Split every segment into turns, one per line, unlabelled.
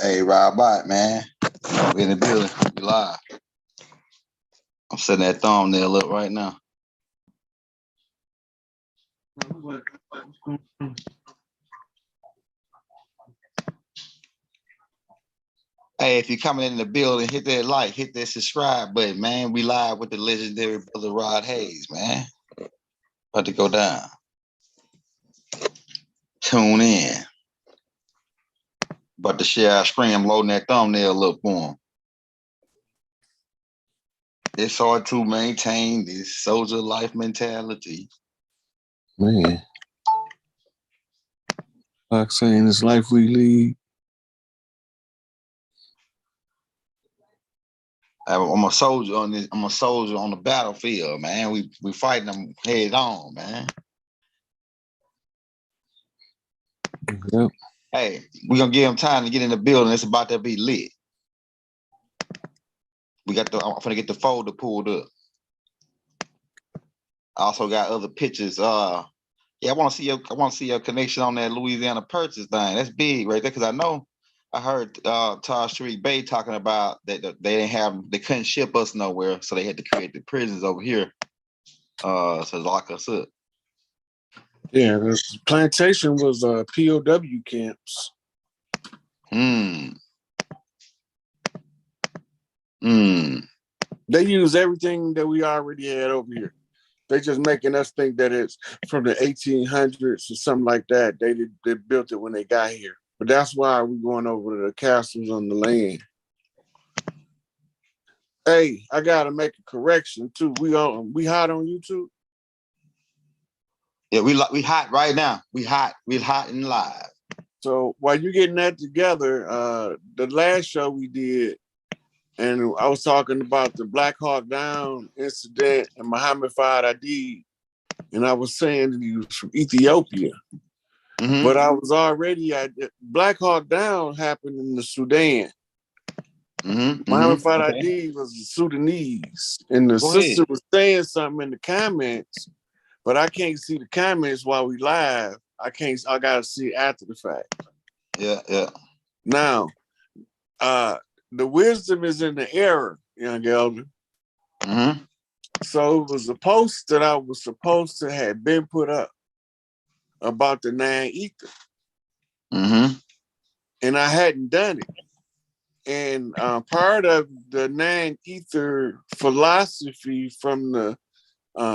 Hey, Rob Bot, man. We in the building. We live. I'm setting that thumbnail up right now. Hey, if you're coming in the building, hit that like, hit that subscribe button, man. We live with the legendary brother Rod Hayes, man. About to go down. Tune in. About to share our screen. I'm loading that thumbnail up for him. It's hard to maintain this soldier life mentality.
Man. Like saying this life we lead.
I'm a soldier on this. I'm a soldier on the battlefield, man. We fighting them head on, man.
Yep.
Hey, we're gonna give them time to get in the building. It's about to be lit. I'm gonna get the folder pulled up. I also got other pictures. I want to see your connection on that Louisiana Purchase thing. That's big right there, because I heard Taj Street Bay talking about that they couldn't ship us nowhere, so they had to create the prisons over here to lock us up.
Yeah, the plantation was POW camps. They use everything that we already had over here. They just making us think that it's from the 1800s or something like that. They built it when they got here. But that's why we're going over to the castles on the land. Hey, I gotta make a correction too. We hot on YouTube?
Yeah, we hot right now. We hot and live.
So while you getting that together, the last show we did, and I was talking about the Black Hawk Down incident and Muhammad Fahd Hadid, and I was saying he was from Ethiopia. Mm-hmm. But I was already Black Hawk Down happened in the Sudan. Mm-hmm. Muhammad Fahd Hadid was Sudanese, and the sister was saying something in the comments, but I can't see the comments while we live. I gotta see it after the fact.
Yeah.
Now, the wisdom is in the error, young elder. Mm-hmm. So it was a post that I was supposed to have been put up about the 9 ether. Mm-hmm. And I hadn't done it. And part of the 9 ether philosophy from the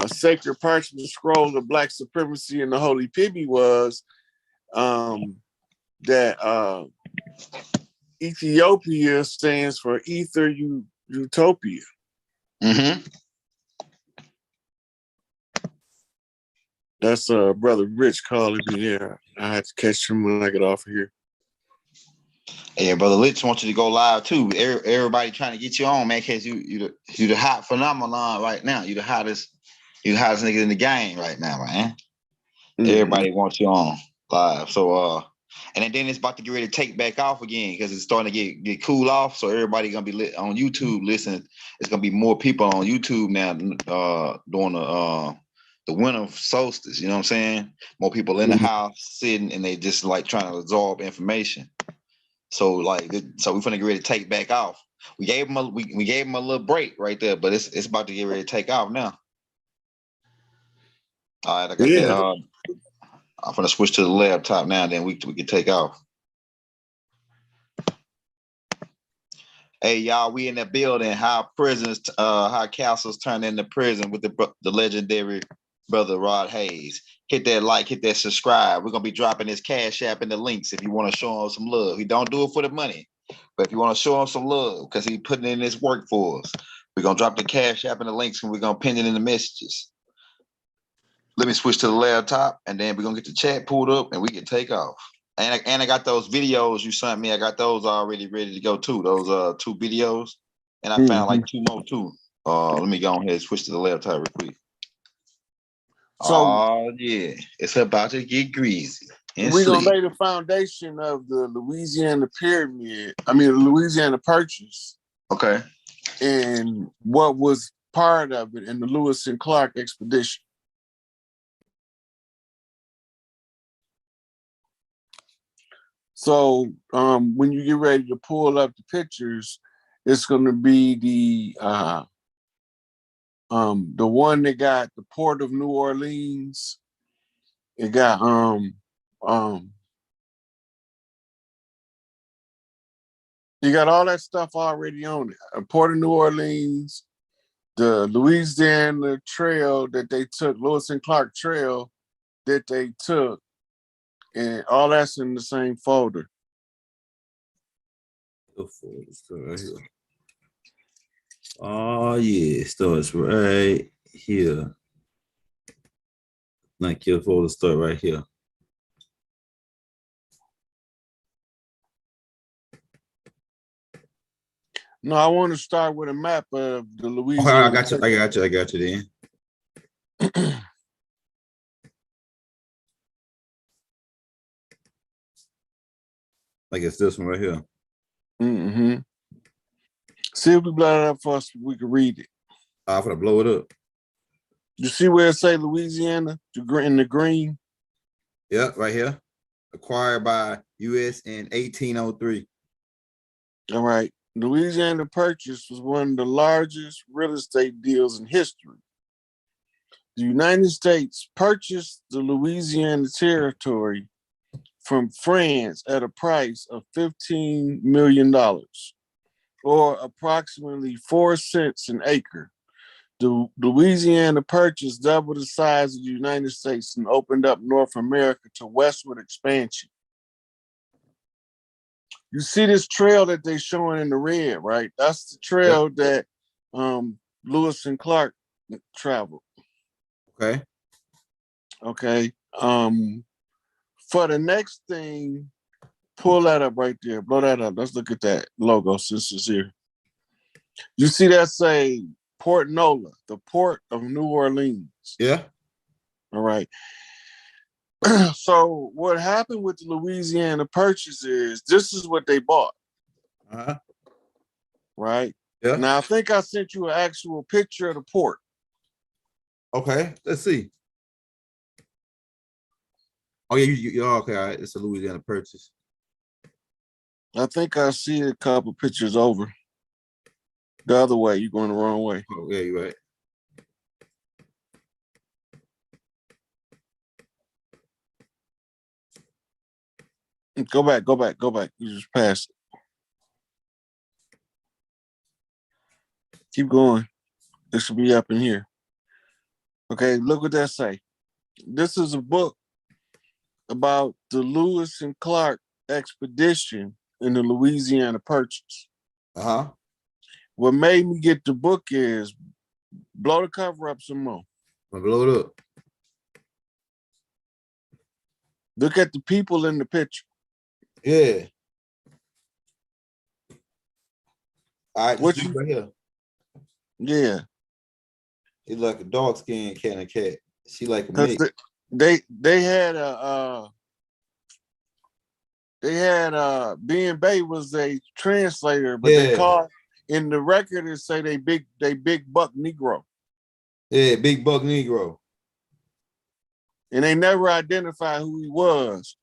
sacred parchment scroll of Black supremacy and the Holy Pibby was that Ethiopia stands for Ether Utopia. Mm-hmm. That's Brother Rich calling me here. I had to catch him when I get off of here.
Yeah, Brother Rich wants you to go live too. Everybody trying to get you on, man, because you the hot phenomenon right now. You the hottest nigga in the game right now, man. Mm-hmm. Everybody wants you on live. So and then it's about to get ready to take back off again because it's starting to get cool off. So everybody gonna be on YouTube listening. It's gonna be more people on YouTube now during the winter solstice. You know what I'm saying? More people in the house sitting and they just like trying to absorb information. So we're finna get ready to take back off. We gave them a little break right there, but it's about to get ready to take off now. All right, I got that. I'm gonna switch to the laptop now, then we can take off. Hey y'all, we in the building. How castles turn into prison with the legendary brother Rod Hayes. Hit that like, hit that subscribe. We're gonna be dropping his Cash App in the links if you want to show him some love. He don't do it for the money, but if you want to show him some love because he putting in his work for us, we're gonna drop the Cash App in the links and we're gonna pin it in the messages. Let me switch to the laptop and then we're gonna get the chat pulled up and we can take off. And I got those videos you sent me. I got those already ready to go too. Those 2 videos, and I found like 2 more too. Let me go ahead and switch to the laptop real quick. So, yeah, it's about to get greasy.
We're gonna lay the foundation of the Louisiana Pyramid. I mean, the Louisiana Purchase.
Okay.
And what was part of it in the Lewis and Clark expedition. So when you get ready to pull up the pictures, it's going to be the one that got the Port of New Orleans. It got you got all that stuff already on it. Port of New Orleans, the Louisiana Trail that they took, Lewis and Clark Trail that they took, and all that's in the same folder.
The folder start right here. Oh yeah, starts right here. Like your folder start right here.
No, I want to start with a map of the
Okay,
Louisiana.
I got you then. Like it's this one right here.
Mm-hmm. See if we blow it up for us, we can read it.
I'm gonna blow it up.
You see where it say Louisiana in the green?
Yep, right here. Acquired by U.S. in 1803.
All right. Louisiana Purchase was one of the largest real estate deals in history. The United States purchased the Louisiana territory from France at a price of $15 million, or approximately 4 cents an acre. The Louisiana Purchase doubled the size of the United States and opened up North America to westward expansion. You see this trail that they showing in the red, right? That's the trail that Lewis and Clark traveled.
Okay.
Okay. For the next thing, pull that up right there. Blow that up. Let's look at that logo since it's here. You see that say Port Nola, the Port of New Orleans.
Yeah.
All right. So what happened with the Louisiana Purchase is this is what they bought.
Uh-huh.
Right?
Yeah.
Now I think I sent you an actual picture of the port.
Okay. Let's see. Oh yeah, you okay. All right. It's a Louisiana Purchase.
I think I see a couple pictures over. The other way, you're going the wrong way.
Oh yeah, you're right.
Go back. You just passed it. Keep going. It should be up in here. Okay, look what that say. This is a book about the Lewis and Clark expedition in the Louisiana Purchase.
Uh-huh.
What made me get the book is blow the cover up some more.
I'm gonna blow it up.
Look at the people in the picture.
Yeah. All right,
What
this
you-
right here.
Yeah,
He's like a dog skin cat and a cat. She like a
because
mate.
they had B and Bay was a translator, but they
Yeah.
called in the record and say they big buck Negro.
Yeah, big buck Negro.
And they never identified who he was.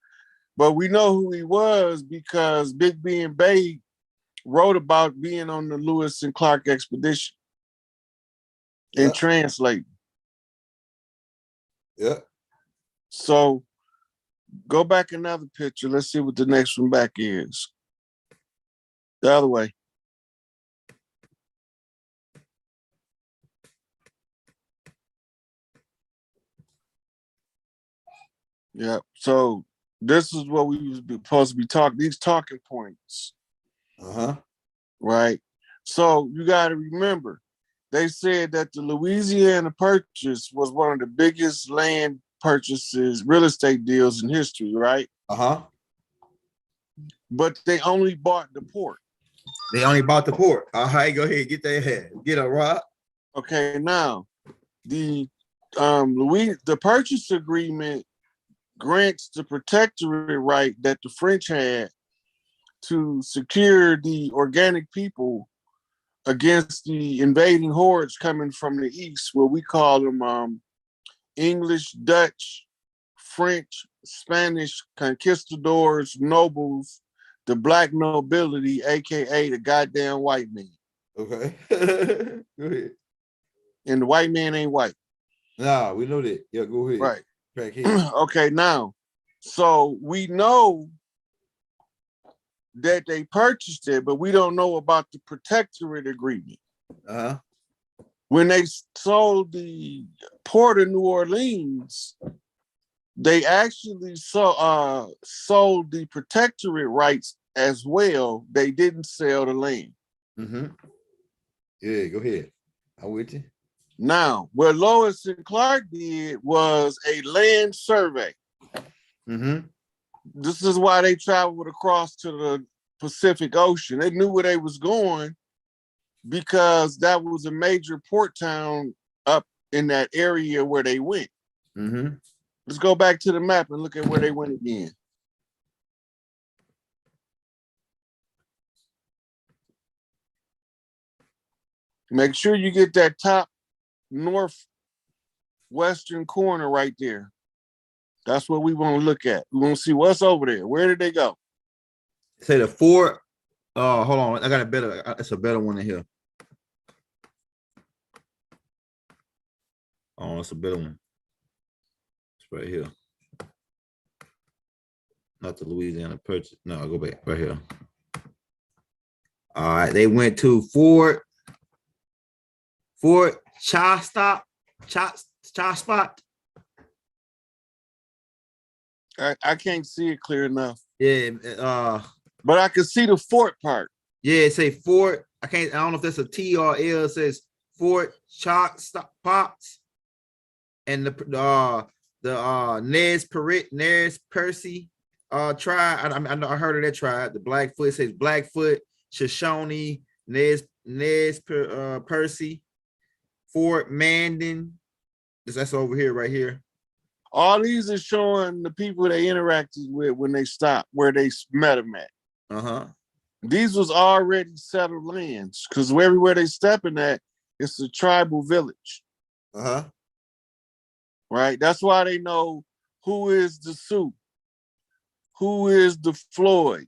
But we know who he was because Big B and Bay wrote about being on the Lewis and Clark expedition and translating.
Yeah.
So go back another picture. Let's see what the next one back is. The other way. Yeah. So this is what we was supposed to be talking. These talking points.
Uh-huh.
Right. So you got to remember, they said that the Louisiana Purchase was one of the biggest land purchases, real estate deals in history, right?
Uh-huh.
But they only bought the port.
They only bought the port. All right, go ahead, get that head. Get a rock.
Okay, now the the purchase agreement grants the protectorate right that the French had to secure the organic people against the invading hordes coming from the east, where we call them English, Dutch, French, Spanish conquistadors, nobles, the black nobility, aka the goddamn white man.
Okay. Go ahead.
And the white man ain't white.
Nah, we know that. Yeah, go ahead.
Right.
Crackhead.
Okay, now, so we know that they purchased it, but we don't know about the protectorate agreement.
Uh-huh.
When they sold the Port of New Orleans, they actually sold the protectorate rights as well. They didn't sell the land.
Mm-hmm. Yeah, go ahead. I'm with you.
Now, what Lois and Clark did was a land survey.
Mm-hmm.
This is why they traveled across to the Pacific Ocean. They knew where they was going because that was a major port town up in that area where they went.
Mm-hmm.
Let's go back to the map and look at where they went again. Make sure you get that top northwestern corner right there. That's what we want to look at. We want to see what's over there. Where did they go?
Say the fort. Hold on. I got a better. It's a better one in here. Oh, it's a better one. It's right here. Not the Louisiana Purchase. No, I'll go back right here. All right, they went to Fort Chastop.
I can't see it clear enough.
Yeah,
but I can see the fort part.
Yeah, it say Fort. I don't know if that's a T or L. It says Fort Pops, and the Nez Percy tribe. I heard of that tribe. The Blackfoot, says Blackfoot, Shoshone, Nez Percy, Fort Mandan. That's over here, right here.
All these are showing the people they interacted with when they stopped, where they met them at.
Uh-huh.
These was already settled lands because everywhere they stepping at, it's a tribal village.
Uh-huh.
Right? That's why they know who is the Sioux, who is the Floyd,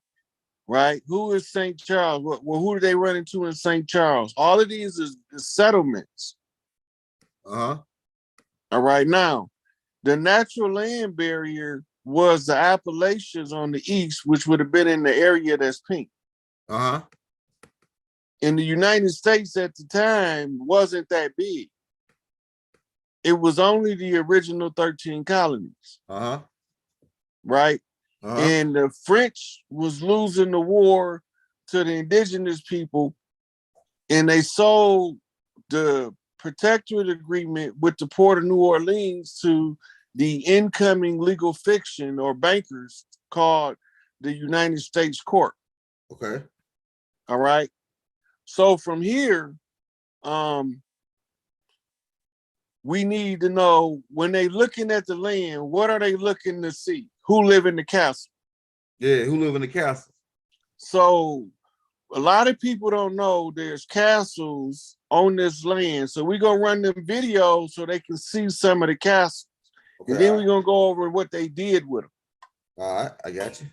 right? Who is St. Charles? Well, who do they run into in St. Charles? All of these is settlements.
Uh-huh.
All right, now, the natural land barrier was the Appalachians on the east, which would have been in the area that's pink.
Uh-huh.
In the United States at the time wasn't that big. It was only the original 13 colonies.
Uh-huh.
Right?
Uh-huh.
And the French was losing the war to the indigenous people, and they sold the protectorate agreement with the Port of New Orleans to the incoming legal fiction or bankers called the United States Court.
Okay.
All right. So from here, we need to know when they looking at the land, what are they looking to see? Who live in the castle?
Yeah, who live in the castle?
So a lot of people don't know there's castles on this land. So we're gonna run them videos so they can see some of the castles. Okay, and then we're gonna go over what they did with them.
All right, I got you.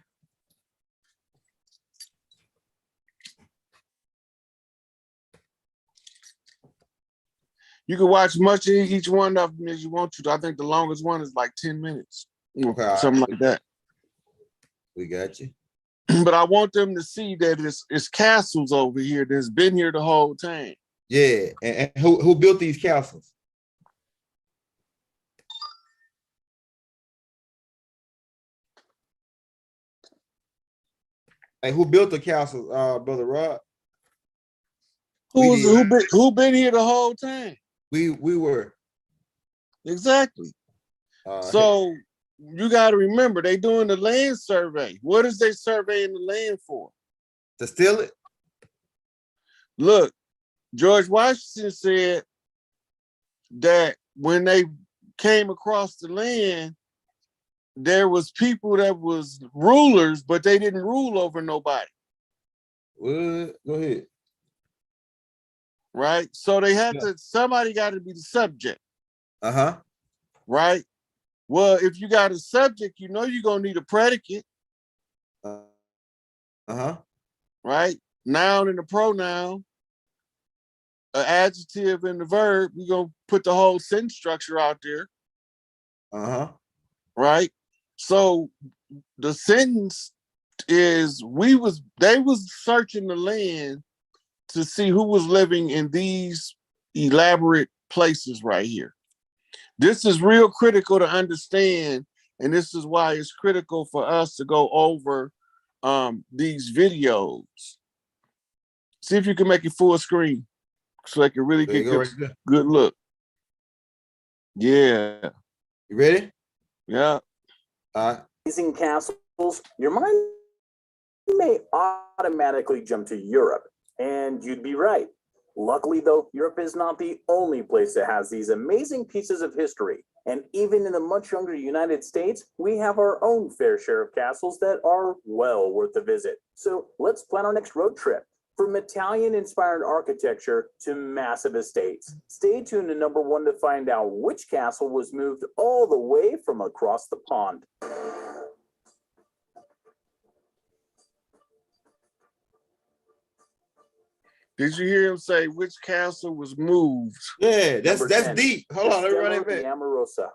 You can watch much of each one of them as you want to. I think the longest one is like 10 minutes. Okay, something like that.
We got you.
But I want them to see that it's castles over here that's been here the whole time.
Yeah, and who built these castles? Hey, who built the castle, Brother Rod?
Who been here the whole time?
We were.
Exactly. So you got to remember, they doing the land survey. What is they surveying the land for?
To steal it?
Look, George Washington said that when they came across the land, there was people that was rulers, but they didn't rule over nobody.
What? Go ahead.
Right? So they had to, somebody got to be the subject.
Uh-huh.
Right? Well, if you got a subject, you know you're gonna need a predicate,
Uh-huh.
right? Noun and a pronoun, an adjective and the verb. We're gonna put the whole sentence structure out there,
Uh-huh.
right? So the sentence is they was searching the land to see who was living in these elaborate places right here. This is real critical to understand, and this is why it's critical for us to go over these videos. See if you can make it full screen so I can really
There you
get
go right there.
good look. Yeah,
You ready?
yeah.
All right.
Amazing castles, your mind may automatically jump to Europe, and you'd be right. Luckily, though, Europe is not the only place that has these amazing pieces of history. And even in the much younger United States, we have our own fair share of castles that are well worth a visit. So let's plan our next road trip. From Italian-inspired architecture to massive estates. Stay tuned to number 1 to find out which castle was moved all the way from across the pond.
Did you hear him say which castle was moved?
Yeah, that's
Number 10,
deep. Hold on, let me run
Castello
that
di
back.
Amorosa.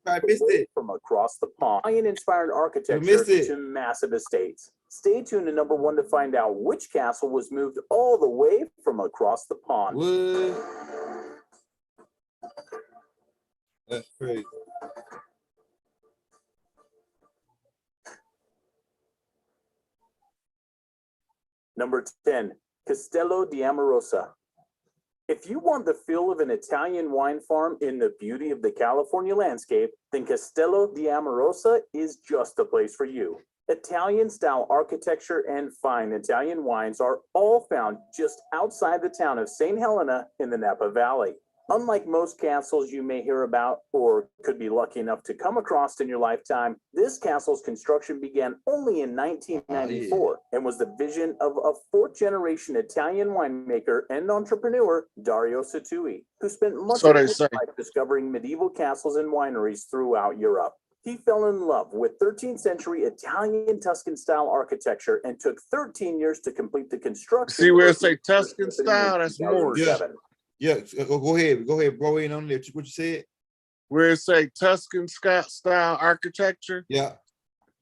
I missed it.
From across the pond. Italian-inspired architecture
missed it.
to massive estates. Stay tuned to number 1 to find out which castle was moved all the way from across the pond.
What? That's crazy.
Number 10, Castello di Amorosa. If you want the feel of an Italian wine farm in the beauty of the California landscape, then Castello di Amorosa is just the place for you. Italian-style architecture and fine Italian wines are all found just outside the town of St. Helena in the Napa Valley. Unlike most castles you may hear about or could be lucky enough to come across in your lifetime, this castle's construction began only in 1994 and was the vision of a fourth-generation Italian winemaker and entrepreneur, Dario Satui, who spent much
So
of
they
his
say.
life discovering medieval castles and wineries throughout Europe. He fell in love with 13th century Italian Tuscan style architecture and took 13 years to complete the construction.
See where it
work
say
he first
Tuscan
opened in
style? That's Moorish.
2007.
Yeah, go ahead. Go ahead, bro. In on there. What you said?
Where it say Tuscan style architecture.
Yeah.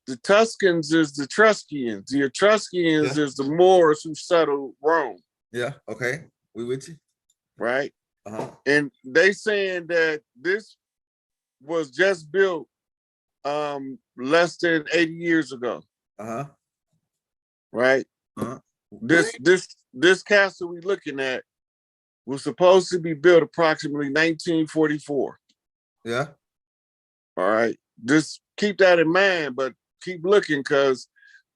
The Tuscans is the Etruscans. The Etruscans
Yeah.
is the Moors who settled Rome,
Yeah. Okay. We with you.
right?
Uh-huh.
And they saying that this was just built less than 80 years ago,
Uh-huh.
right?
Uh-huh.
This castle we looking at was supposed to be built approximately 1944.
Yeah.
All right. Just keep that in mind, but keep looking because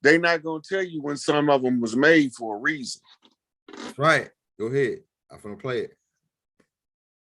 they're not gonna tell you when some of them was made for a reason.
Right. Go ahead. I'm gonna play it.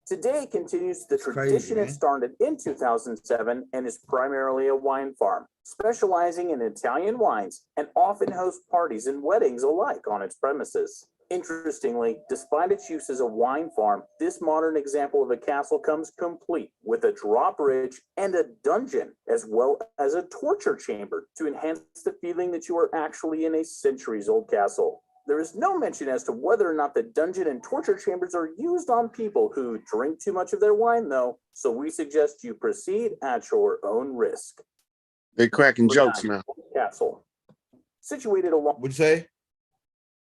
Today continues the
Crazy,
tradition
man.
it started in 2007 and is primarily a wine farm, specializing in Italian wines and often hosts parties and weddings alike on its premises. Interestingly, despite its use as a wine farm, this modern example of a castle comes complete with a drawbridge and a dungeon, as well as a torture chamber to enhance the feeling that you are actually in a centuries-old castle. There is no mention as to whether or not the dungeon and torture chambers are used on people who drink too much of their wine, though, so we suggest you proceed at your own risk.
They cracking jokes now.
Castle. Situated along
What'd you say?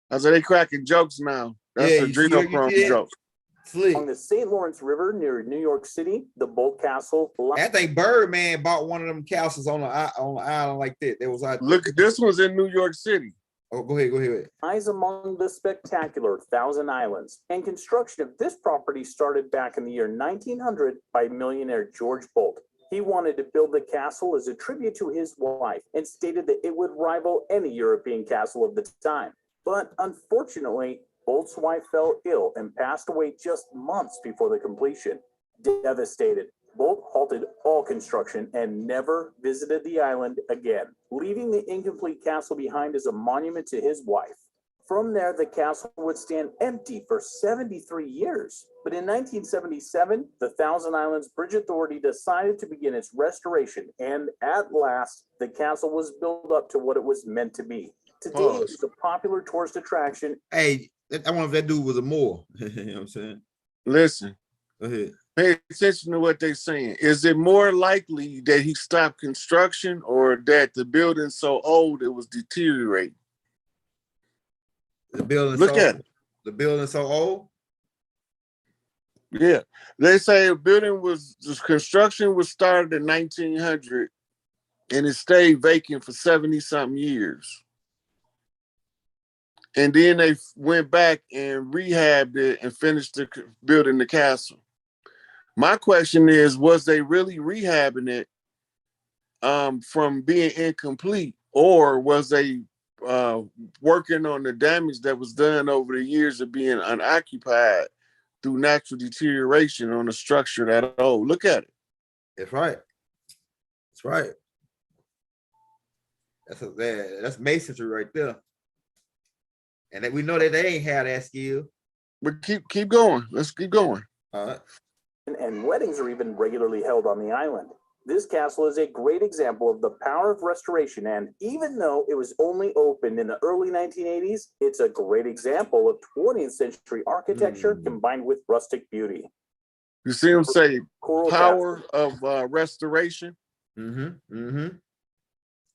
I said they cracking jokes now. That's
Yeah,
a
you see what you
adrenochrome
did?
joke.
Slick.
the St. Lawrence River near New York City, the Bolt Castle
I think Birdman bought one of them castles on the island like that. There was out there.
Look, this one's in New York City.
Oh, go ahead. Go ahead.
lies among the spectacular Thousand Islands, and construction of this property started back in the year 1900 by millionaire George Bolt. He wanted to build the castle as a tribute to his wife and stated that it would rival any European castle of the time. But unfortunately, Bolt's wife fell ill and passed away just months before the completion. Devastated, Bolt halted all construction and never visited the island again, leaving the incomplete castle behind as a monument to his wife. From there, the castle would stand empty for 73 years. But in 1977, the Thousand Islands Bridge Authority decided to begin its restoration, and at last, the castle was built up to what it was meant to be. Today,
Pause.
it's a popular tourist attraction.
Hey, I wonder if that dude was a Moor. You know what I'm saying?
Listen,
Go ahead.
pay attention to what they're saying. Is it more likely that he stopped construction or that the building's so old it was deteriorating?
The building
Look
so
at it.
the building so old.
Yeah, they say the construction was started in 1900 and it stayed vacant for 70 something years. And then they went back and rehabbed it and finished building the castle. My question is, was they really rehabbing it from being incomplete, or was they working on the damage that was done over the years of being unoccupied through natural deterioration on a structure that old? Look at it.
That's right. That's right. That's masonry right there. And that we know that they ain't had that skill.
But keep going. Let's keep going.
All right.
And weddings are even regularly held on the island. This castle is a great example of the power of restoration, and even though it was only opened in the early 1980s, it's a great example of 20th century architecture combined with rustic beauty.
You see them say
Coral
power
Castle.
of restoration.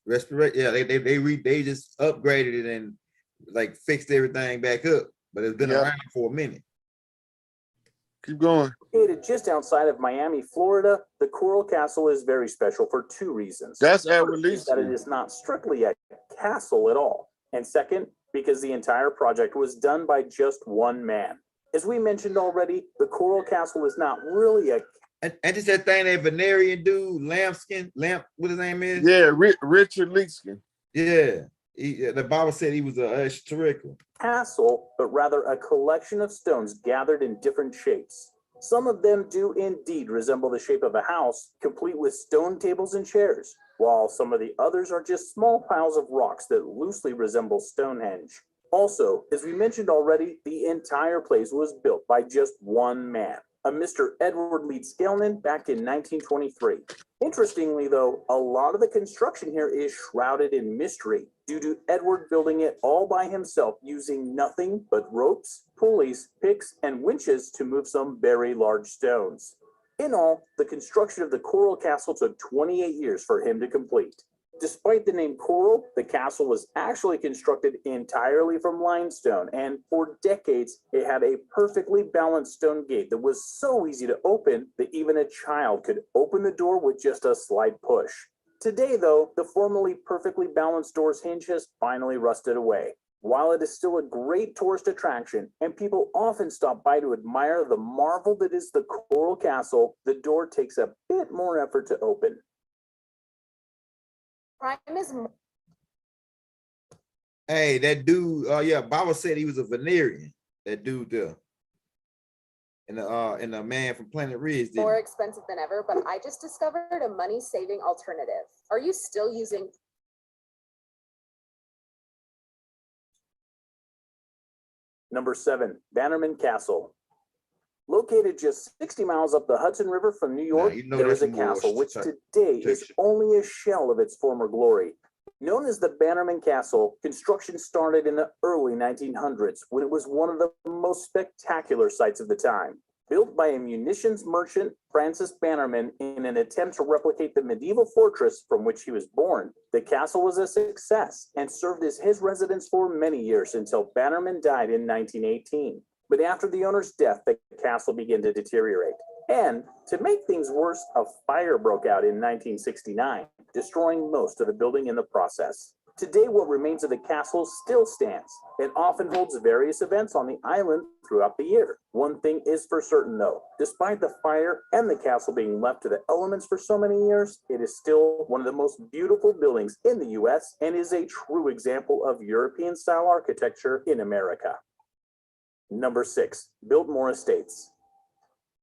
Restoration. Yeah, they just upgraded it and like fixed everything back up, but it's been around for a minute.
Keep going.
Located just outside of Miami, Florida, the Coral Castle is very special for two reasons.
That's at
First,
release.
that it is not strictly a castle at all. And second, because the entire project was done by just one man. As we mentioned already, the Coral Castle is not really a...
And just that thing, that Venerian dude, what his name is?
Yeah, Richard Leakskin.
Yeah. The Bible said he was a historical
castle, but rather a collection of stones gathered in different shapes. Some of them do indeed resemble the shape of a house, complete with stone tables and chairs, while some of the others are just small piles of rocks that loosely resemble Stonehenge. Also, as we mentioned already, the entire place was built by just one man, a Mr. Edward Leeds Skelton, back in 1923. Interestingly, though, a lot of the construction here is shrouded in mystery due to Edward building it all by himself using nothing but ropes, pulleys, picks, and winches to move some very large stones. In all, the construction of the Coral Castle took 28 years for him to complete. Despite the name Coral, the castle was actually constructed entirely from limestone, and for decades, it had a perfectly balanced stone gate that was so easy to open that even a child could open the door with just a slight push. Today, though, the formerly perfectly balanced door's hinge has finally rusted away. While it is still a great tourist attraction, and people often stop by to admire the marvel that is the Coral Castle, the door takes a bit more effort to open.
Hey, that dude, Bible said he was a Venerian. That dude there. And the man from Planet Ridge.
More expensive than ever, but I just discovered a money-saving alternative. Are you still using...
Number 7, Bannerman Castle. Located just 60 miles up the Hudson River from New York, there is a castle which today is only a shell of its former glory. Known as the Bannerman Castle, construction started in the early 1900s when it was one of the most spectacular sights of the time. Built by a munitions merchant, Francis Bannerman, in an attempt to replicate the medieval fortress from which he was born, the castle was a success and served as his residence for many years until Bannerman died in 1918. But after the owner's death, the castle began to deteriorate. And to make things worse, a fire broke out in 1969, destroying most of the building in the process. Today, what remains of the castle still stands. It often holds various events on the island throughout the year. One thing is for certain, though. Despite the fire and the castle being left to the elements for so many years, it is still one of the most beautiful buildings in the U.S. and is a true example of European-style architecture in America. Number 6, Biltmore Estates.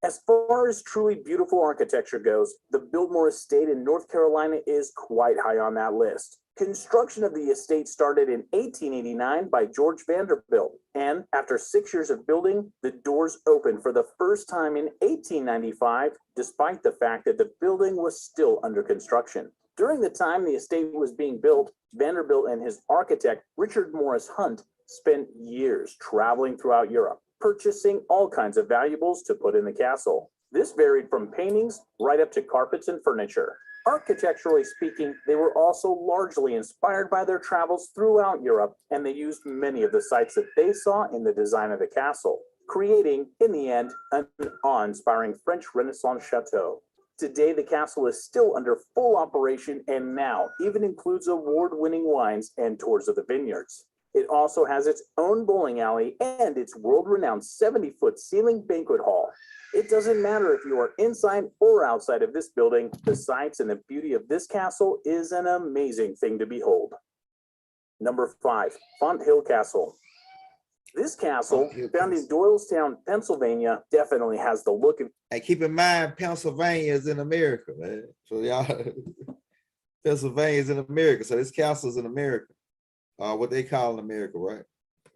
As far as truly beautiful architecture goes, the Biltmore Estate in North Carolina is quite high on that list. Construction of the estate started in 1889 by George Vanderbilt, and after 6 years of building, the doors opened for the first time in 1895, despite the fact that the building was still under construction. During the time the estate was being built, Vanderbilt and his architect, Richard Morris Hunt, spent years traveling throughout Europe, purchasing all kinds of valuables to put in the castle. This varied from paintings right up to carpets and furniture. Architecturally speaking, they were also largely inspired by their travels throughout Europe, and they used many of the sites that they saw in the design of the castle, creating, in the end, an awe-inspiring French Renaissance chateau. Today, the castle is still under full operation and now even includes award-winning wines and tours of the vineyards. It also has its own bowling alley and its world-renowned 70-foot ceiling banquet hall. It doesn't matter if you are inside or outside of this building, the sights and the beauty of this castle is an amazing thing to behold. Number 5, Fonthill Castle. This castle, found in Doylestown, Pennsylvania, definitely has the look of.
Hey, keep in mind, Pennsylvania is in America, man. So y'all, Pennsylvania is in America. So this castle is in America. What they call in America, right?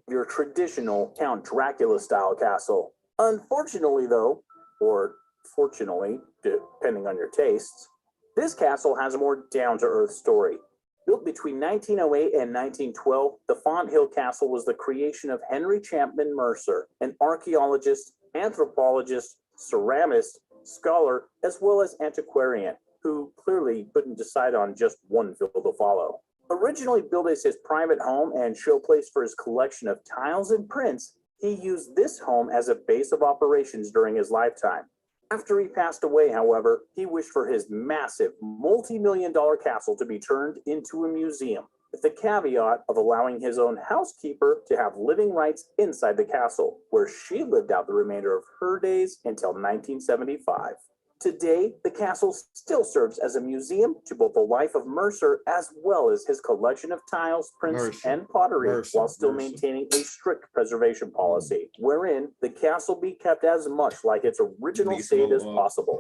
Your traditional Count Dracula style castle. Unfortunately, though, or fortunately, depending on your tastes, this castle has a more down-to-earth story. Built between 1908 and 1912, the Fonthill Castle was the creation of Henry Chapman Mercer, an archaeologist, anthropologist, ceramist, scholar, as well as antiquarian, who clearly couldn't decide on just one field to follow. Originally built as his private home and showplace for his collection of tiles and prints, he used this home as a base of operations during his lifetime. After he passed away, however, he wished for his massive multi-million-dollar castle to be turned into a museum, with the caveat of allowing his own housekeeper to have living rights inside the castle, where she lived out the remainder of her days until 1975. Today, the castle still serves as a museum to both the life of Mercer as well as his collection of tiles, prints, and pottery, while still maintaining a strict preservation policy, wherein the castle be kept as much like its original state as possible.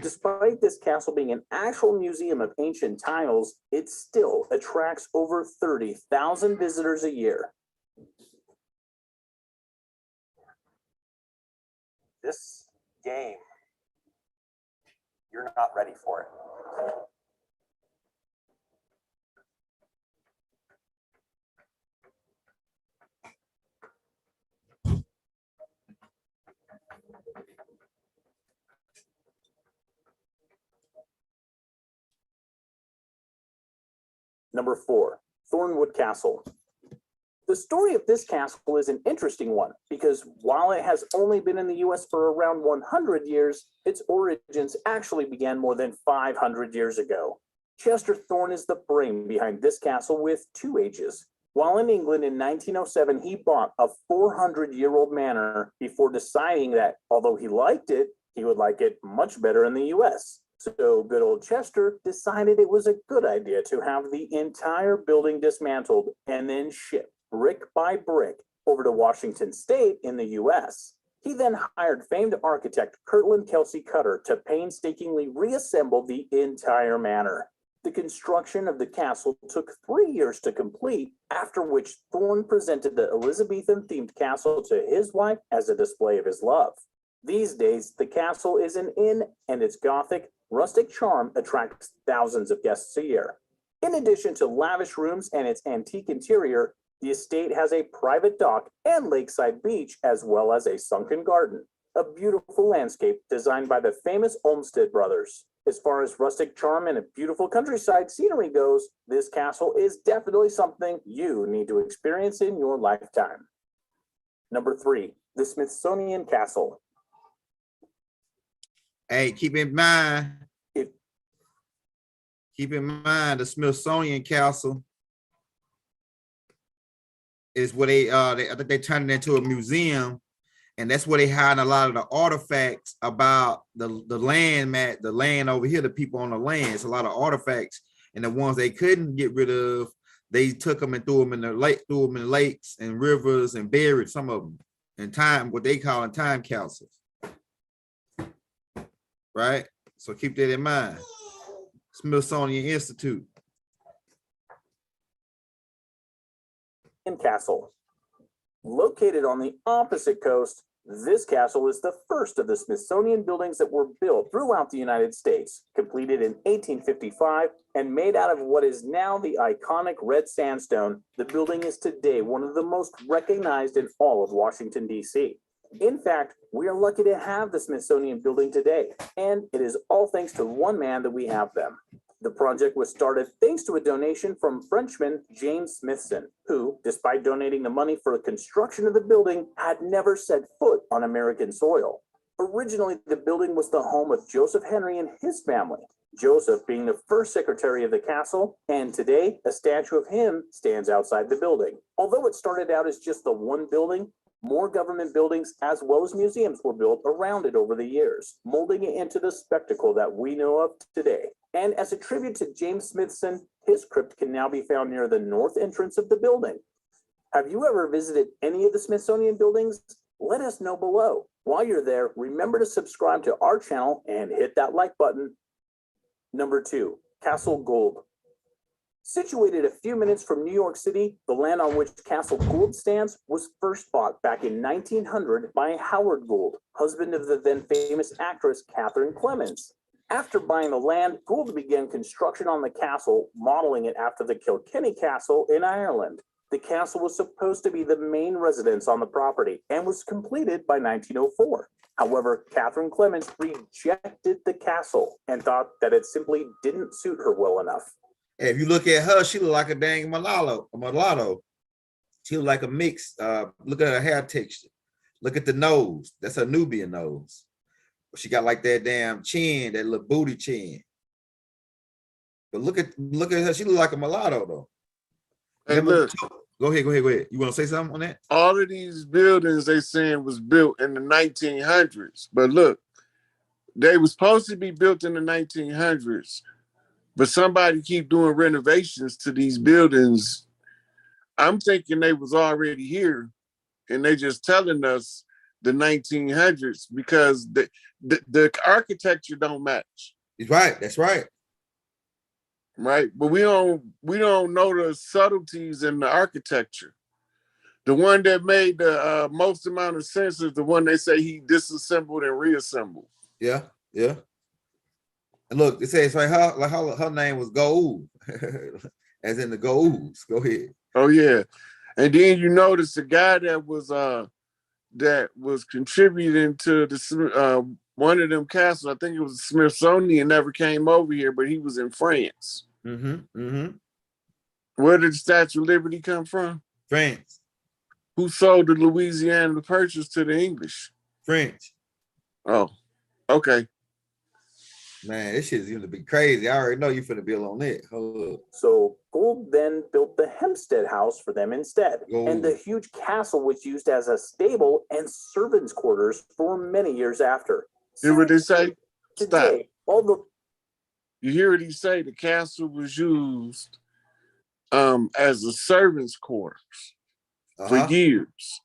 Despite this castle being an actual museum of ancient tiles, it still attracts over 30,000 visitors a year. This game, you're not ready for it. Number 4, Thornwood Castle. The story of this castle is an interesting one because while it has only been in the US for around 100 years, its origins actually began more than 500 years ago. Chester Thorne is the brain behind this castle with 2 ages. While in England in 1907, he bought a 400-year-old manor before deciding that although he liked it, he would like it much better in the US. So good old Chester decided it was a good idea to have the entire building dismantled and then shipped brick by brick over to Washington State in the US. He then hired famed architect Kirtland Kelsey Cutter to painstakingly reassemble the entire manor. The construction of the castle took 3 years to complete, after which Thorne presented the Elizabethan-themed castle to his wife as a display of his love. These days, the castle is an inn, and its Gothic, rustic charm attracts thousands of guests a year. In addition to lavish rooms and its antique interior, the estate has a private dock and lakeside beach, as well as a sunken garden, a beautiful landscape designed by the famous Olmsted brothers. As far as rustic charm and a beautiful countryside scenery goes, this castle is definitely something you need to experience in your lifetime. Number 3, the Smithsonian Castle.
Hey, keep in mind, the Smithsonian Castle is where I think they turned it into a museum, and that's where they hide a lot of the artifacts about the land over here, the people on the land. It's a lot of artifacts, and the ones they couldn't get rid of, they took them and threw them in the lakes and rivers and buried some of them in time, what they call in time capsules. Right? So keep that in mind. Smithsonian Institute.
and Castle. Located on the opposite coast, this castle is the first of the Smithsonian buildings that were built throughout the United States, completed in 1855 and made out of what is now the iconic red sandstone. The building is today one of the most recognized in all of Washington, D.C. In fact, we are lucky to have the Smithsonian building today, and it is all thanks to one man that we have them. The project was started thanks to a donation from Frenchman James Smithson, who, despite donating the money for the construction of the building, had never set foot on American soil. Originally, the building was the home of Joseph Henry and his family, Joseph being the first secretary of the castle, and today a statue of him stands outside the building. Although it started out as just the one building, more government buildings as well as museums were built around it over the years, molding it into the spectacle that we know of today. And as a tribute to James Smithson, his crypt can now be found near the north entrance of the building. Have you ever visited any of the Smithsonian buildings? Let us know below. While you're there, remember to subscribe to our channel and hit that like button. Number 2, Castle Gould. Situated a few minutes from New York City, the land on which Castle Gould stands was first bought back in 1900 by Howard Gould, husband of the then famous actress Catherine Clemens. After buying the land, Gould began construction on the castle, modeling it after the Kilkenny Castle in Ireland. The castle was supposed to be the main residence on the property and was completed by 1904. However, Catherine Clemens rejected the castle and thought that it simply didn't suit her well enough.
If you look at her, she look like a dang mulatto. She look like a mix. Look at her hair texture. Look at the nose. That's her Nubian nose. She got like that damn chin, that little booty chin. But look at her. She look like a mulatto though.
Hey, look,
Go ahead. You want to say something on that?
all of these buildings they saying was built in the 1900s, but look, they were supposed to be built in the 1900s. But somebody keep doing renovations to these buildings. I'm thinking they was already here and they just telling us the 1900s because the architecture don't match.
He's right. That's right.
Right. But we don't know the subtleties in the architecture. The one that made the most amount of sense is the one they say he disassembled and reassembled.
Yeah. And look, it says right her name was Gould, as in the Goulds. Go ahead.
Oh yeah, and then you notice the guy that was contributing to the one of them castles. I think it was Smithsonian. Never came over here, but he was in France. Where did the Statue of Liberty come from?
France.
Who sold the Louisiana Purchase to the English?
French.
Oh, okay.
Man, this shit's gonna be crazy. I already know you're finna build on it. Hold up.
So Gould then built the Hempstead House for them instead. And the huge castle was used as a stable and servants' quarters for many years after.
Hear what they say? Stop.
Today,
You hear what he say? The castle was used as a servants' quarters for years.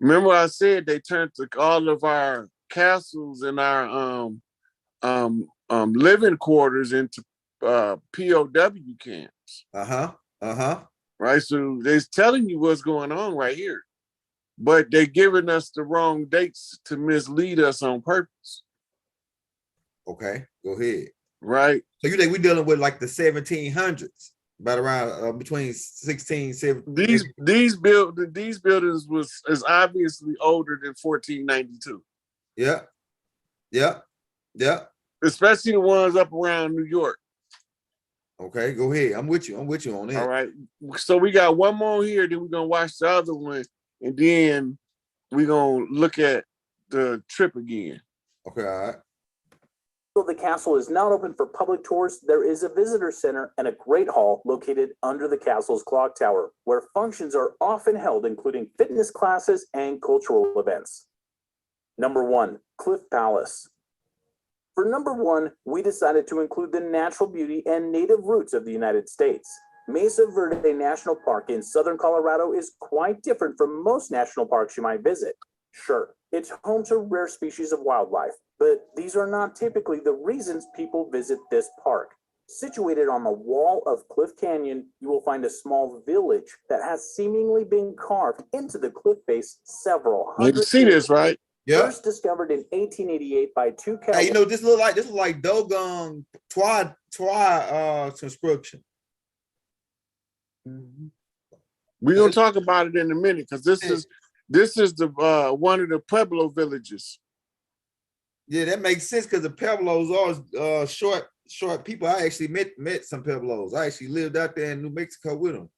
Remember I said they turned all of our castles and our living quarters into POW camps. Right, so they're telling you what's going on right here, but they're giving us the wrong dates to mislead us on purpose.
Okay, go ahead.
Right.
So you think we're dealing with like the 1700s, about around between 16, 17.
These buildings is obviously older than 1492.
Yeah.
Especially the ones up around New York.
Okay, go ahead. I'm with you on it.
All right. So we got one more here, then we're gonna watch the other one, and then we're gonna look at the trip again.
Okay, all right.
Though the castle is not open for public tours, there is a visitor center and a great hall located under the castle's clock tower, where functions are often held, including fitness classes and cultural events. Number 1, Cliff Palace. For number 1, we decided to include the natural beauty and native roots of the United States. Mesa Verde National Park in southern Colorado is quite different from most national parks you might visit. Sure, it's home to rare species of wildlife, but these are not typically the reasons people visit this park. Situated on the wall of Cliff Canyon, you will find a small village that has seemingly been carved into the cliff face several
You can
hundred
see
years.
this, right?
Yeah.
First discovered in 1888 by two
Hey, you
Cowboys.
know, this look like Dogon Twa subscription.
We're gonna talk about it in a minute because this is the one of the Pueblo villages.
Yeah, that makes sense because the Pueblos are short people. I actually met some Pueblos. I actually lived out there in New Mexico with them.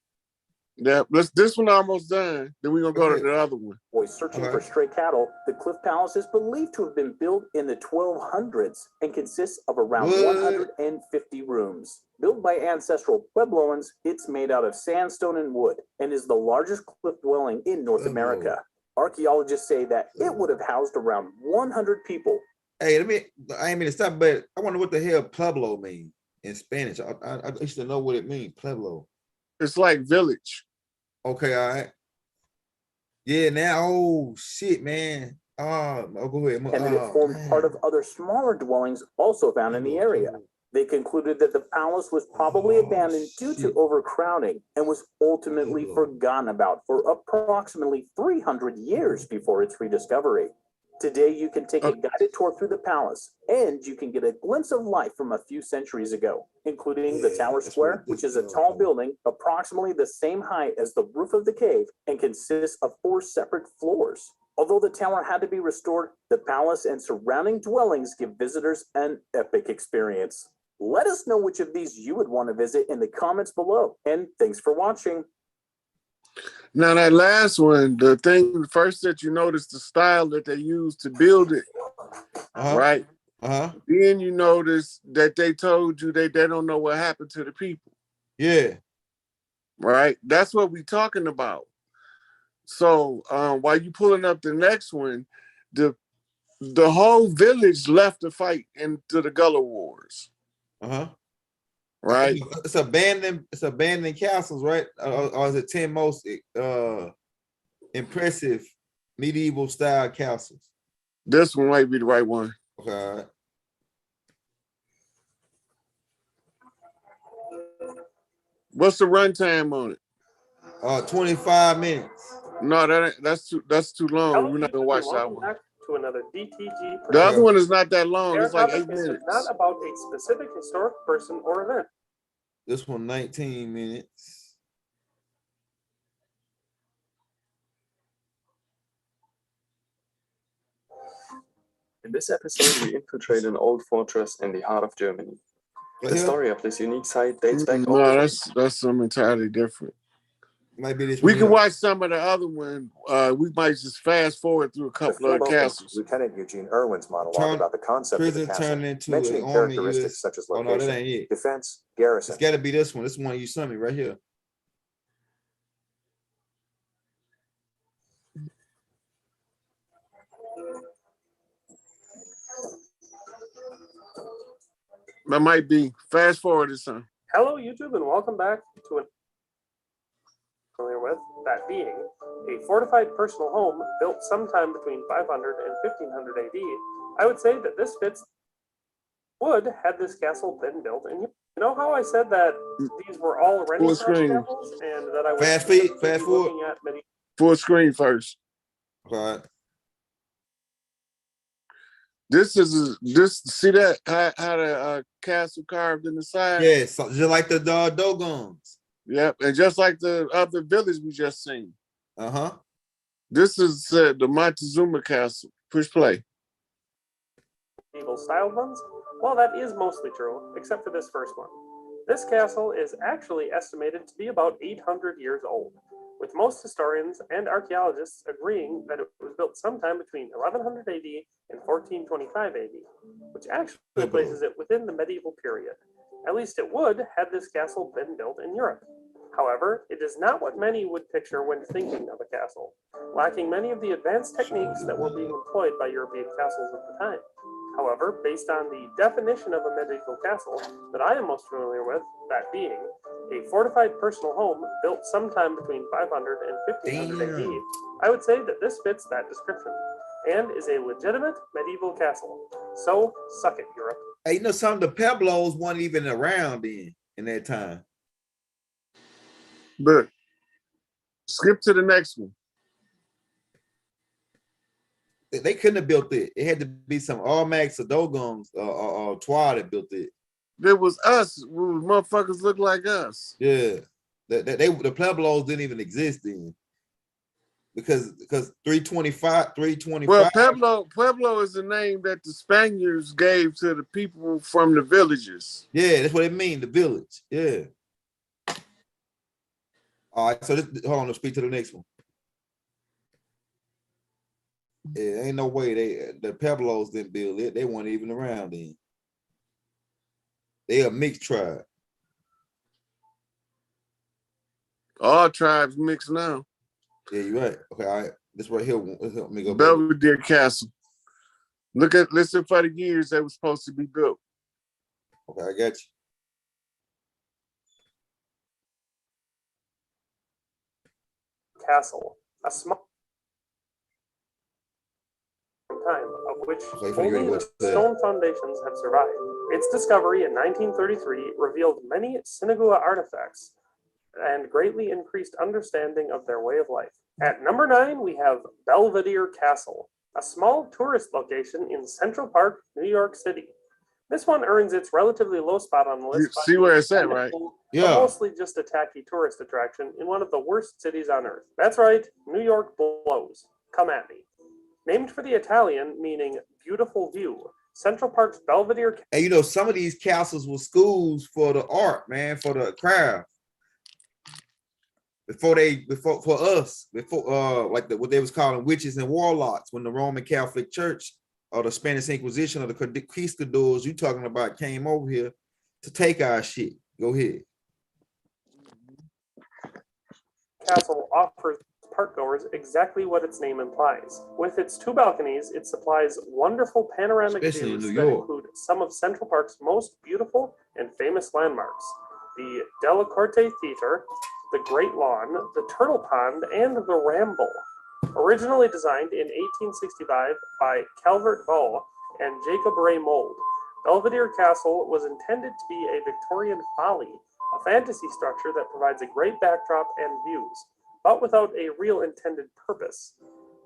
Yeah, this one almost done. Then we're gonna go
Okay.
to the other one.
Searching
Okay.
for stray cattle, the Cliff Palace is believed to have been built in the 1200s and consists of around
What?
150 rooms. Built by ancestral Puebloans, it's made out of sandstone and wood and is the largest cliff dwelling in North
Pueblo.
America. Archaeologists say that it would have housed around 100 people.
Hey, I ain't mean to stop, but I wonder what the hell Pueblo mean in Spanish. I used to know what it means, Pueblo.
It's like village.
Okay, all right. Yeah, now, oh shit, man. Go ahead.
And that it formed part of other smaller dwellings also found in the area. They concluded that the palace was probably abandoned due to
shit.
overcrowding and was ultimately
Oh.
forgotten about for approximately 300 years before its rediscovery. Today, you can take a guided tour through the palace, and you can get a glimpse of life from a few centuries ago, including the
Yeah,
Tower
that's
Square,
what
which
this
is a
is.
tall building approximately the same height as the roof of the cave and consists of 4 separate floors. Although the tower had to be restored, the palace and surrounding dwellings give visitors an epic experience. Let us know which of these you would want to visit in the comments below, and thanks for watching.
Now that last one, the thing first that you notice the style that they used to build it, right? Then you notice that they told you they don't know what happened to the people.
Yeah.
Right? That's what we're talking about. So while you pulling up the next one, the whole village left to fight into the Gullah Wars. Right?
It's abandoned castles, right? Or is it 10 most impressive medieval style castles?
This one might be the right one.
Okay. All right.
What's the runtime on it?
25 minutes.
No, that's too long. We're not gonna watch that one.
Back to another DTG.
The other one is not that long.
Their
It's like
topic
8
is
minutes.
not about a specific historic person or event.
This one 19 minutes.
In this episode, we infiltrate an old fortress in the heart of Germany. The story of this unique site dates back
No, that's something entirely different.
Might be this
We
one
can
here.
watch some of the other one. We might just fast forward through a couple of castles.
Lieutenant Eugene Irwin's monologue
Turn-
about the concept of the
Prison
castle,
turned into
mentioning
an army
characteristics
US.
such as
Oh no,
location,
that ain't it.
defense, garrison.
It's got to be this one. This one you sent me right here.
That might be fast forward or something.
Hello, YouTube, and welcome back to an familiar with, that being a fortified personal home built sometime between 500 and 1500 AD. I would say that this fits would had this castle been built in. You know how I said that these were all Renaissance castles and that I would
Fast
be
forward.
looking at medieval.
Full screen first.
All right.
This see that how the castle carved in the side?
Yeah, so just like the Dogons.
Yep, and just like the other village we just seen.
Uh-huh.
This is the Montezuma Castle. Push play.
Medieval styled ones? Well, that is mostly true, except for this first one. This castle is actually estimated to be about 800 years old, with most historians and archaeologists agreeing that it was built sometime between 1100 AD and 1425 AD, which actually places it within the medieval period. At least it would had this castle been built in Europe. However, it is not what many would picture when thinking of a castle, lacking many of the advanced techniques that were being employed by European castles at the time. However, based on the definition of a medieval castle that I am most familiar with, that being a fortified personal home built sometime between 500 and 1500 AD, I would say that this fits that description and is a legitimate medieval castle. So, suck it, Europe.
Hey, you know, some of the Pueblos weren't even around in that time.
But skip to the next one.
They couldn't have built it. It had to be some Almacs or Dogons or Twa that built it.
There was us. Motherfuckers look like us.
Yeah, the Pueblos didn't even exist then, because 325.
Well, Pueblo is the name that the Spaniards gave to the people from the villages.
Yeah, that's what it means. The village. Yeah. All right. So hold on. Let's speak to the next one. Yeah, ain't no way the Pueblos didn't build it. They weren't even around then. They a mixed tribe.
All tribes mixed now.
Yeah, you're right. Okay, all right. This right here. Let me go back.
Belvedere Castle. Listen for the years that was supposed to be built.
Okay, I got you.
Castle, a small time of which
Okay, so you ready?
only the
What's that?
stone foundations have survived. Its discovery in 1933 revealed many Sinagua artifacts and greatly increased understanding of their way of life. At number 9, we have Belvedere Castle, a small tourist location in Central Park, New York City. This one earns its relatively low spot on the list.
You see where it's at, right?
Yeah.
Mostly just a tacky tourist attraction in one of the worst cities on earth. That's right, New York blows. Come at me. Named for the Italian, meaning beautiful view, Central Park's Belvedere.
And you know, some of these castles were schools for the art, man, for the craft. Before like what they was calling witches and warlocks, when the Roman Catholic Church or the Spanish Inquisition or the conquistadors you talking about came over here to take our shit. Go ahead.
Castle offers parkgoers exactly what its name implies. With its 2 balconies, it supplies wonderful panoramic
Especially in
views
New
that
York.
include some of Central Park's most beautiful and famous landmarks: the Della Corte Theater, the Great Lawn, the Turtle Pond, and the Ramble. Originally designed in 1865 by Calvert Vaux and Jacob Ray Mould, Belvedere Castle was intended to be a Victorian folly, a fantasy structure that provides a great backdrop and views, but without a real intended purpose.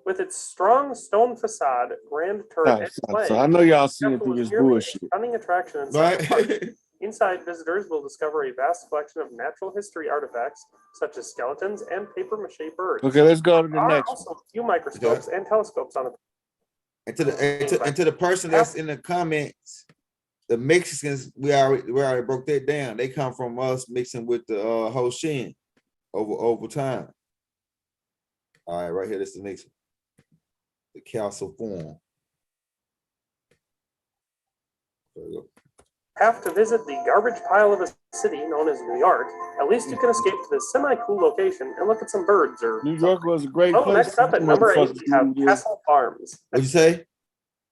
With its strong stone facade, grand turret, and flag,
So I know y'all seeing
Castle
through
was
this
merely a
bullshit.
stunning attraction in Central Park.
Right?
Inside, visitors will discover a vast collection of natural history artifacts, such as skeletons and papier-mâché birds.
Okay, let's go to the
There are
next
also a few microscopes and telescopes on the
And to the person that's in the comments, the Mexicans, we already broke that down. They come from us mixing with the Hoshin over time. All right, right here, this is the next one. The castle form. There we go.
Have to visit the garbage pile of a city known as New York. At least you can escape to this semi-cool location and look at some birds or.
New York was a great
Oh,
place.
next up at number 8, we have
Motherfuckers
Castle Farms.
What'd you say?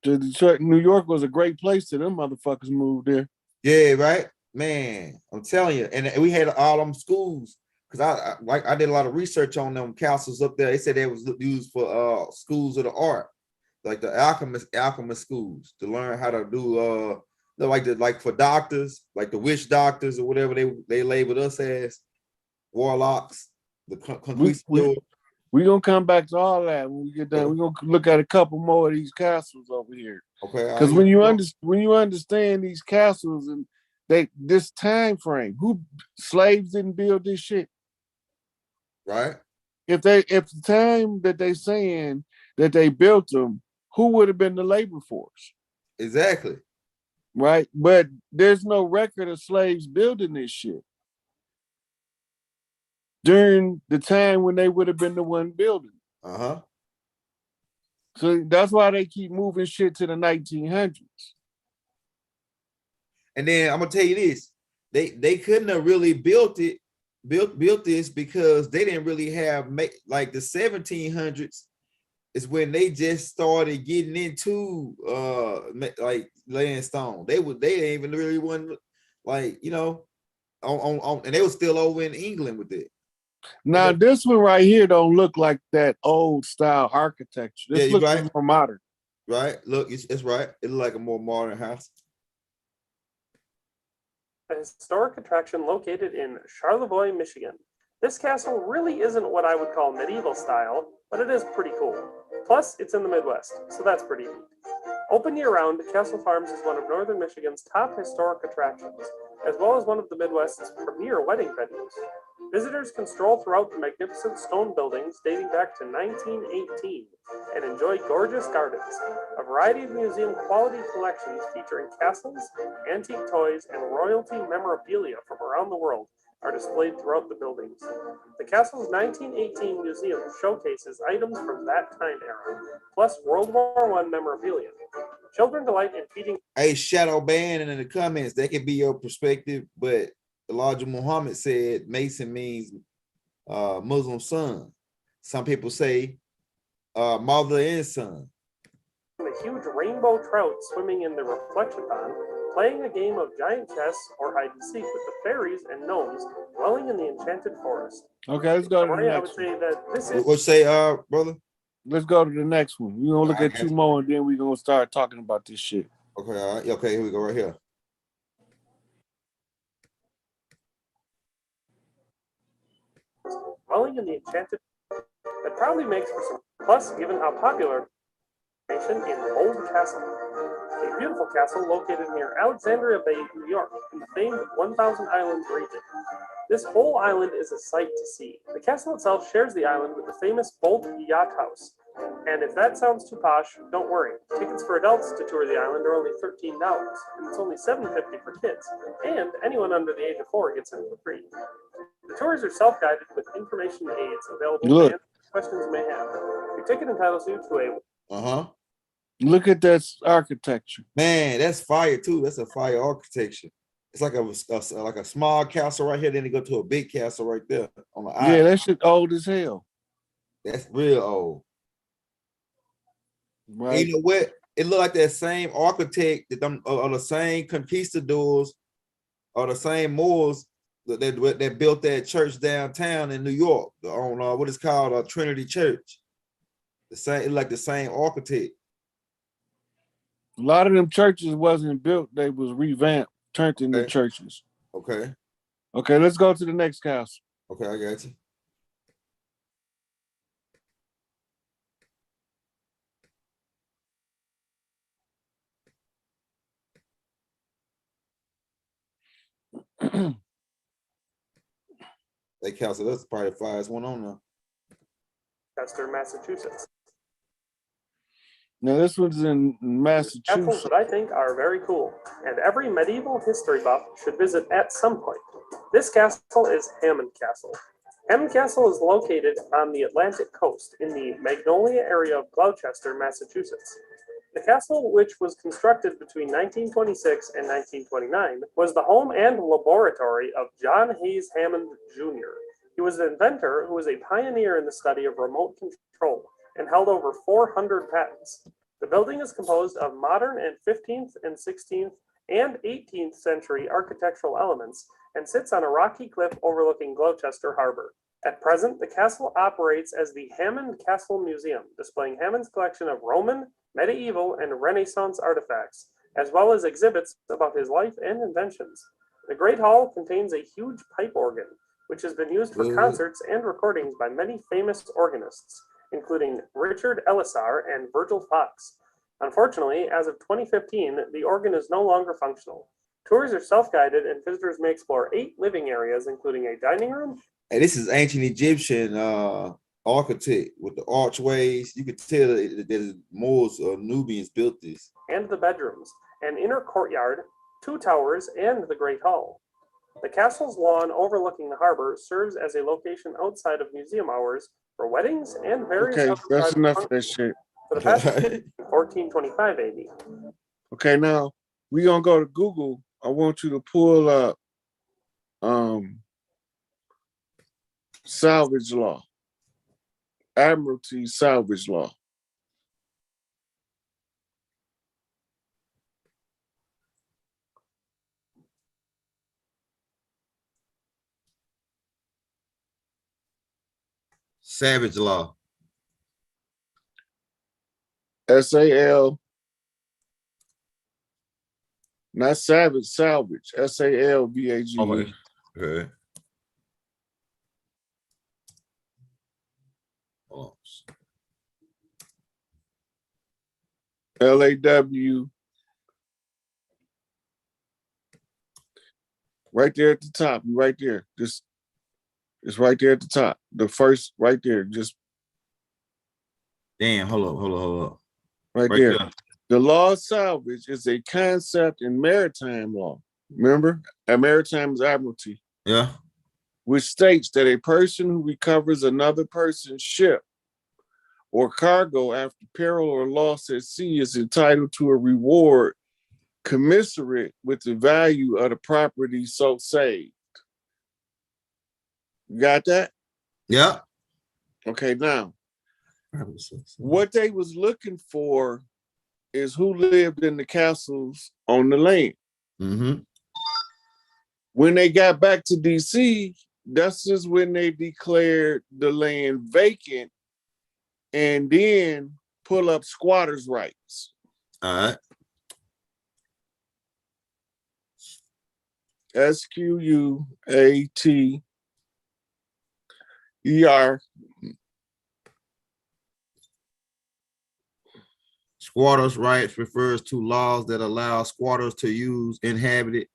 to Detroit. New York was a great place to them motherfuckers moved there.
Yeah, right, man. I'm telling you, and we had all them schools because I did a lot of research on them castles up there. They said they was used for schools of the art, like the alchemist schools, to learn how to do like for doctors, like the witch doctors or whatever they labeled us as, warlocks, the conquistadors.
We gonna come back to all that when we get done. We're gonna look at a couple more of these castles over here.
Okay,
Because when you understand these castles and this time frame, slaves didn't build this shit.
right,
If the time that they saying that they built them, who would have been the labor force?
exactly.
Right? But there's no record of slaves building this shit during the time when they would have been the one building.
Uh-huh.
So that's why they keep moving shit to the 1900s.
And then I'm gonna tell you this: they couldn't have really built this because they didn't really have like the 1700s is when they just started getting into like laying stone. They didn't even really want, like, you know, on and they were still over in England with it.
Now this one right here don't look like that old style architecture. This looks
right.
more modern.
Right? Look, it's right. It look like a more modern house.
a historic attraction located in Charlevoix, Michigan. This castle really isn't what I would call medieval style, but it is pretty cool. Plus, it's in the Midwest, so that's pretty neat. Open year-round, Castle Farms is one of northern Michigan's top historic attractions, as well as one of the Midwest's premier wedding venues. Visitors can stroll throughout the magnificent stone buildings dating back to 1918 and enjoy gorgeous gardens, a variety of museum quality collections featuring castles, antique toys, and royalty memorabilia from around the world are displayed throughout the buildings. The castle's 1918 museum showcases items from that time era, plus World War I memorabilia. Children delight in feeding.
Hey, Shadow Band in the comments, that could be your perspective, but Elijah Muhammad said Mason means Muslim son. Some people say mother and son.
A huge rainbow trout swimming in the reflection pond, playing a game of giant chess or hide and seek with the fairies and gnomes dwelling in the enchanted forest.
Okay, let's go to the
Right, I would
next
say
one.
that this is
What say, brother?
Let's go to the next one. We're gonna look
I
at
got
two
you.
more and then we're gonna start talking about this shit.
Okay, all right. Okay, here we go right here.
dwelling in the enchanted. That probably makes for some plus, given how popular nation in Bold Castle, a beautiful castle located near Alexandria Bay, New York, in the famed 1,000 Islands region. This whole island is a sight to see. The castle itself shares the island with the famous Bolt Yacht House. And if that sounds too posh, don't worry. Tickets for adults to tour the island are only $13, and it's only $7.50 for kids. And anyone under the age of 4 gets in for free. The tours are self-guided with information aids available to answer questions you may have. Your ticket entitles you to a
Look at that architecture.
Man, that's fire too. That's a fire architecture. It's like a small castle right here. Then they go to a big castle right there on the island.
Yeah, that shit old as hell.
That's real old.
Right.
And you know what? It looked like that same architect that them or the same conquistadors or the same Moors that built that church downtown in New York on what is called Trinity Church. The same, like the same architect.
A lot of them churches wasn't built; they was revamped, turned into churches.
Okay.
Okay, let's go to the next castle.
Okay, I got you. That castle, that's probably the flyest one on there.
Chester, Massachusetts.
Now this one's in
Castles
Massachusetts.
that I think are very cool, and every medieval history buff should visit at some point. This castle is Hammond Castle. Hammond Castle is located on the Atlantic coast in the Magnolia area of Gloucester, Massachusetts. The castle, which was constructed between 1926 and 1929, was the home and laboratory of John Hayes Hammond Jr. He was an inventor who was a pioneer in the study of remote control and held over 400 patents. The building is composed of modern and 15th and 16th and 18th century architectural elements and sits on a rocky cliff overlooking Gloucester Harbor. At present, the castle operates as the Hammond Castle Museum, displaying Hammond's collection of Roman, medieval, and Renaissance artifacts, as well as exhibits about his life and inventions. The Great Hall contains a huge pipe organ, which has been used for concerts and recordings by many famous organists, including Richard Ellisar and Virgil Fox. Unfortunately, as of 2015, the organ is no longer functional. Tours are self-guided and visitors may explore 8 living areas, including a dining room.
And this is ancient Egyptian architect with the archways. You could tell that Moors or Nubians built this.
And the bedrooms, an inner courtyard, 2 towers, and the Great Hall. The castle's lawn overlooking the harbor serves as a location outside of museum hours for weddings and various
Okay,
other
that's
private
enough of that
functions
shit.
for the past 1425 AD.
Okay, now we're gonna go to Google. I want you to pull up salvage law, admiralty salvage law.
Savage law.
SAL Not savage, salvage. SALVAGE.
Okay. Okay. Oh,
LAW. Right there at the top. Right there. Just it's right there at the top. The first right there. Just
damn, hold up.
right there. The law of salvage is a concept in maritime law. Remember? A maritime is admiralty,
Yeah.
which states that a person who recovers another person's ship or cargo after peril or loss at sea is entitled to a reward commensurate with the value of the property so saved. You got that?
Yeah.
Okay, now, what they was looking for is who lived in the castles on the land.
Mm-hmm.
When they got back to DC, that's just when they declared the land vacant and then pull up squatters' rights.
All right.
SQUATER.
Squatters' rights refers to laws that allow squatters to use inhabited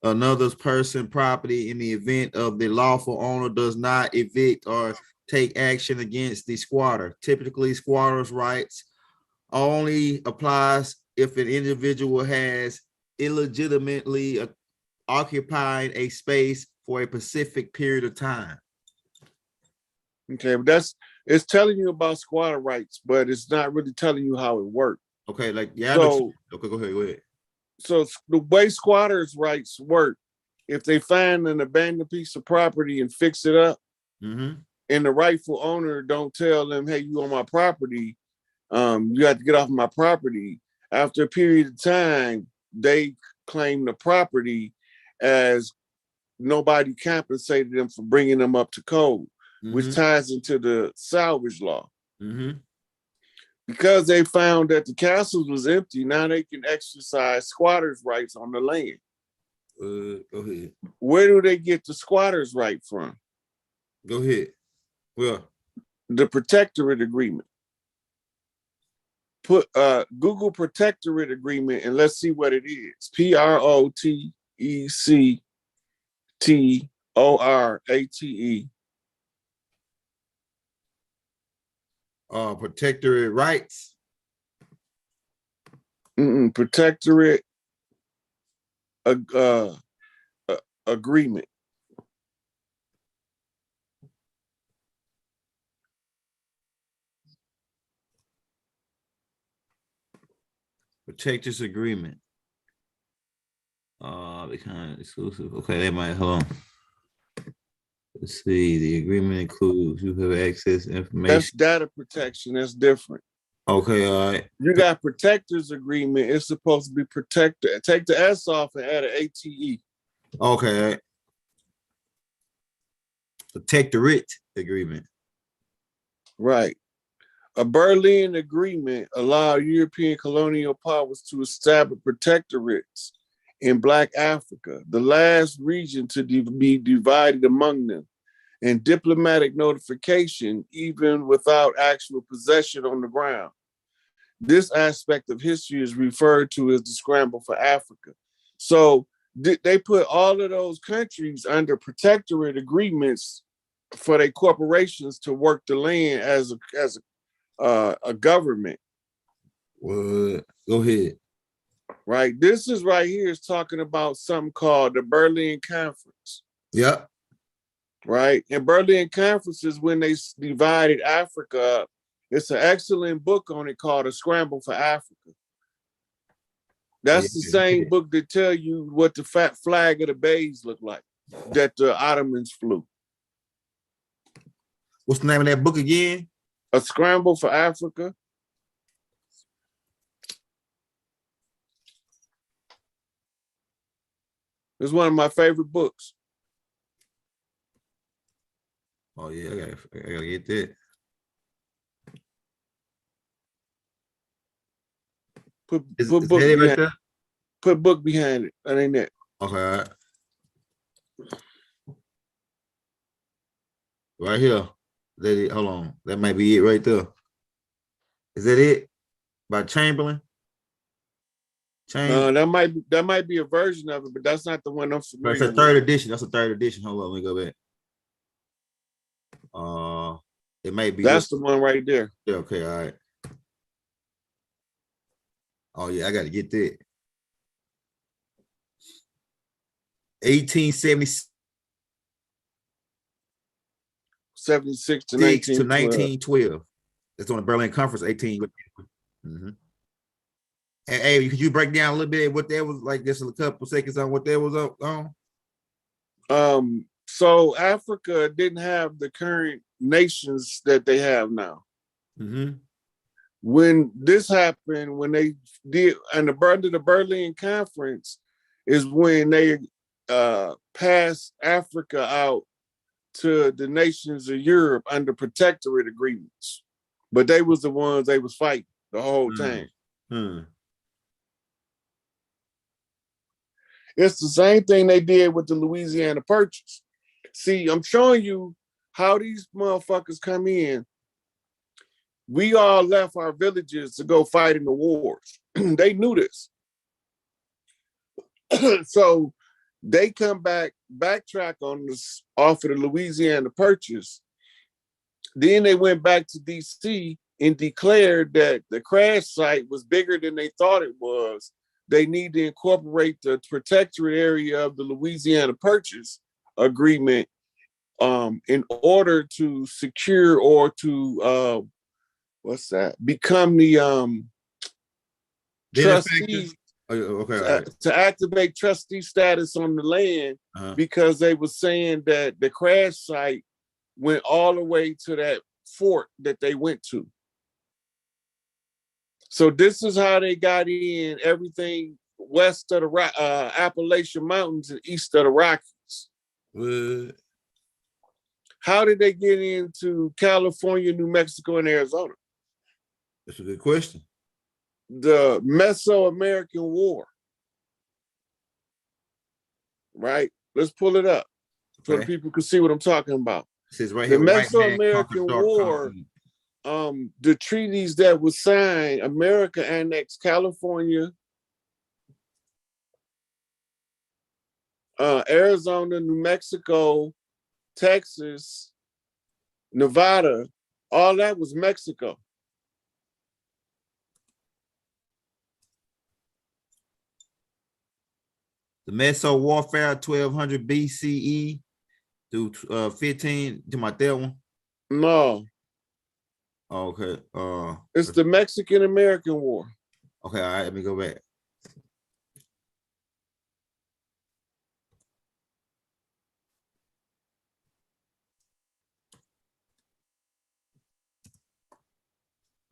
another's person property in the event of the lawful owner does not evict or take action against the squatter. Typically, squatters' rights only applies if an individual has illegitimately occupied a space for a specific period of time.
Okay, but it's telling you about squatter rights, but it's not really telling you how it works.
Okay, like yeah.
So,
okay, go ahead.
So the way squatters' rights work, if they find an abandoned piece of property and fix it up,
mm-hmm.
and the rightful owner don't tell them, "Hey, you on my property, you have to get off my property." After a period of time, they claim the property as nobody compensated them for bringing them up to code,
Mm-hmm.
which ties into the salvage law.
Mm-hmm.
Because they found that the castles was empty, now they can exercise squatters' rights on the land.
Go ahead.
Where do they get the squatters' right from?
Go ahead. Well,
the Protectorate Agreement. Put Google Protectorate Agreement and let's see what it is. PROTECTORATE.
Protectorate rights.
Protectorate agreement.
Protectors agreement. The kind of exclusive. Okay, they might hold on. Let's see. The agreement includes you have access to information.
That's data protection. That's different.
Okay, all right.
You got protectors agreement. It's supposed to be protector. Take the S off and add an ATE.
Okay, all right. Protectorate agreement.
Right. A Berlin Agreement allowed European colonial powers to establish protectorates in Black Africa, the last region to be divided among them, and diplomatic notification, even without actual possession on the ground. This aspect of history is referred to as the scramble for Africa. So they put all of those countries under protectorate agreements for their corporations to work the land as a government.
Well, go ahead.
Right. This is right here is talking about something called the Berlin Conference.
Yep.
Right. And Berlin Conference is when they divided Africa up. It's an excellent book on it called A Scramble for Africa. That's the same book that tell you what the fat flag of the Bays looked like that the Ottomans flew.
What's the name of that book again?
A Scramble for Africa. It's one of my favorite books.
Oh yeah, I gotta get that.
Put
Is
book
that it right
behind.
there?
Put book behind it. That ain't it.
Okay, all right. Right here. That it. Hold on. That might be it right there. Is that it? By Chamberlain?
That might be a version of it, but that's not the one I'm
That's
familiar
a
with.
third edition. That's a third edition. Hold on, let me go back. It may be
That's the one right there.
Yeah, okay, all right. Oh yeah, I got to get that. 1876
76 to
to
1912.
1912. That's on the Berlin Conference. 18. Mhm. Hey, could you break down a little bit what that was like? Just a couple seconds on what that was on.
So Africa didn't have the current nations that they have now.
Mm-hmm.
When this happened, when they did, and the Berlin Conference is when they passed Africa out to the nations of Europe under protectorate agreements. But they was the ones they was fighting the whole time. It's the same thing they did with the Louisiana Purchase. See, I'm showing you how these motherfuckers come in. We all left our villages to go fight in the wars. They knew this. So they come back, backtrack on this off of the Louisiana Purchase. Then they went back to DC and declared that the crash site was bigger than they thought it was. They need to incorporate the protectorate area of the Louisiana Purchase agreement in order to secure or to become the trustee.
Okay.
To activate trustee status on the land, because they were saying that the crash site went all the way to that fort that they went to. So this is how they got in everything west of the Appalachian Mountains and east of the Rockies.
What?
How did they get into California, New Mexico, and Arizona?
That's a good question.
The Mesoamerican War. Right? Let's pull it up so the people can see what I'm talking about.
It says right
the
here,
Mesoamerican War, the treaties that were signed, America annexed California, Arizona, New Mexico, Texas, Nevada, all that was Mexico.
The Meso Warfare 1200 BCE through 15. To my that one?
No.
Oh, okay.
It's the Mexican American War.
Okay, all right, let me go back.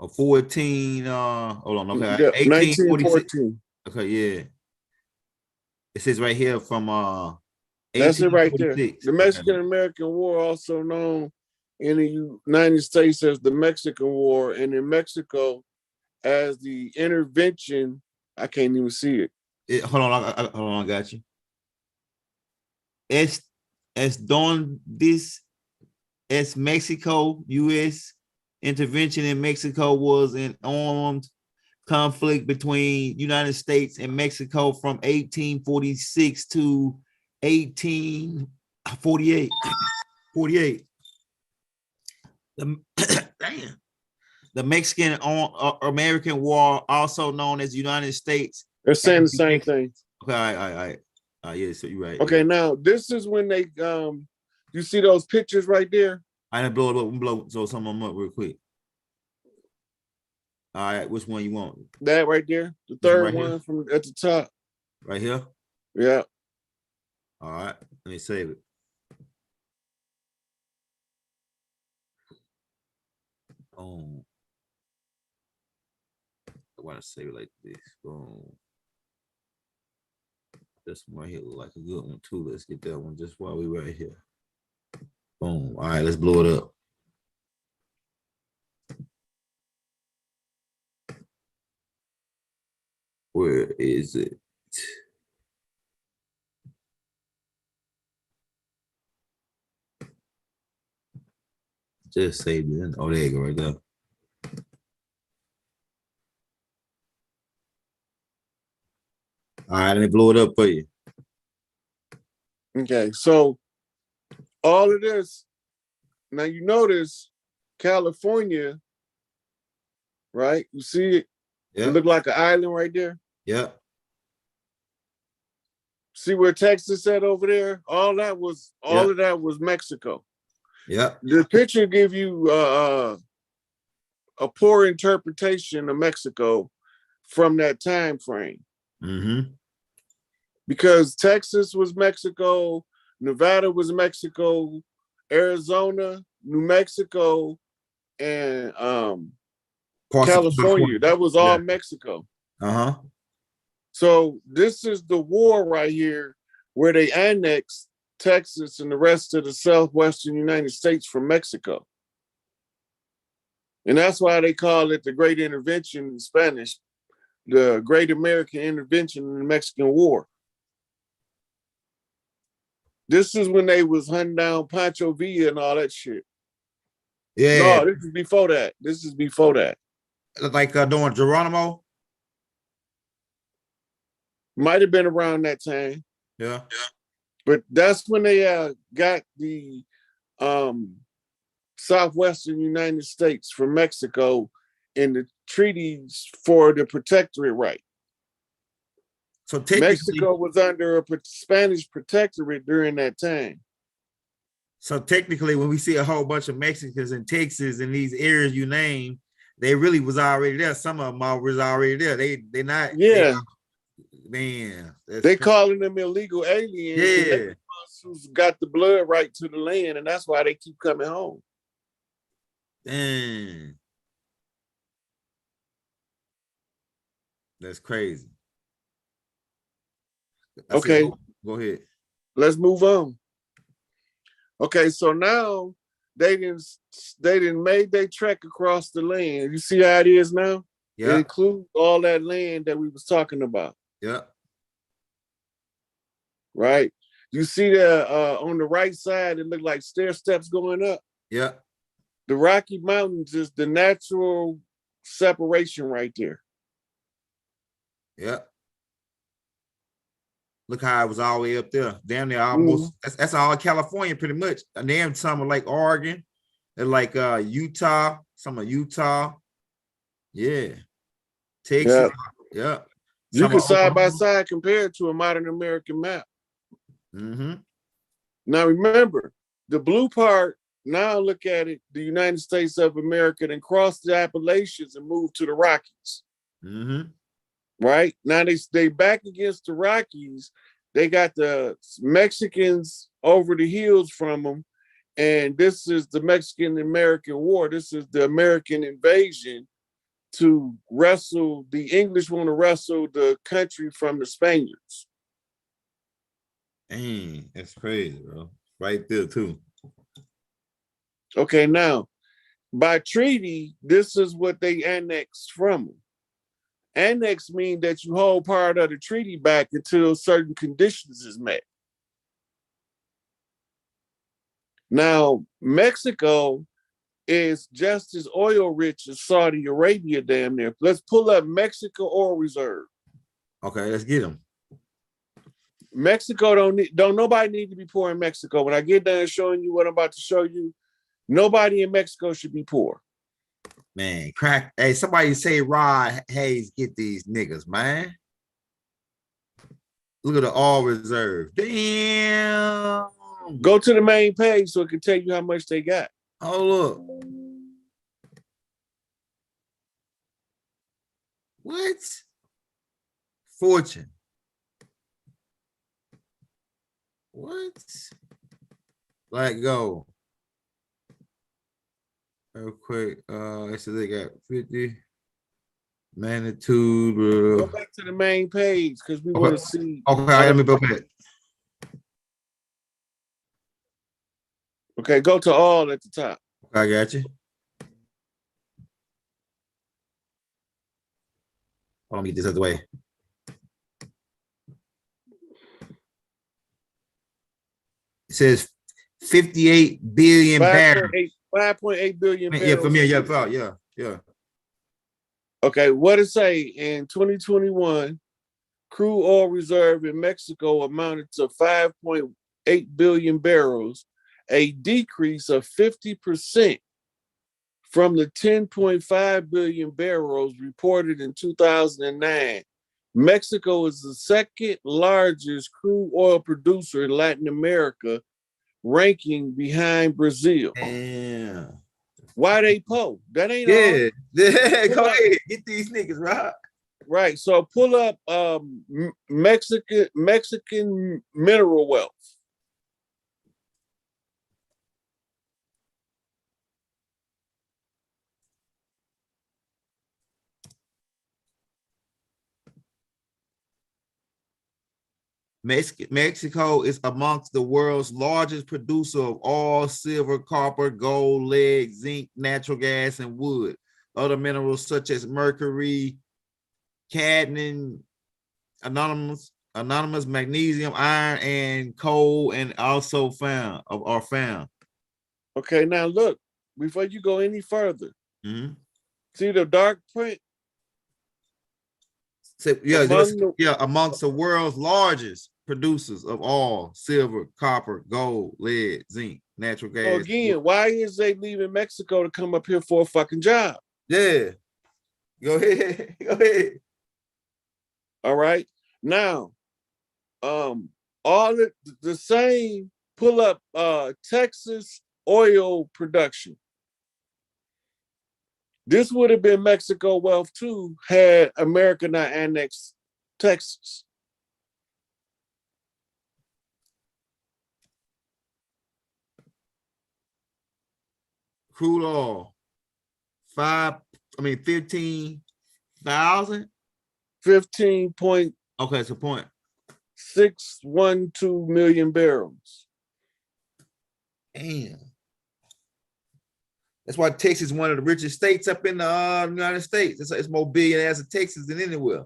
Oh, 14, hold on, okay.
Yeah,
1914. Okay, yeah. It says right here from
that's it right there. The Mexican American War, also known in the United States as the Mexican War, and in Mexico as the intervention. I can't even see it.
Hold on, I got you. Es Mexico, U.S. intervention in Mexico was an armed conflict between United States and Mexico from 1846 to 1848. 48. The Mexican American War, also known as United States.
They're saying the same thing.
Okay, all right. Yeah, so you're right.
Okay,
yeah.
now this is when they you see those pictures right there?
I didn't blow it up, so some of them up real quick. All right, which one you want?
That right there, the third
right
one
here?
from at the top.
Right here?
Yeah.
All right, let me save it. Boom. I want to save it like this. Boom. This one right here look like a good one too. Let's get that one just while we right here. Boom. All right, let's blow it up. Where is it? Just saved it. Oh, there you go, right there. All right, let me blow it up for you.
Okay, so all of this, now you notice California, right? You see it? It
Yeah,
look like an island right there.
yeah,
See where Texas at over there? All
Yeah.
of that was Mexico.
yeah.
The picture give you a poor interpretation of Mexico from that time frame.
Mm-hmm.
Because Texas was Mexico, Nevada was Mexico, Arizona, New Mexico, and California. That was all Mexico.
Uh-huh.
So this is the war right here where they annexed Texas and the rest of the southwestern United States from Mexico. And that's why they call it the Great Intervention in Spanish, the Great American Intervention in the Mexican War. This is when they was hunting down Pancho Villa and all that shit.
Yeah,
No, this is before that. This is before that.
like doing Geronimo.
Might have been around that time.
Yeah.
But that's when they got the southwestern United States from Mexico in the treaties for the protectorate right.
So technically,
Mexico was under a Spanish protectorate during that time.
when we see a whole bunch of Mexicans in Texas and these areas you name, they really was already there. Some of them was already there. They not.
Yeah.
Man,
They calling them illegal aliens.
Yeah.
They the ones who's got the blood right to the land, and that's why they keep coming home.
Dang. That's crazy.
Okay.
Go ahead.
Let's move on. Okay, so now they didn't made their trek across the land. You see how it is now?
Yeah.
It includes all that land that we was talking about.
Yeah.
Right. You see that on the right side, it looked like stair steps going up.
Yeah.
The Rocky Mountains is the natural separation right there.
Yeah. Look how it was all the way up there. Damn near almost. That's all California pretty much. And then some are like Oregon and like Utah, some of Utah. Yeah. Texas. Yeah.
You can side by side compare it to a modern American map.
Mm-hmm.
Now remember, the blue part, now look at it, the United States of America, then cross the Appalachians and move to the Rockies.
Mm-hmm.
Right? Now they back against the Rockies. They got the Mexicans over the hills from them. And this is the Mexican-American War. This is the American invasion to wrestle, the English want to wrestle the country from the Spaniards.
Dang, that's crazy, bro. Right there, too.
Okay, now, by treaty, this is what they annexed from them. Annex means that you hold part of the treaty back until certain conditions is met. Now, Mexico is just as oil rich as Saudi Arabia damn near. Let's pull up Mexico oil reserve.
Okay, let's get them.
Mexico don't nobody need to be poor in Mexico. When I get done showing you what I'm about to show you, nobody in Mexico should be poor.
Man, crack. Hey, somebody say Rod Hayes get these niggas, man. Look at the oil reserve. Damn.
Go to the main page so it can tell you how much they got.
Oh, look. What? Fortune. What? Let go. Real quick. So they got 50. Magnitude.
Go back to the main page because we want to see.
Okay, let me go back.
Okay, go to all at the top.
I got you. Let me get this out of the way. It says 58 billion barrels.
5.8 billion
Yeah, for
barrels.
me, yeah.
Okay, what it say in 2021? Crude oil reserve in Mexico amounted to 5.8 billion barrels, a decrease of 50% from the 10.5 billion barrels reported in 2009. Mexico is the second largest crude oil producer in Latin America, ranking behind Brazil.
Damn.
Why they po? That ain't all.
Yeah. Yeah.
Pull
Go
up.
ahead. Get these niggas, right?
Right. So pull up Mexican mineral wealth.
Mexico is amongst the world's largest producer of all silver, copper, gold, lead, zinc, natural gas, and wood. Other minerals such as mercury, cadmium, anonymous, magnesium, iron, and coal, and also are found.
Okay, now look, before you go any further,
Mhm.
see the dark print?
So,
Among
amongst the world's largest producers of all silver, copper, gold, lead, zinc, natural
So
gas.
again, why is they leaving Mexico to come up here for a fucking job?
Yeah. Go ahead. Go ahead.
All right. Now, all the same, pull up Texas oil production. This would have been Mexico wealth too, had America not annexed Texas.
Crude oil, 15,000.
15.612
Okay, it's a point.
million barrels.
Damn. That's why Texas is one of the richest states up in the United States. It's more billionaires in Texas than anywhere.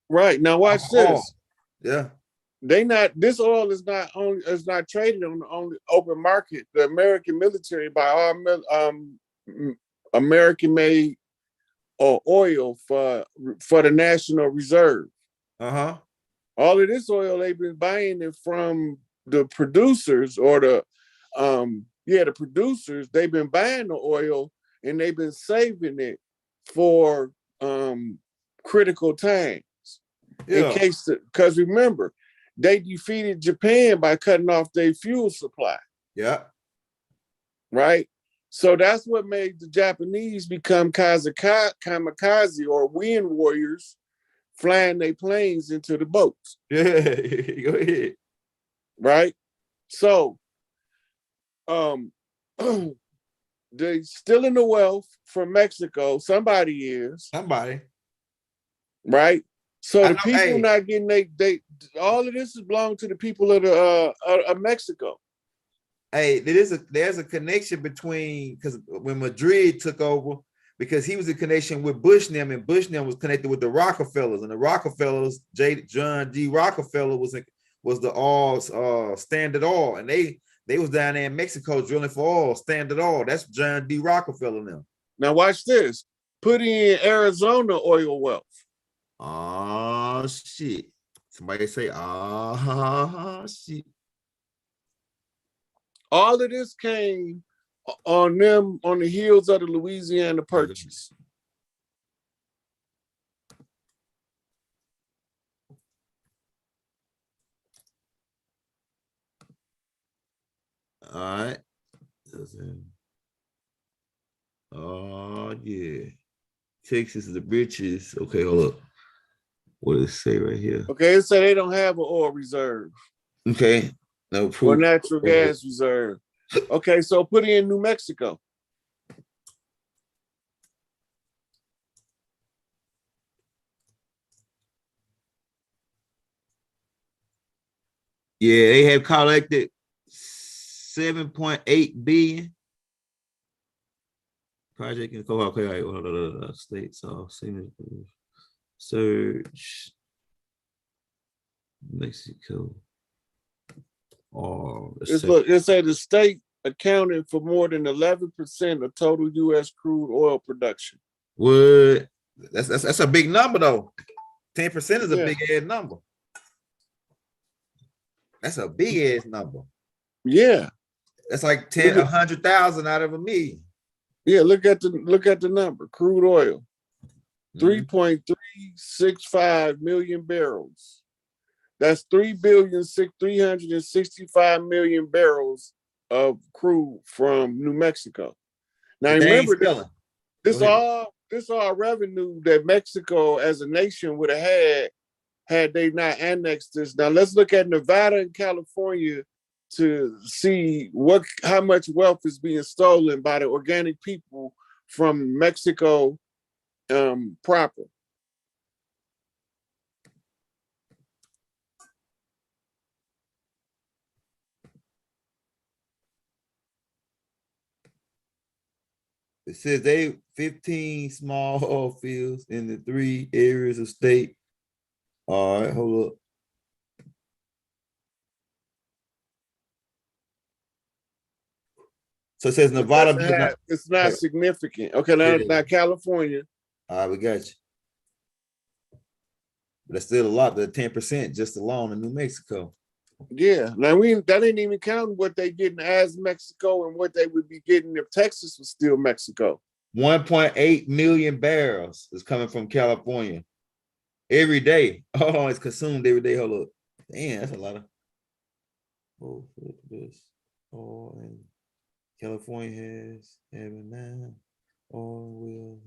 Right. Now watch this.
Yeah.
This oil is not traded on the open market. The American military buy all American made oil for the National Reserve.
Uh-huh.
All of this oil they've been buying it from the producers or the producers. They've been buying the oil and they've been saving it for critical times.
Yeah.
In case, because remember, they defeated Japan by cutting off their fuel supply.
Yeah.
Right? So that's what made the Japanese become kamikaze or wind warriors, flying their planes into the boats.
Yeah. Go ahead.
Right? So they stealing the wealth from Mexico. Somebody is. Right? So the people not getting they all of this is belong to the people of Mexico.
Hey, there's a connection between, because when Madrid took over, because he was in connection with Bushnell, and Bushnell was connected with the Rockefellers, and the Rockefellers, John D. Rockefeller was the Standard Oil, and they was down there in Mexico drilling for oil, Standard Oil. That's John D. Rockefeller now.
Now watch this. Put in Arizona oil wealth.
Oh shit. Somebody say, shit.
All of this came on the heels of the Louisiana Purchase.
All right. Oh yeah. Texas is the richest. Okay, hold up. What does it say right here?
Okay, it said they don't have an oil reserve.
Okay. No proof.
Or natural gas reserve. Okay, so put in New Mexico.
Yeah, they have collected 7.8 billion. Project can go okay. States off. Search Mexico. Oh,
It said the state accounted for more than 11% of total U.S. crude oil production.
Would that's a big number though. 10% is a
Yeah.
big ass number. That's a big ass number.
Yeah,
That's like
Look
10,
at-
100,000 out of a million.
yeah. Look at the number. Crude oil,
Mhm.
3.365 million barrels. That's 365 million barrels of crude from New Mexico. Now
But they ain't
remember,
spilling.
this
Go ahead.
all revenue that Mexico as a nation would have had they not annexed this. Now let's look at Nevada and California to see how much wealth is being stolen by the organic people from Mexico proper.
It says they 15 small oil fields in the 3 areas of state. All right, hold up. So it says Nevada.
It's not significant. Okay, now California.
All right, we got you. But that's still a lot, the 10% just alone in New Mexico.
Yeah, now that ain't even counting what they getting as Mexico and what they would be getting if Texas was still Mexico.
1.8 million barrels is coming from California every day. Oh, it's consumed every day. Hold up. Damn, that's a lot of. Oh, this. Oh, and California has having now. Oh,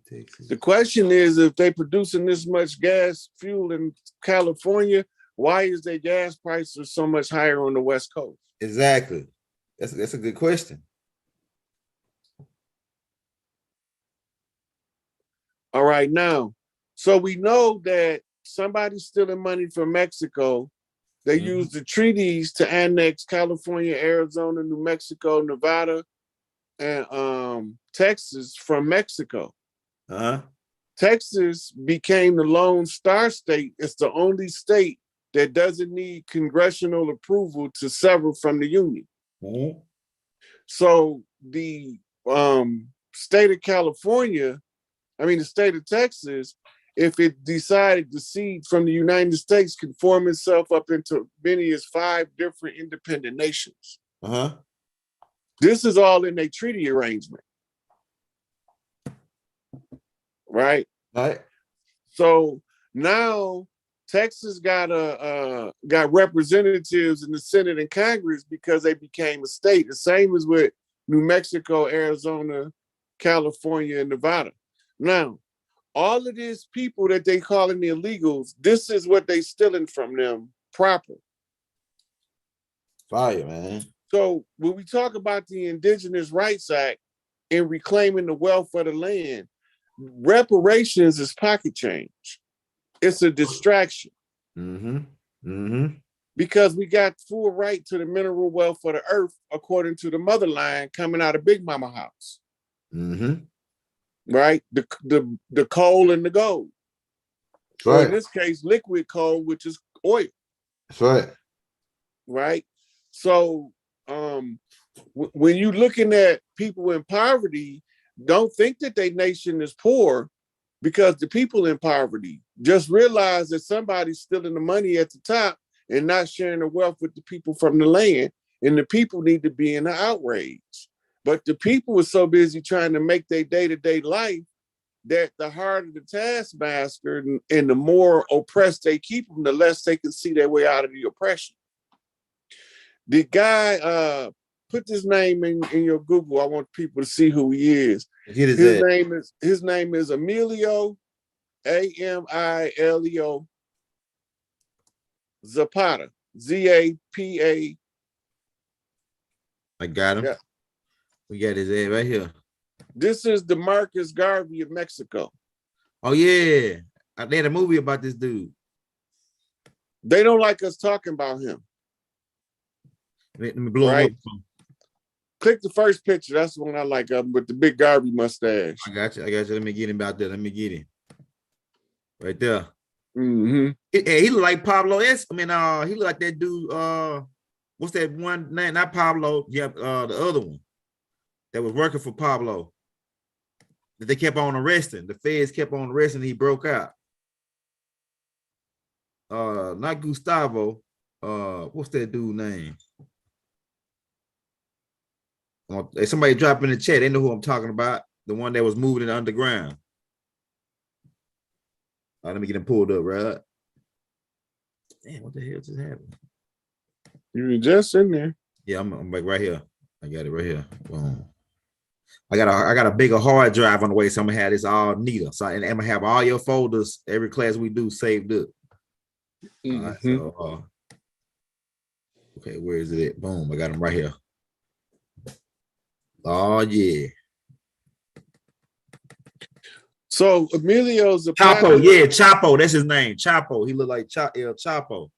Texas.
The question is, if they producing this much gas fuel in California, why is their gas prices so much higher on the West Coast?
Exactly. That's a good question.
All right, now, so we know that somebody's stealing money from Mexico. They use the treaties to annex California, Arizona, New Mexico, Nevada, and Texas from Mexico. Texas became the Lone Star State. It's the only state that doesn't need congressional approval to sever from the Union. So the state of California, the state of Texas, if it decided to secede from the United States, can form itself up into many as 5 different independent nations. This is all in a treaty arrangement. Right?
Right.
So now Texas got representatives in the Senate and Congress because they became a state. The same as with New Mexico, Arizona, California, and Nevada. Now, all of these people that they calling the illegals, this is what they stealing from them proper.
Fire, man.
So when we talk about the Indigenous Rights Act and reclaiming the wealth of the land, reparations is pocket change. It's a distraction. Because we got full right to the mineral wealth of the earth according to the motherline coming out of Big Mama house. Right? The coal and the gold. Or in this case, liquid coal, which is oil.
That's right.
Right? So when you're looking at people in poverty, don't think that their nation is poor because the people in poverty. Just realize that somebody's stealing the money at the top and not sharing the wealth with the people from the land, and the people need to be in the outrage. But the people are so busy trying to make their day-to-day life that the harder the taskmaster and the more oppressed they keep them, the less they can see their way out of the oppression. The guy, put this name in your Google. I want people to see who he is. His name is Emilio, Amilio Zapata, Zapa.
I got him.
Yeah.
We got his head right here.
This is the Marcus Garvey of Mexico.
Oh yeah, they had a movie about this dude.
They don't like us talking about him.
Let me blow him up.
Click the first picture. That's the one I like of him with the big Garvey mustache.
I got you. Let me get him out there. Let me get him. Right there.
Mm-hmm.
He look like Pablo S. He look like that dude. what's that one name? Not Pablo. Yeah, the other one that was working for Pablo. That they kept on arresting. The feds kept on arresting. He broke out. Not Gustavo. What's that dude name? Hey, somebody drop in the chat. They know who I'm talking about. The one that was moving in the underground. Let me get him pulled up, right? Damn, what the hell just happened?
You were just in there.
Yeah, I'm like right here. I got it right here. Boom. I got a bigger hard drive on the way, so I'm gonna have this all neater. So and I'm gonna have all your folders, every class we do saved up. All right, so okay, where is it at? Boom, I got them right here. Oh yeah.
So Emilio Zapata.
Chapo, yeah, Chapo, that's his name. Chapo. He look like El Chapo.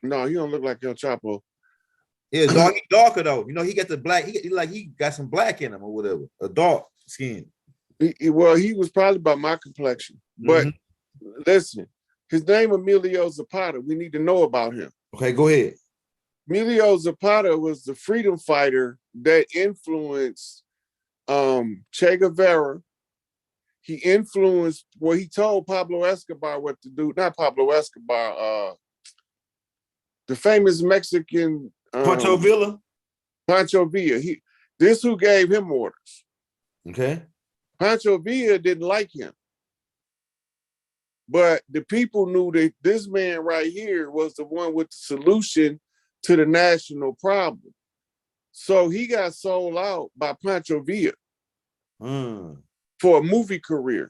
No, he don't look like El Chapo.
Yeah, dark, darker though. You know, he got the black. He got some black in him or whatever. A dark skin.
Well, he was probably about my complexion. But listen, his name Emilio Zapata. We need to know about him.
Okay, go ahead.
Emilio Zapata was the freedom fighter that influenced Che Guevara. He influenced, well, he told Pablo Escobar what to do. Not Pablo Escobar, the famous Mexican
Pancho Villa.
Pancho Villa. This who gave him orders.
Okay.
Pancho Villa didn't like him. But the people knew that this man right here was the one with the solution to the national problem. So he got sold out by Pancho Villa for a movie career.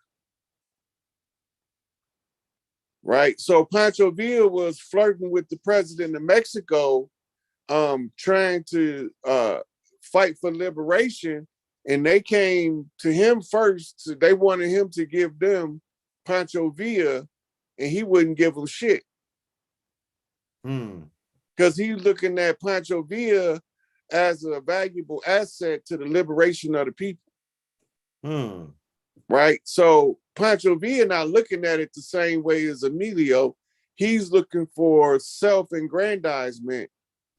Right? So Pancho Villa was flirting with the president of Mexico, trying to fight for liberation, and they came to him first. So they wanted him to give them Pancho Villa, and he wouldn't give them shit. Because he's looking at Pancho Villa as a valuable asset to the liberation of the people. Right? So Pancho Villa not looking at it the same way as Emilio. He's looking for self-aggrandizement.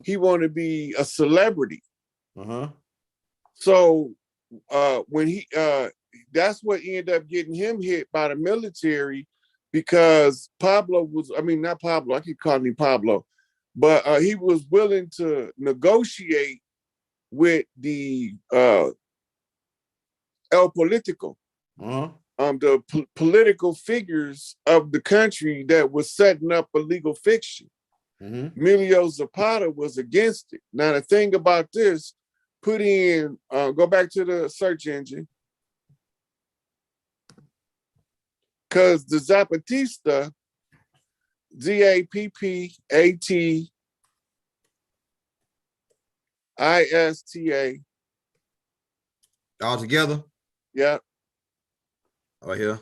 He want to be a celebrity. So when he that's what ended up getting him hit by the military, because Pablo was, I mean, not Pablo, I keep calling him Pablo, but he was willing to negotiate with the El Politico, the political figures of the country that was setting up a legal fiction. Emilio Zapata was against it. Now, the thing about this, put in, go back to the search engine, because the Zapatista, Zappatista,
all together.
Yeah.
Right here.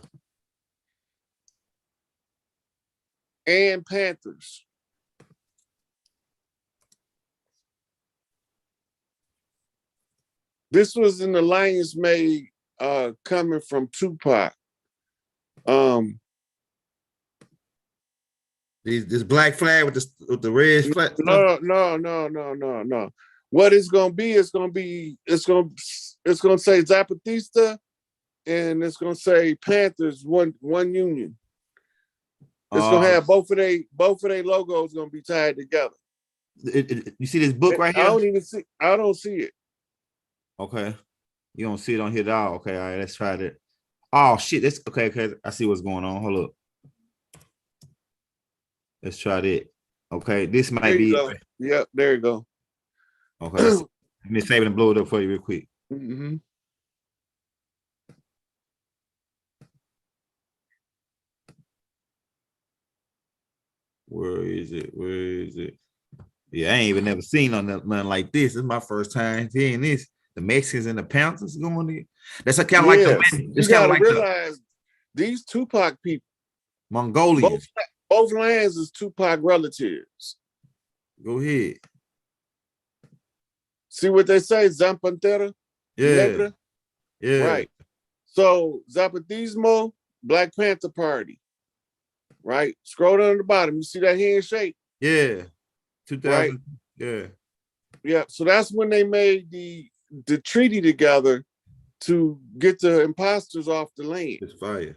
And Panthers. This was an alliance made coming from Tupac.
This black flag with the red flag.
No. What it's gonna be, it's gonna say Zapatista, and it's gonna say Panthers, one union. It's gonna have both of their logos gonna be tied together.
You see this book right here?
I don't see it.
Okay. You don't see it on here at all. Okay, all right, let's try that. Oh shit, that's okay. I see what's going on. Hold up. Let's try that. Okay, this might be it.
Yep, there you go.
Okay. Let me save it and blow it up for you real quick. Where is it? Yeah, I ain't even never seen nothing like this. This is my first time seeing this. The Mexicans and the Panthers going in. That's a kind of like
you gotta realize these Tupac people,
Mongolians.
Both lands is Tupac relatives.
Go ahead.
See what they say, Zampantera?
Yeah. Yeah.
Right. So Zapatismo, Black Panther Party. Right? Scroll down to the bottom. You see that handshake?
Yeah. 2000.
Right.
Yeah.
Yeah, so that's when they made the treaty together to get the imposters off the land.
It's fire.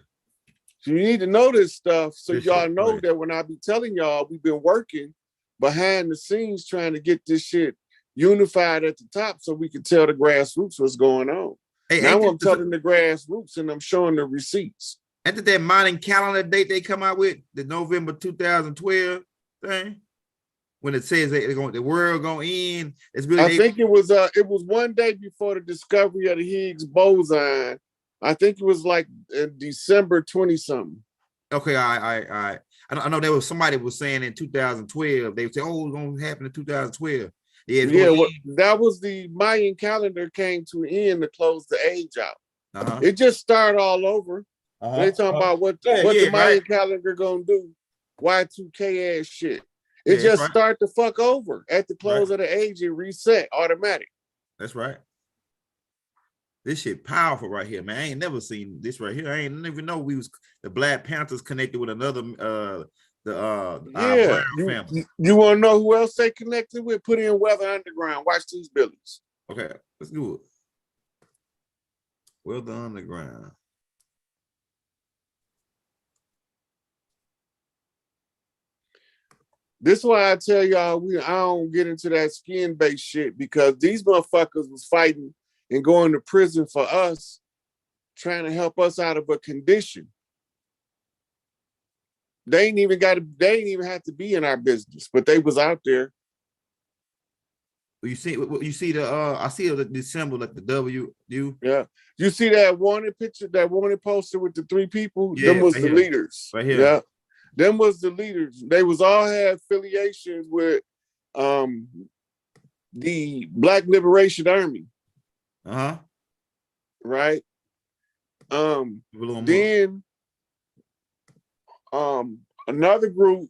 So you need to know this stuff so
This
y'all
shit
know
fire.
that when I be telling y'all, we've been working behind the scenes trying to get this shit unified at the top so we can tell the grassroots what's going on.
Hey,
Now
ain't
I'm telling the grassroots and I'm showing the receipts.
that mining calendar date they come out with, the November 2012 thing? When it says that the world gonna end, it's really
I think it was one day before the discovery of the Higgs boson. I think it was like in December 20 something.
okay. I know there was somebody was saying in 2012, they would say, oh, it's gonna happen in 2012. Yeah, it's
Yeah,
gonna
that was the Mayan calendar came to an end to close the age out.
end.
It just started all over. They talking about what the Mayan calendar gonna do. Y2K ass shit. It
Yeah,
just
right.
start the fuck over at the close
Right.
of the age and reset automatic.
That's right. This shit powerful right here, man. I ain't never seen this right here. I ain't even know we was the Black Panthers connected with another our
Yeah,
Brown family.
you want to know who else they connected with? Put in Weather Underground. Watch these billies.
Okay, let's do it. Weather Underground.
This is why I tell y'all I don't get into that skin-based shit because these motherfuckers was fighting and going to prison for us, trying to help us out of a condition. They ain't even have to be in our business, but they was out there.
You see the I see the symbol like the W.
Yeah. You see that wanted picture, that wanted poster with the three people?
Yeah,
Them was
right
the
here.
leaders.
Right here.
Yeah. Them was the leaders. They was all had affiliations with the Black Liberation Army.
Uh-huh.
Right. Then another group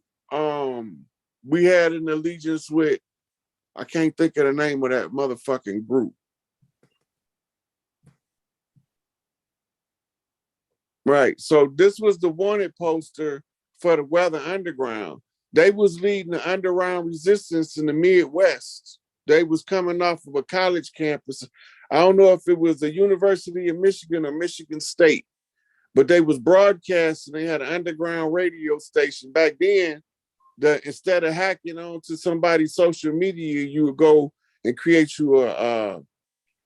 we had an allegiance with, I can't think of the name of that motherfucking group. Right. So this was the wanted poster for the Weather Underground. They was leading the underground resistance in the Midwest. They was coming off of a college campus. I don't know if it was the University of Michigan or Michigan State, but they was broadcasting. They had an underground radio station. Back then, instead of hacking onto somebody's social media, you would go and create you a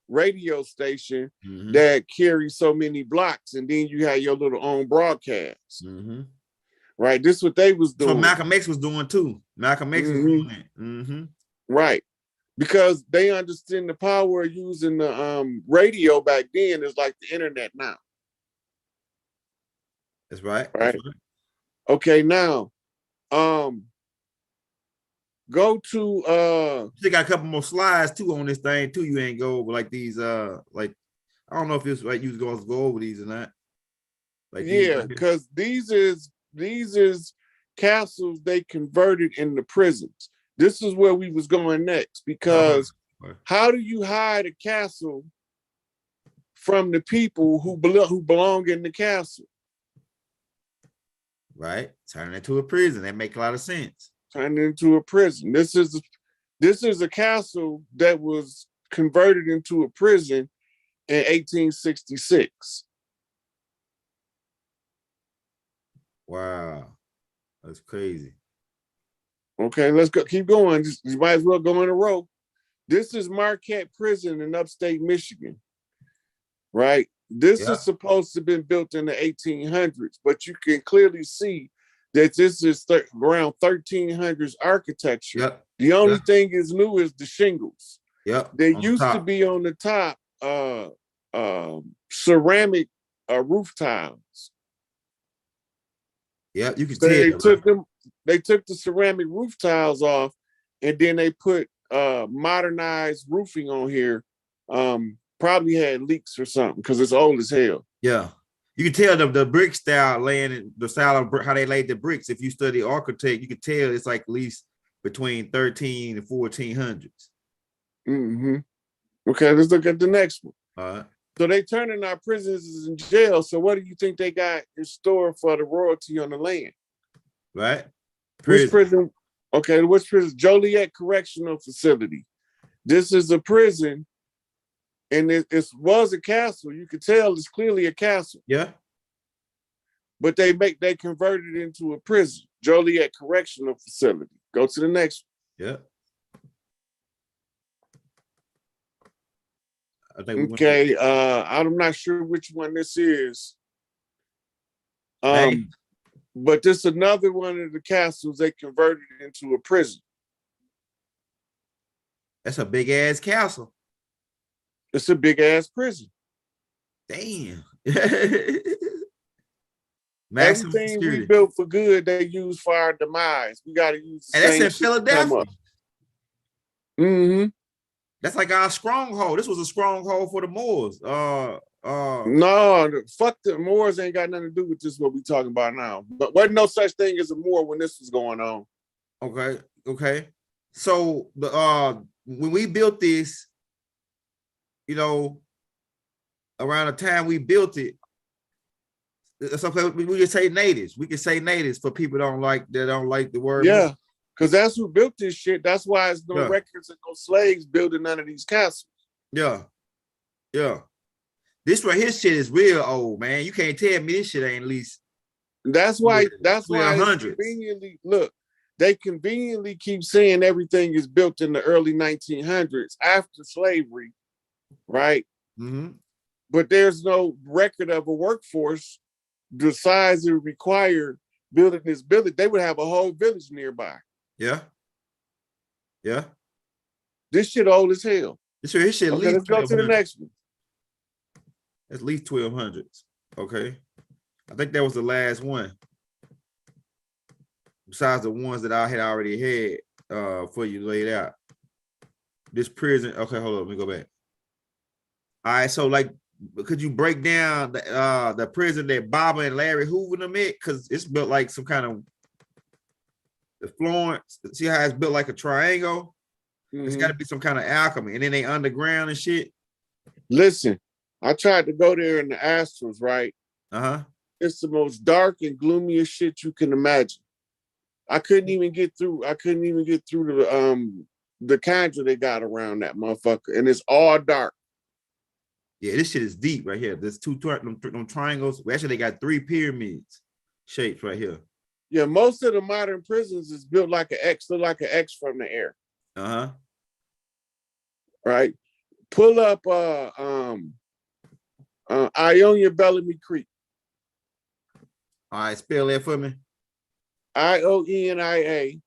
radio station that carries so many blocks, and then you had your little own broadcast. Right, this is what they was doing.
So Malcolm X was doing too. Malcolm X was doing it.
Right, because they understand the power of using the radio back then is like the internet now.
That's right.
Right.
That's right.
Okay, now, go to
You got a couple more slides too on this thing too. You ain't go over like these like I don't know if it's like you was going to go over these or not. Like
yeah, because these is castles they converted into prisons. This is where we was going next, because how do you hide a castle from the people who belong in the castle?
Right, turn it into a prison. That make a lot of sense.
Turn it into a prison. This is a castle that was converted into a prison in 1866.
Wow, that's crazy.
Okay, let's go. Keep going. You might as well go in a row. This is Marquette Prison in upstate Michigan, right? This is supposed to have been built in the 1800s, but you can clearly see that this is around 1300s architecture. The only thing is new is the shingles. They used to be on the top ceramic roof tiles.
Yeah, you can
tell. They took the ceramic roof tiles off, and then they put modernized roofing on here. Probably had leaks or something because it's old as hell.
Yeah, you can tell the brick style laying, the style of how they laid the bricks. If you study architect, you can tell it's like at least between 13 and 1400s.
Okay, let's look at the next one.
All right.
So they turning our prisons in jail. So what do you think they got in store for the royalty on the land?
Right.
Which prison? Okay, which prison? Joliet Correctional Facility. This is a prison, and it was a castle. You could tell it's clearly a castle,
Yeah.
but they converted it into a prison. Joliet Correctional Facility. Go to the next
Yeah. I think
one. Okay, I'm not sure which one this is.
Hey.
But this is another one of the castles they converted into a prison.
That's a big ass castle.
It's a big ass prison.
Damn. Maximum
Everything
security.
we built for good, they use for our demise. We got to use the
And that's
same
in
shit to come
Philadelphia.
up. Mm-hmm.
That's like our stronghold. This was a stronghold for the Moors.
No, fuck the Moors ain't got nothing to do with this. What we talking about now? But wasn't no such thing as a Moor when this was going on.
Okay. So the when we built this, you know, around the time we built it, it's okay. We can say natives. We can say natives for people that don't like the word.
Yeah, because that's who built this shit. That's why there's no
Yeah.
records of no slaves building none of these castles.
Yeah. This right here shit is real old, man. You can't tell me this shit ain't at least.
That's why.
Yeah,
That's why it's
1200s.
conveniently look. They conveniently keep saying everything is built in the early 1900s after slavery, right?
Mm-hmm.
But there's no record of a workforce the size it would require building this village. They would have a whole village nearby.
Yeah.
This shit old as hell.
This shit at
Okay,
least
let's go to the
1200.
next one.
At least 1200s. Okay. I think that was the last one. Besides the ones that I had already had for you laid out. This prison. Okay, hold on. Let me go back. All right, so like, could you break down the prison that Baba and Larry Hoover them at? Because it's built like some kind of the Florence. See how it's built like a triangle? It's got to be some kind of alchemy, and then they underground and shit.
Listen, I tried to go there in the Astros, right? It's the most dark and gloomiest shit you can imagine. I couldn't even get through the conjure they got around that motherfucker, and it's all dark.
Yeah, this shit is deep right here. There's them triangles. Well, actually, they got 3 pyramids shapes right here.
Yeah, most of the modern prisons is built like an X, look like an X from the air. Right. Pull up Ionia Bellamy Creek.
All right, spell that for me.
IONIA.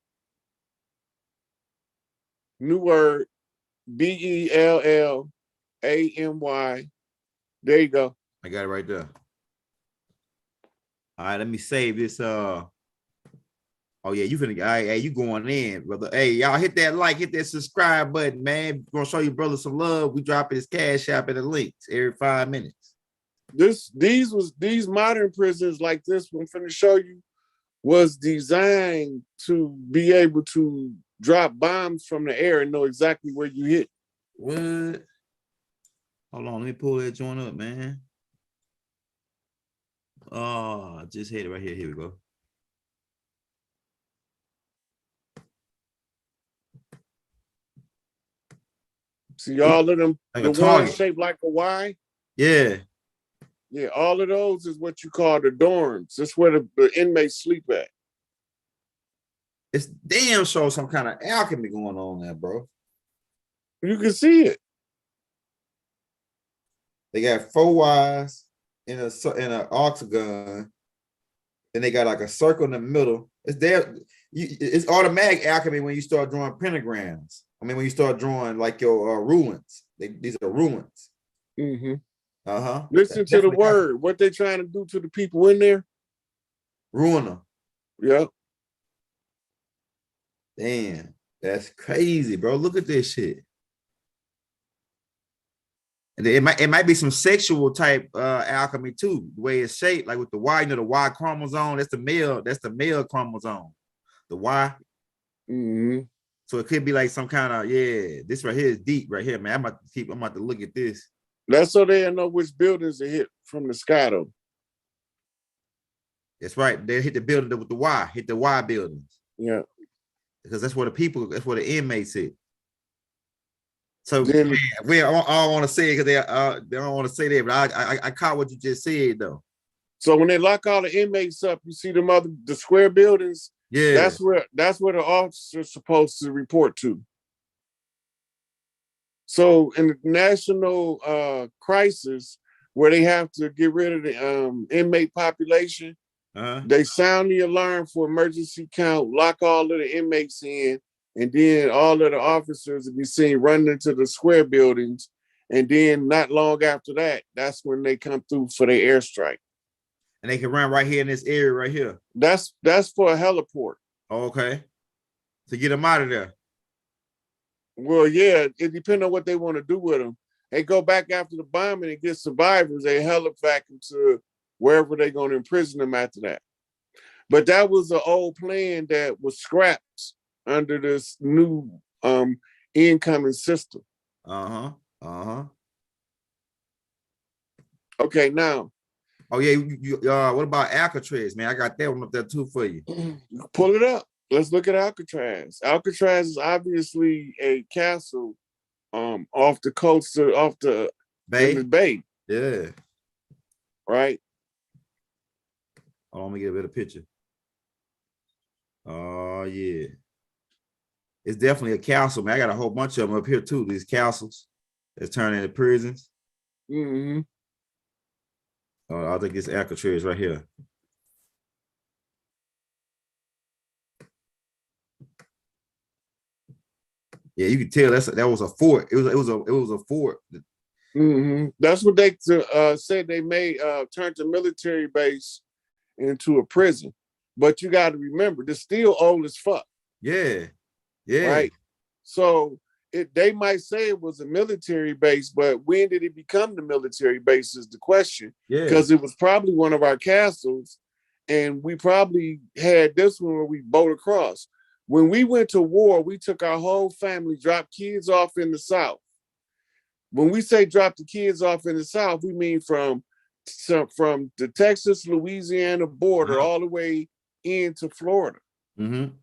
New word. BELLAMY. There you go.
I got it right there. All right, let me save this. Oh yeah, you finna. All right, hey, you going in, brother? Hey, y'all hit that like, hit that subscribe button, man. We're gonna show you brother some love. We dropping his cash app in the links every 5 minutes.
These modern prisons like this one I'm finna show you was designed to be able to drop bombs from the air and know exactly where you hit.
What? Hold on, let me pull that joint up, man. Oh, I just hit it right here. Here we go.
See all of them,
like
the ones shaped like a Y?
Yeah.
Yeah, all of those is what you call the dorms. That's where the inmates sleep at.
It's damn sure some kind of alchemy going on there, bro.
You can see it.
They got 4 Ys in an octagon. Then they got like a circle in the middle. It's there. It's automatic alchemy when you start drawing pentagrams. I mean, when you start drawing like your ruins. These are ruins.
Mm-hmm.
Listen
to the word. What they trying to do to the people in there?
Ruin them.
Yep.
Damn, that's crazy, bro. Look at this shit. And it might be some sexual type alchemy too. The way it's shaped, like with the Y, the Y chromosome. That's the male chromosome. The Y.
Mm-hmm.
So it could be like some kind of this right here is deep right here, man. I'm about to look at this.
That's so they know which buildings are hit from the sky though.
That's right. They hit the building with the Y, hit the Y buildings.
Yeah.
because that's where the inmates sit. So
Then
man, we all want to say it because they don't want to say that, but I caught what you just said though.
so when they lock all the inmates up, you see the square buildings.
Yeah.
That's where the officer's supposed to report to. So in the national crisis, where they have to get rid of the inmate population, they sound the alarm for emergency count, lock all of the inmates in, and then all of the officers will be seen running into the square buildings. And then not long after that, that's when they come through for their airstrike.
And they can run right here in this area right here.
That's for a heliport.
Okay. To get them out of there.
Well, yeah, it depends on what they want to do with them. They go back after the bombing and get survivors. They helivac them to wherever they're going to imprison them after that. But that was an old plan that was scrapped under this new incoming system. Okay, now.
Oh yeah, what about Alcatraz, man? I got that one up there too for you.
Pull it up. Let's look at Alcatraz. Alcatraz is obviously a castle off the coast off the bay.
Yeah.
Right.
Oh, let me get a better picture. Oh yeah. It's definitely a castle, man. I got a whole bunch of them up here too. These castles that's turning into prisons.
Mm-hmm.
I think it's Alcatraz right here. Yeah, you can tell that was a fort. It was a fort.
Mm-hmm. That's what they said they may turn the military base into a prison. But you got to remember, they're still old as fuck.
Yeah. Yeah.
Right. So they might say it was a military base, but when did it become the military base is the question.
Yeah.
Because it was probably one of our castles, and we probably had this one where we boat across. When we went to war, we took our whole family, dropped kids off in the South. When we say drop the kids off in the South, we mean from the Texas, Louisiana border all the way into Florida.
Mm-hmm.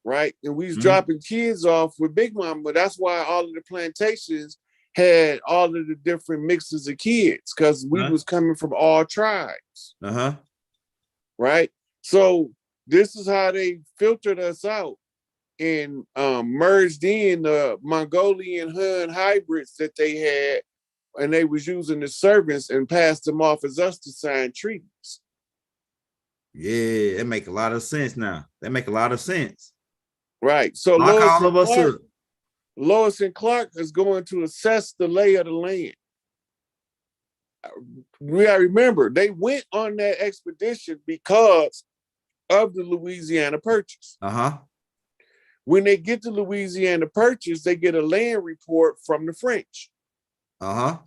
Right? And we was dropping kids off with Big Mama. That's why all of the plantations had all of the different mixes of kids, because we was coming from all tribes. Right? So this is how they filtered us out and merged in the Mongolian Hun hybrids that they had, and they was using the servants and passed them off as us to sign treaties.
Yeah, it make a lot of sense now. That make a lot of sense.
Right. So Lois and Clark is going to assess the lay of the land. We gotta remember, they went on that expedition because of the Louisiana Purchase. When they get to Louisiana Purchase, they get a land report from the French. From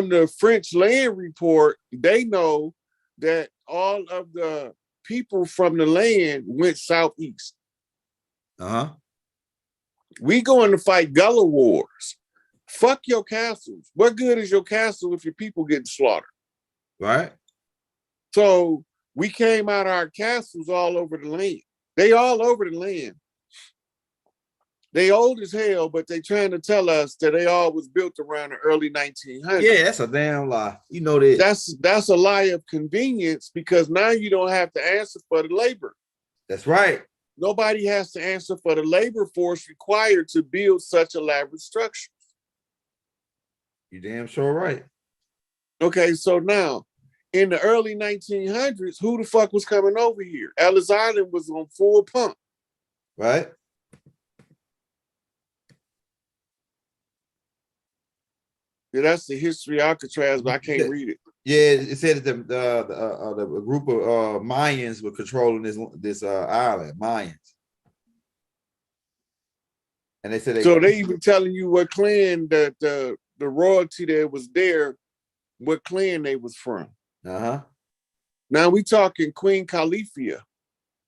the French land report, they know that all of the people from the land went southeast. We going to fight guerrilla wars. Fuck your castles. What good is your castle if your people getting slaughtered?
Right.
So we came out of our castles all over the land. They all over the land. They old as hell, but they trying to tell us that they all was built around the early 1900s.
Yeah, that's a damn lie. You know that.
That's a lie of convenience, because now you don't have to answer for the labor.
That's right.
Nobody has to answer for the labor force required to build such elaborate structures.
You damn sure right.
Okay, so now in the early 1900s, who the fuck was coming over here? Ellis Island was on full pump.
Right.
Yeah, that's the history of Alcatraz, but I can't read it.
Yeah, it said that the group of Mayans were controlling this island, Mayans. And they said
they even telling you what clan that the royalty that was there, what clan they was from. Now we talking Queen Califia.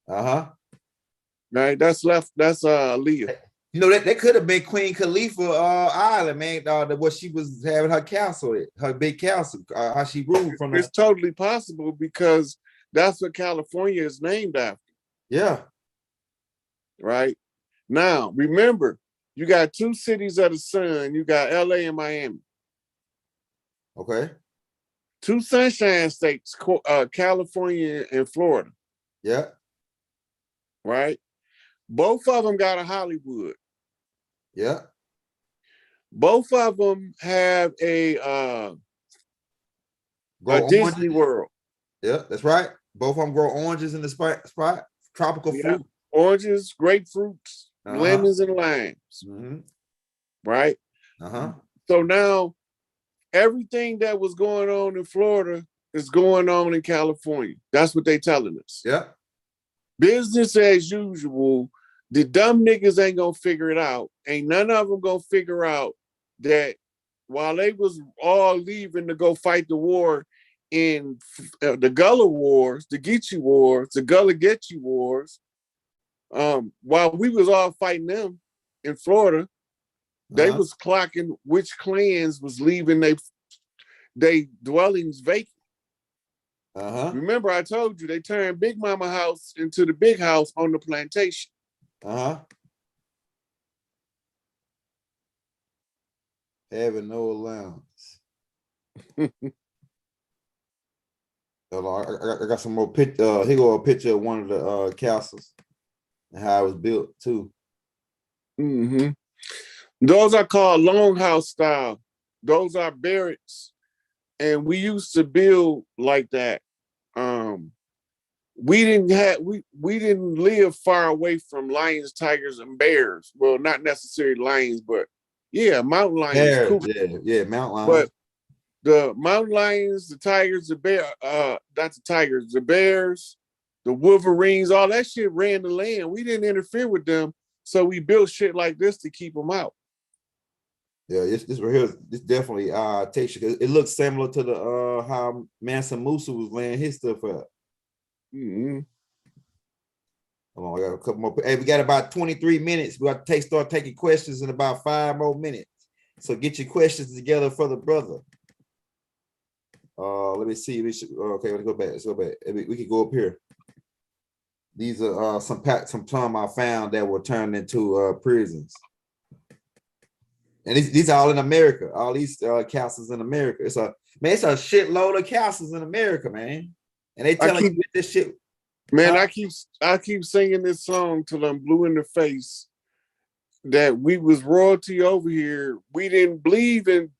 Right, that's Leah.
You know, that could have been Queen Khalifa Island, man. What she was having her castle, her big castle, how she ruled from.
It's totally possible, because that's what California is named after.
Yeah.
right? Now, remember, you got two cities of the sun. You got LA and Miami.
Okay.
Two sunshine states, California and Florida,
Yeah.
right? Both of them got a Hollywood.
Yeah.
Both of them have a
Grow
Disney
oranges.
World.
Yeah, that's right. Both of them grow oranges in the spot. Tropical
Yeah.
fruit.
Oranges, grapefruits, lemons, and limes,
Mhm.
right?
Uh-huh.
So now everything that was going on in Florida is going on in California. That's what they telling us.
Yeah.
Business as usual. The dumb niggas ain't gonna figure it out. Ain't none of them gonna figure out that while they was all leaving to go fight the war in the Gullah Wars, the Geechee Wars, the Gullah Geechee Wars, while we was all fighting them in Florida, they was clocking which clans was leaving they dwellings vacant. Remember, I told you they turned Big Mama house into the big house on the plantation.
Having no allowance. I got some more picture. Here go a picture of one of the castles and how it was built too.
Mm-hmm. Those are called longhouse style. Those are barracks, and we used to build like that. We didn't live far away from lions, tigers, and bears. Well, not necessarily lions, but yeah, mountain lions.
Yeah,
Cool.
yeah, mountain lions.
But the mountain lions, the tigers, the bear, not the tigers, the bears, the wolverines, all that shit ran the land. We didn't interfere with them, so we built shit like this to keep them out.
Yeah, this right here, this definitely takes you. It looks similar to the how Mansa Musa was laying his stuff out.
Mm-hmm.
Come on, I got a couple more. Hey, we got about 23 minutes. We got to start taking questions in about 5 more minutes. So get your questions together for the brother. Let me see. Okay, let's go back. Let's go back. We can go up here. These are some time I found that were turned into prisons. And these are all in America. All these castles in America. It's a shitload of castles in America, man. And they telling you this shit.
Man, I keep singing this song till I'm blue in the face. That we was royalty over here. We believed in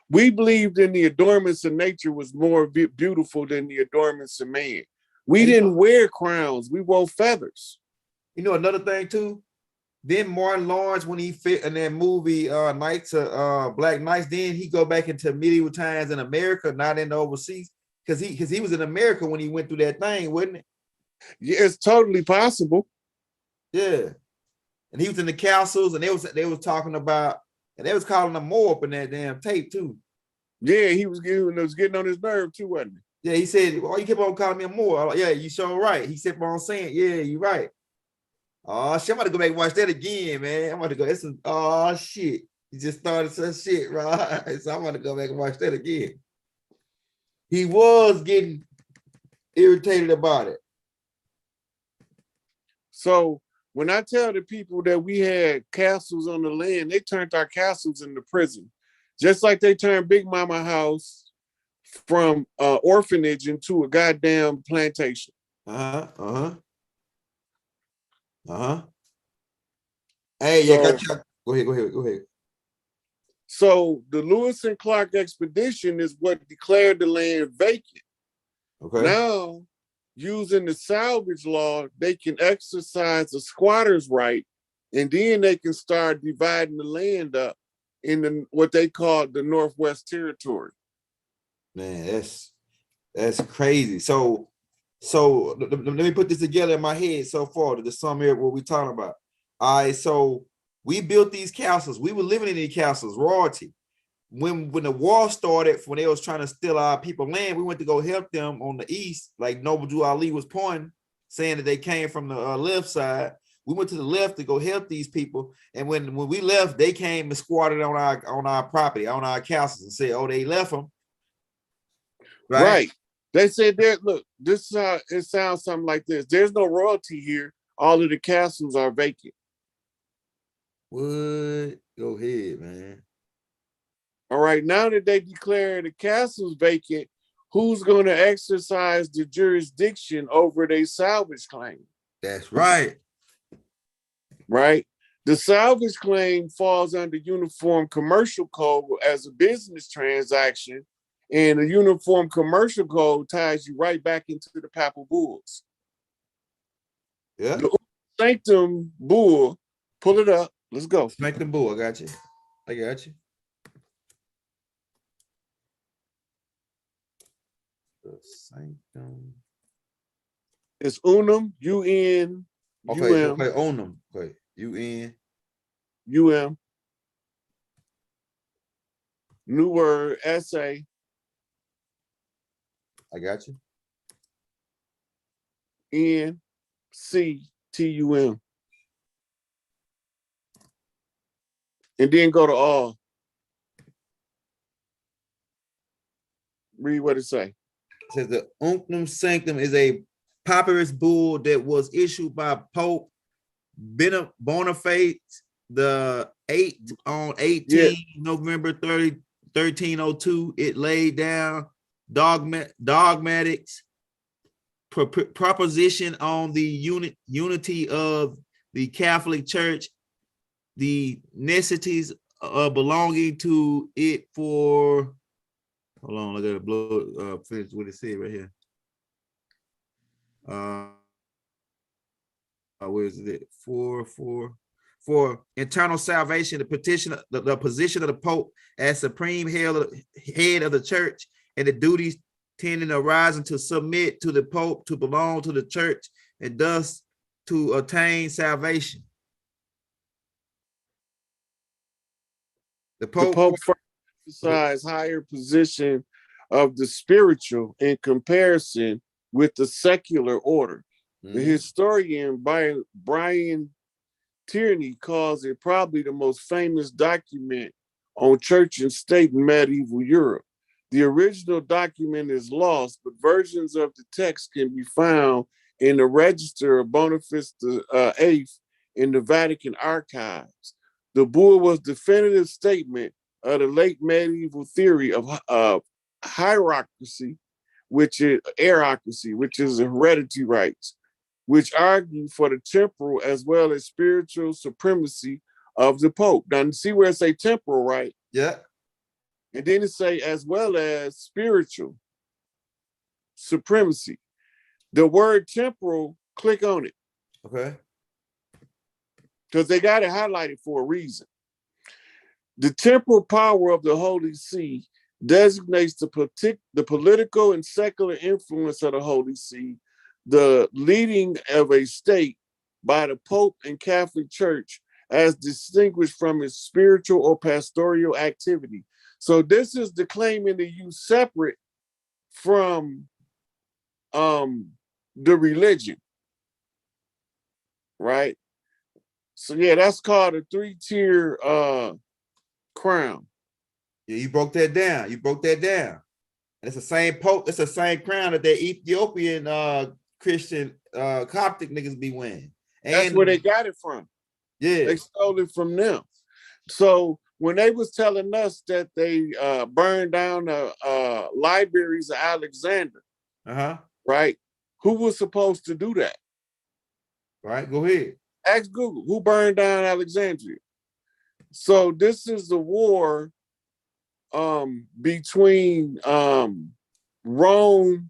the adornments of nature was more beautiful than the adornments of man. We didn't wear crowns. We wore feathers.
You know another thing too. Then Martin Lawrence, when he fit in that movie Black Knights, then he go back into medieval times in America, not in the overseas, because he was in America when he went through that thing, wasn't it?
Yeah, it's totally possible.
Yeah, and he was in the castles, and they was talking about, and they was calling him Moor up in that damn tape too.
Yeah, he was getting on his nerve too, wasn't he?
Yeah, he said, "Oh, you keep on calling me a Moor." Like, yeah, you sure right. He kept on saying, "Yeah, you right." Oh shit, I'm about to go back and watch that again, man. I'm about to go. Oh shit. He just started some shit, right? So I'm about to go back and watch that again. He was getting irritated about it.
So when I tell the people that we had castles on the land, they turned our castles into prison. Just like they turned Big Mama house from orphanage into a goddamn plantation.
Hey, yeah, go ahead.
So the Lewis and Clark expedition is what declared the land vacant.
Okay.
Now, using the salvage law, they can exercise a squatter's right, and then they can start dividing the land up in what they call the Northwest Territory.
Man, that's crazy. So let me put this together in my head so far to sum here what we're talking about. All right, so we built these castles. We were living in these castles, royalty. When the war started, when they was trying to steal our people land, we went to go help them on the east, like Noble Drew Ali was pointing, saying that they came from the left side. We went to the left to go help these people, and when we left, they came and squatted on our property, on our castles, and said, "Oh, they left them."
Right. They said, "There, look, this it sounds something like this. There's no royalty here. all of the castles are vacant.
What? Go ahead, man.
All right, now that they declare the castles vacant, who's going to exercise the jurisdiction over their salvage claim?
That's right.
Right? The salvage claim falls under Uniform Commercial Code as a business transaction, and the Uniform Commercial Code ties you right back into the papal bulls.
Yeah.
The Sanctum bull, pull it up. Let's go.
Smack the bull. I got you. I got you. The Sanctum.
It's unum, UN,
Okay,
UM,
okay, own them. Okay, UN.
UM. New word, SA,
I got you.
NCTUM. And then go to all. Read what it say.
It says the Unctum Sanctum is a papyrus bull that was issued by Pope Boniface the 8th on 18 November 1302. It laid down dogmatics proposition on the unity of the Catholic Church, the necessities belonging to it for. Hold on, I gotta blow finish what it said right here. Where is it? For internal salvation, the petition, the position of the Pope as supreme head of the church, and the duties tending arising to submit to the Pope, to belong to the church, and thus to attain salvation. The Pope
emphasize higher position of the spiritual in comparison with the secular order. The historian Brian Tierney calls it probably the most famous document on church and state in medieval Europe. The original document is lost, but versions of the text can be found in the register of Boniface VIII in the Vatican archives. The bull was definitive statement of the late medieval theory of hierarchy, which is aristocracy, which is heredity rights, which argue for the temporal as well as spiritual supremacy of the Pope. Now, see where it say temporal, right?
Yeah.
And then it say as well as spiritual supremacy. The word temporal, click on it.
Okay.
Because they got it highlighted for a reason. The temporal power of the Holy See designates the political and secular influence of the Holy See, the leading of a state by the Pope and Catholic Church as distinguished from its spiritual or pastoral activity. So this is declaiming the use separate from the religion, right? So yeah, that's called a 3-tier crown.
Yeah, you broke that down. You broke that down. And it's the same Pope, it's the same crown that the Ethiopian Christian Coptic niggas be wearing. And
that's where they got it from.
Yeah.
They stole it from them. So when they was telling us that they burned down the libraries of Alexander, right? Who was supposed to do that?
Right, go ahead.
Ask Google, who burned down Alexandria? So this is the war between Rome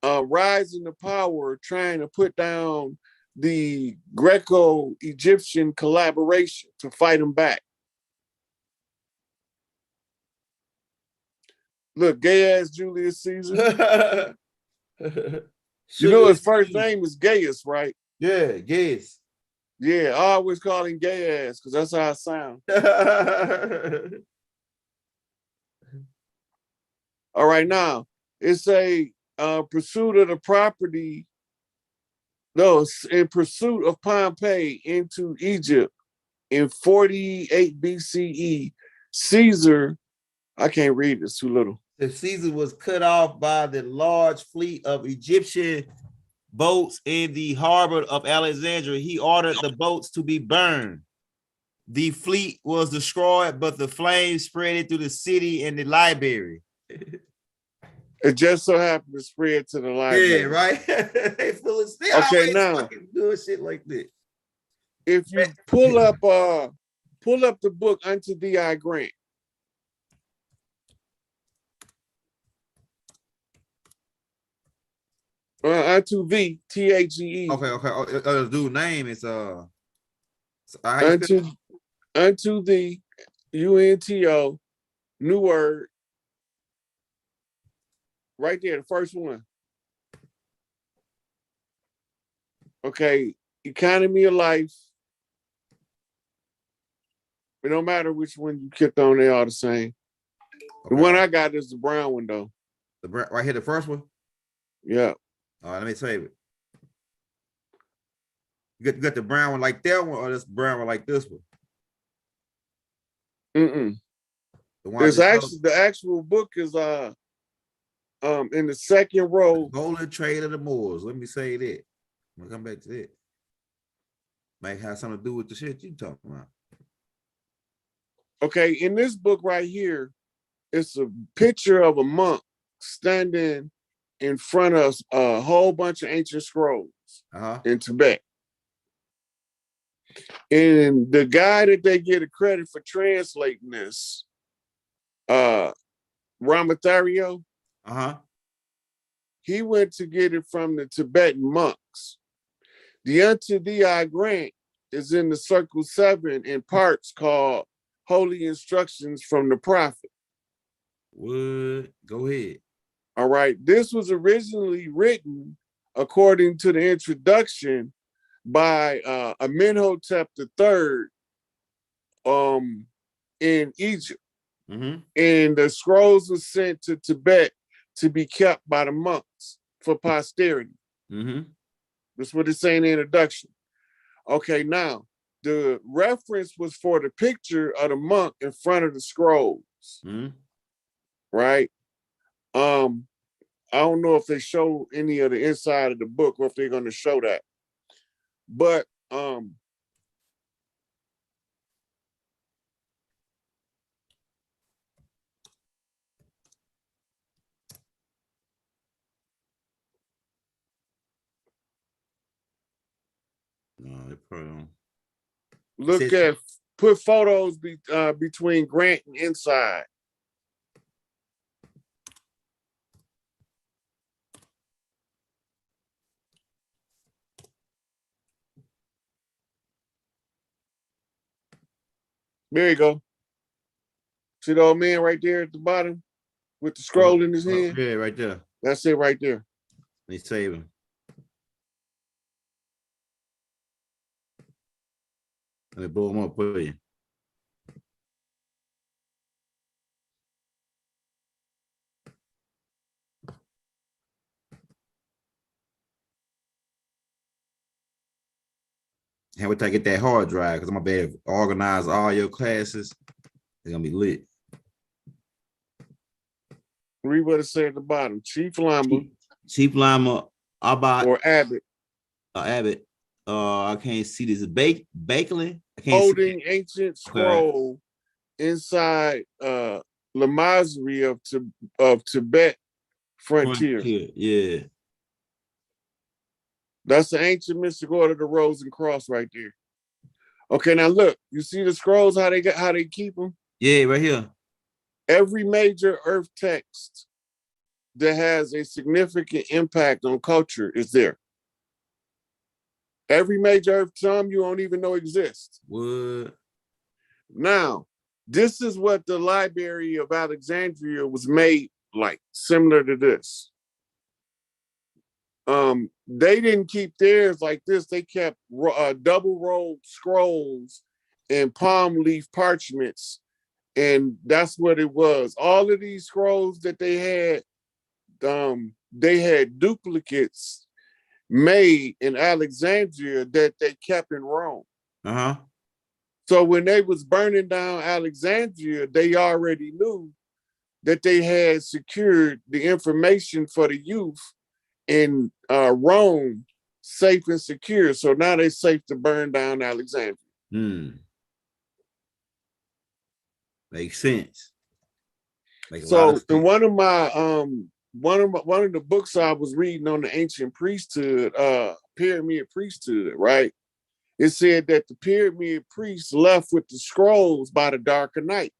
rising to power, trying to put down the Greco-Egyptian collaboration to fight them back. Look, gay ass Julius Caesar. You know his first name is Gaius, right?
Yeah, Gaius.
Yeah, I always call him gay ass because that's how it sounds. All right, now it's a pursuit of the property. No, in pursuit of Pompeii into Egypt in 48 BCE, Caesar, I can't read, it's too little.
The Caesar was cut off by the large fleet of Egyptian boats in the harbor of Alexandria. He ordered the boats to be burned. The fleet was destroyed, but the flames spread through the city and the library.
It just so happened to spread to the library.
Yeah, right. They
Okay, now
doing shit like that.
if you pull up the book Unto Thee I Grant. Unto Thee, THE.
Okay. The dude's name is
Unto Thee, UNTO, new word. Right there, the first one. Okay, economy of life. It don't matter which one you clicked on, they all the same. The one I got is the brown one though.
The right here, the first one.
Yeah.
All right, let me save it. You got the brown one like that one, or this brown one like this one? The one
It's actually the actual book is in the second row.
Golden Trade of the Moors. Let me say that. We'll come back to that. Might have something to do with the shit you talking about.
Okay, in this book right here, it's a picture of a monk standing in front of a whole bunch of ancient scrolls in Tibet. And the guy that they get a credit for translating this, Ramathario, he went to get it from the Tibetan monks. The Unto Thee I Grant is in the Circle 7 in parts called Holy Instructions from the Prophet.
What? Go ahead.
All right. This was originally written, according to the introduction, by Amenhotep III in Egypt. And the scrolls were sent to Tibet to be kept by the monks for posterity. That's what it's saying in the introduction. Okay, now, the reference was for the picture of the monk in front of the scrolls. Right? I don't know if they show any of the inside of the book or if they're going to show that. But
no, they probably don't.
Look at, put photos between Grant and inside. There you go. See the old man right there at the bottom with the scroll in his hand?
Yeah, right there.
That's it right there.
Let me save him. Let me blow him up for you. And wait till I get that hard drive because I'm gonna be able to organize all your classes. They're gonna be lit.
Read what it said at the bottom. Chief Lama.
Chief Lama, Abbott.
Or Abbott.
Abbott. I can't see this. Bakelin. I can't
holding ancient scroll inside Lamazri of Tibet frontier.
Yeah.
That's the ancient mystic order of the Rose and Cross right there. Okay, now look, you see the scrolls, how they keep them?
Yeah, right here.
Every major earth text that has a significant impact on culture is there. Every major earth, some you don't even know exists.
What?
Now, this is what the Library of Alexandria was made like, similar to this. They didn't keep theirs like this. They kept double-rolled scrolls and palm leaf parchments, and that's what it was. All of these scrolls that they had duplicates made in Alexandria that they kept in Rome. So when they was burning down Alexandria, they already knew that they had secured the information for the youth in Rome safe and secure. So now they're safe to burn down Alexandria.
Makes sense. Make a lot
So
of
in
sense.
one of the books I was reading on the ancient priesthood, pyramid priesthood, right? It said that the pyramid priests left with the scrolls by the dark of night.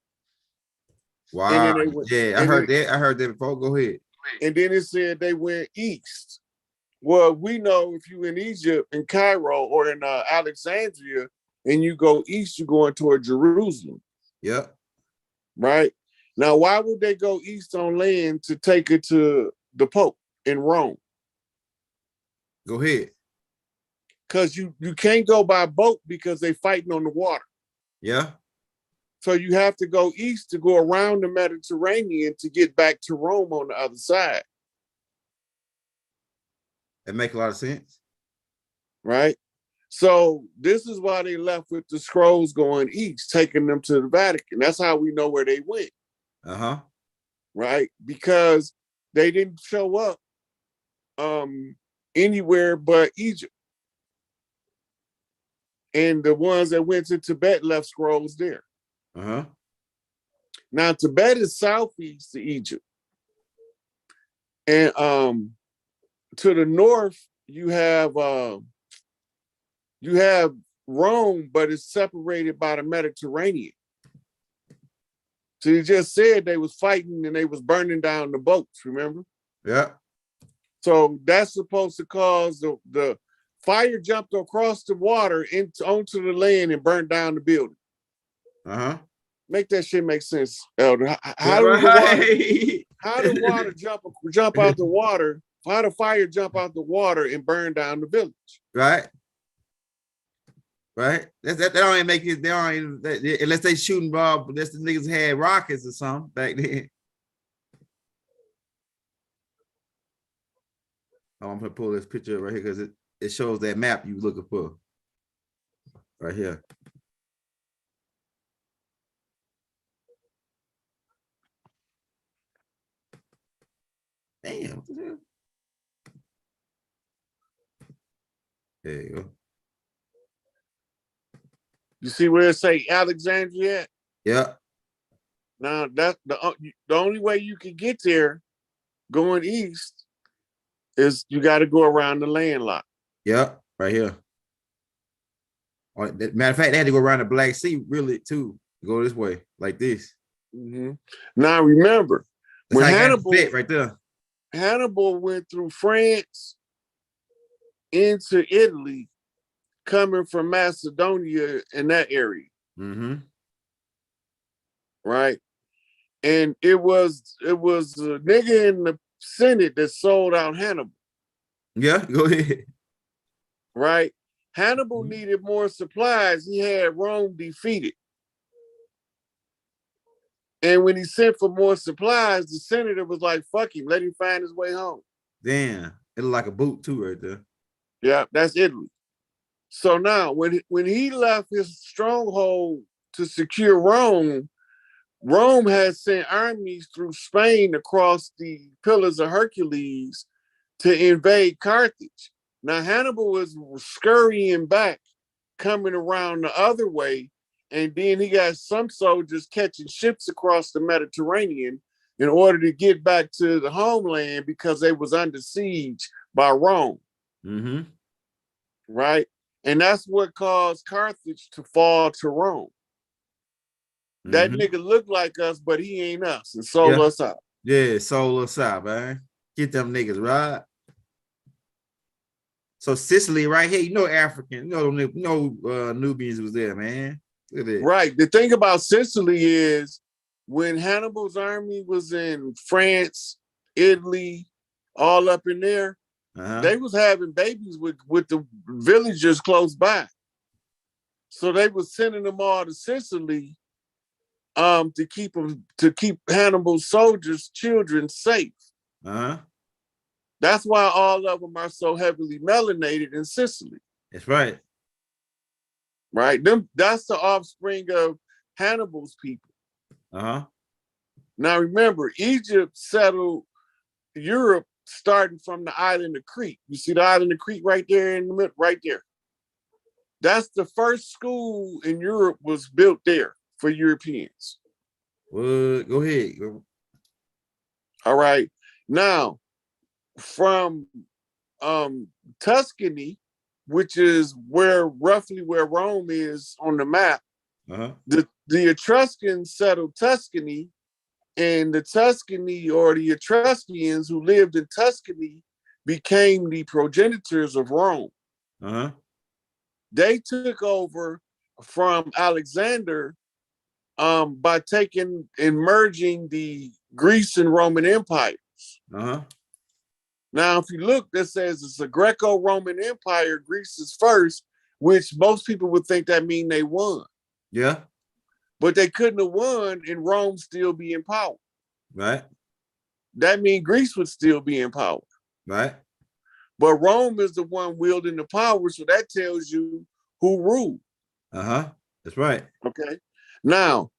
Wow.
And then they went,
Yeah, I heard that. I heard that before. Go ahead.
And then it said they went east. Well, we know if you in Egypt, in Cairo, or in Alexandria, and you go east, you're going toward Jerusalem.
Yep.
Right? Now, why would they go east on land to take it to the Pope in Rome?
Go ahead.
Because you can't go by boat because they fighting on the water.
Yeah.
So you have to go east to go around the Mediterranean to get back to Rome on the other side.
That make a lot of sense.
Right? So this is why they left with the scrolls going east, taking them to the Vatican. That's how we know where they went.
Uh-huh.
Right? Because they didn't show up anywhere but Egypt. And the ones that went to Tibet left scrolls there.
Uh-huh.
Now Tibet is southeast to Egypt. And to the north, you have Rome, but it's separated by the Mediterranean. So you just said they was fighting and they was burning down the boats, remember?
Yeah.
So that's supposed to cause the fire jumped across the water onto the land and burned down the building.
Uh-huh.
Make that shit make sense, Elder. How did water jump out the water? How did fire jump out the water and burn down the village?
Right. Right. That don't even make it. They don't even, unless they shooting Bob. Unless the niggas had rockets or something back then. I'm gonna pull this picture right here because it shows that map you looking for. Right here. Damn. What the hell? There you go.
You see where it say Alexandria at?
Yeah.
Now that's the only way you can get there going east is you got to go around the landlocked.
Yeah. Right here. Matter of fact, they had to go around the Black Sea really too. Go this way, like this.
Mm-hmm. Now remember,
That's
when
how you got
Hannibal
fit right there.
Hannibal went through France into Italy, coming from Macedonia in that area.
Mm-hmm.
Right? And it was a nigga in the Senate that sold out Hannibal.
Yeah, go ahead.
Right? Hannibal needed more supplies. He had Rome defeated. And when he sent for more supplies, the senator was like, fuck him, let him find his way home.
Damn, it look like a boot too right there.
Yeah, that's Italy. So now when he left his stronghold to secure Rome, Rome had sent armies through Spain across the Pillars of Hercules to invade Carthage. Now Hannibal was scurrying back, coming around the other way, and then he got some soldiers catching ships across the Mediterranean in order to get back to the homeland because they was under siege by Rome.
Mm-hmm.
Right? And that's what caused Carthage to fall to Rome. That nigga looked like us, but he ain't us, and sold us out.
Yeah, sold us out, man. Get them niggas, right? So Sicily right here, you know African, Nubians was there, man. Look at that.
Right. The thing about Sicily is when Hannibal's army was in France, Italy, all up in there, they was having babies with the villagers close by. So they was sending them all to Sicily to keep Hannibal's soldiers' children safe. That's why all of them are so heavily melanated in Sicily.
That's right.
Right? That's the offspring of Hannibal's people. Now remember, Egypt settled Europe starting from the island of Crete. You see the island of Crete right there in the middle, right there. That's the first school in Europe was built there for Europeans.
Well, go ahead.
All right. Now, from Tuscany, which is roughly where Rome is on the map, the Etruscans settled Tuscany, and the Tuscany or the Etruscans who lived in Tuscany became the progenitors of Rome. They took over from Alexander by taking and merging the Greece and Roman empires. Now, if you look, that says it's a Greco-Roman Empire. Greece is first, which most people would think that mean they won.
Yeah.
But they couldn't have won and Rome still be in power.
Right.
That means Greece would still be in power.
Right.
But Rome is the one wielding the power, so that tells you who ruled.
That's right.
Okay. Now,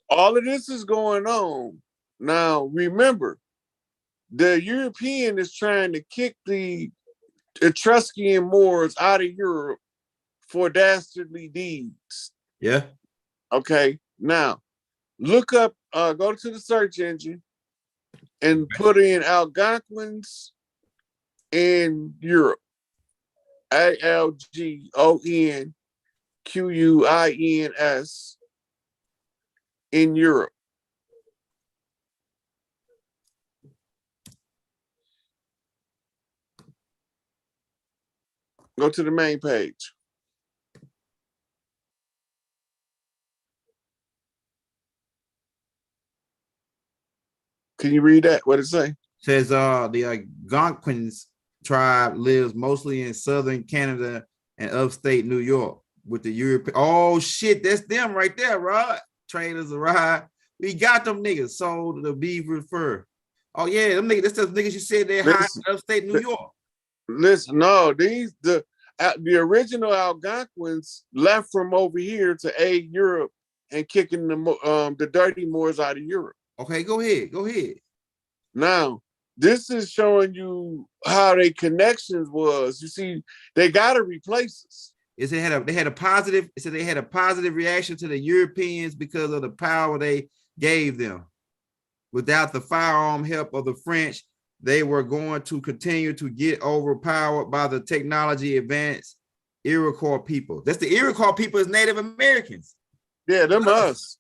all of this is going on. Now, remember, the European is trying to kick the Etruscan Moors out of Europe for dastardly deeds.
Yeah.
Okay. Now, look up, go to the search engine and put in Algonquins in Europe. ALGONQUINS in Europe. Go to the main page. Can you read that? What it say?
Says the Algonquins tribe lives mostly in southern Canada and upstate New York with the European. Oh shit, that's them right there, Rod. Traders arrived. We got them niggas sold the beaver fur. Oh yeah, them niggas. That's those niggas you said they high in upstate New York.
Listen, no, the original Algonquins left from over here to aid Europe and kicking the dirty Moors out of Europe.
Okay, go ahead. Go ahead.
Now, this is showing you how their connections was. You see, they got to replace us.
They had a positive. It said they had a positive reaction to the Europeans because of the power they gave them. Without the firearm help of the French, they were going to continue to get overpowered by the technology advanced Iroquois people. That's the Iroquois people is Native Americans.
Yeah, them us.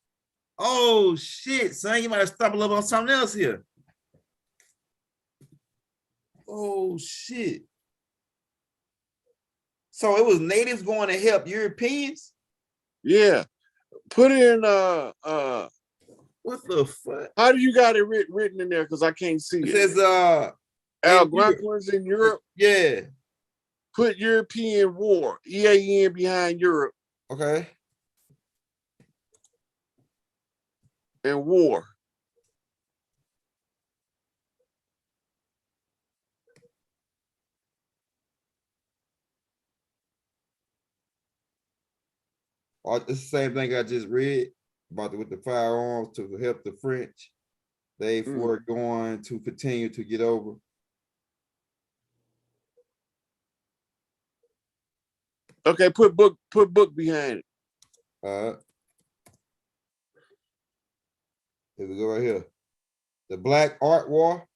Oh shit, son, you might have stumbled up on something else here. Oh shit. So it was natives going to help Europeans?
Yeah. Put in
what the fuck?
How do you got it written in there? Because I can't see it.
It says
Algonquins in Europe.
Yeah.
Put European war, EAN behind Europe.
Okay.
And war.
It's the same thing I just read about with the firearms to help the French. They were going to continue to get over.
Okay, put book behind it.
Here we go right here. The Black Art War.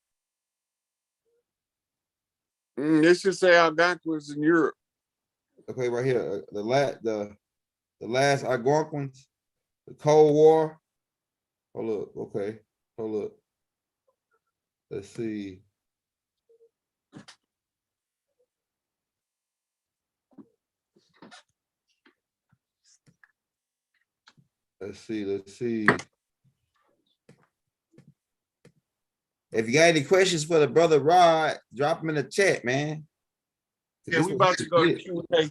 This should say Algonquins in Europe.
Okay, right here. The last Algonquins, the Cold War. Hold up. Okay. Hold up. Let's see. Let's see. If you got any questions for the brother Rod, drop them in the chat, man.
Yeah, we about to go to Q&A.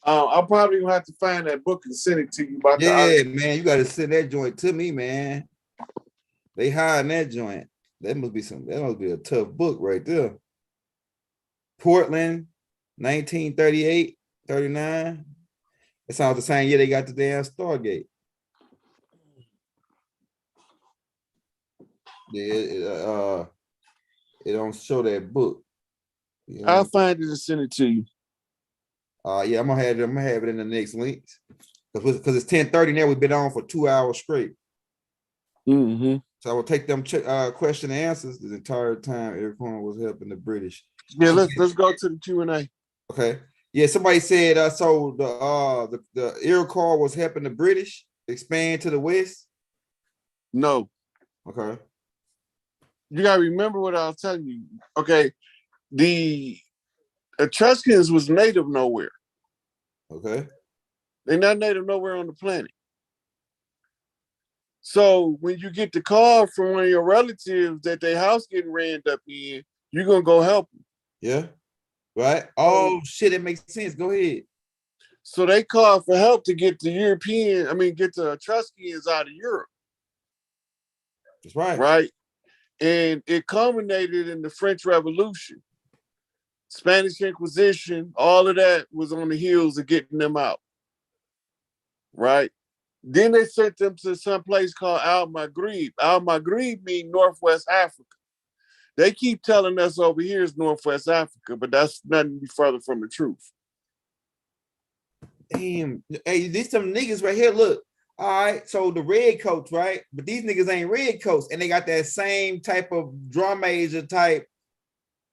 I'll probably have to find that book and send it to you.
Man, you got to send that joint to me, man. They hiding that joint. That must be a tough book right there. Portland, 1938, 39. It sounds the same year they got the damn Stargate. Yeah, It don't show that book. You
I'll
know?
find it and send it to you.
Yeah, I'm gonna have it in the next links. Because it's 10:30 now. We've been on for 2 hours straight.
Mm-hmm.
So I will take them question and answers the entire time Eric Horn was helping the British.
Yeah, let's go to the Q&A.
Okay. Yeah, somebody said so the Iroquois was helping the British expand to the west.
No,
Okay.
you gotta remember what I was telling you. Okay, the Etruscans was native nowhere.
Okay.
They're not native nowhere on the planet. So when you get the call from one of your relatives that their house getting rammed up in, you're gonna go help them.
Yeah. Right. Oh shit, it makes sense. Go ahead.
So they called for help to get the get the Etruscans out of Europe.
That's right.
Right. And it culminated in the French Revolution. Spanish Inquisition, all of that was on the heels of getting them out. Right. Then they sent them to some place called Al Maghrib. Al Maghrib means Northwest Africa. They keep telling us over here is Northwest Africa, but that's nothing further from the truth.
Damn. Hey, these some niggas right here. Look. All right. So the red coats, right? But these niggas ain't red coats, and they got that same type of drum major type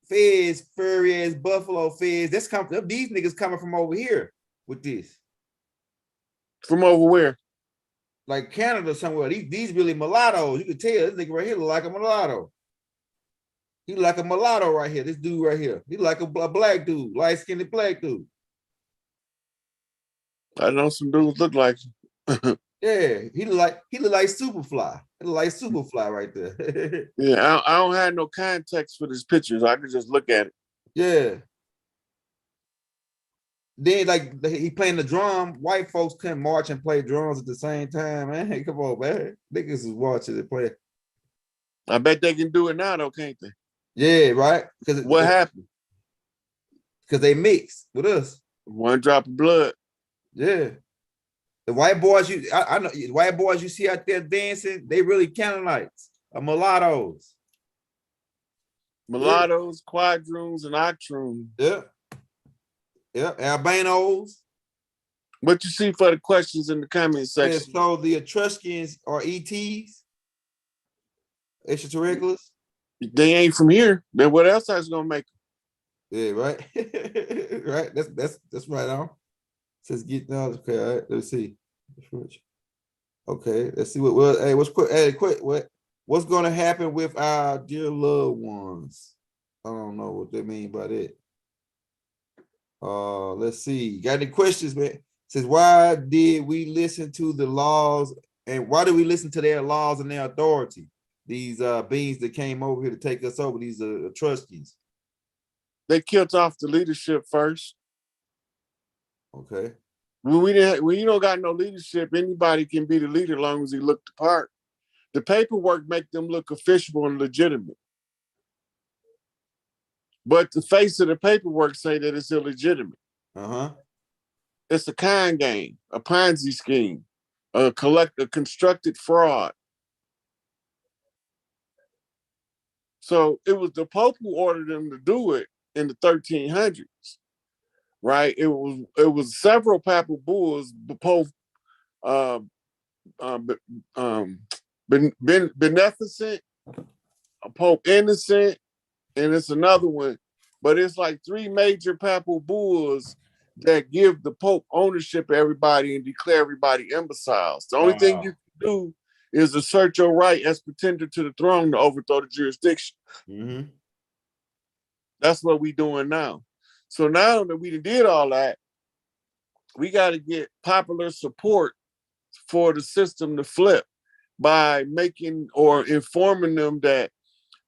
fez, furry as buffalo fez. These niggas coming from over here with this.
From over where?
Like Canada somewhere. These really mulattoes. You can tell this nigga right here look like a mulatto. He like a mulatto right here. This dude right here. He like a black dude, light-skinned black dude.
I know some dudes look like him.
Yeah, he look like Superfly. He look like Superfly right there.
Yeah, I don't have no context for this picture, so I can just look at it.
Yeah. Then like he playing the drum. White folks couldn't march and play drums at the same time, man. Hey, come on, man. Niggas is watching it play.
I bet they can do it now, though, can't they?
Yeah, right.
What happened?
Because they mix with us.
One drop of blood.
Yeah. The white boys I know the white boys you see out there dancing, they really Canaanites or mulattoes.
Mulattoes, quadroons, and octroons.
Yeah. Yeah. Albanos.
What you see for the questions in the comment section?
Yeah, so the Etruscans are ETs, extraterrestrials.
They ain't from here. Then what else I was gonna make them?
Yeah, right. Right. That's right on. Says get down. Okay, all right. Let's see. Okay, let's see what's gonna happen with our dear loved ones. I don't know what they mean by that. Let's see. Got any questions, man? Says why did we listen to the laws and why do we listen to their laws and their authority? These beings that came over here to take us over, these Etruscans.
They killed off the leadership first.
Okay.
When you don't got no leadership, anybody can be the leader as long as he looked the part. The paperwork make them look official and legitimate. But the face of the paperwork say that it's illegitimate.
Uh-huh.
It's a con game, a Ponzi scheme, a constructed fraud. So it was the Pope who ordered them to do it in the 1300s, right? It was several papal bulls, the Pope Beneficent, Pope Innocent, and it's another one, but it's like 3 major papal bulls that give the Pope ownership of everybody and declare everybody imbeciles. The only thing you can do is assert your right as pretender to the throne to overthrow the jurisdiction.
Mm-hmm.
That's what we doing now. So now that we did all that, we got to get popular support for the system to flip by making or informing them that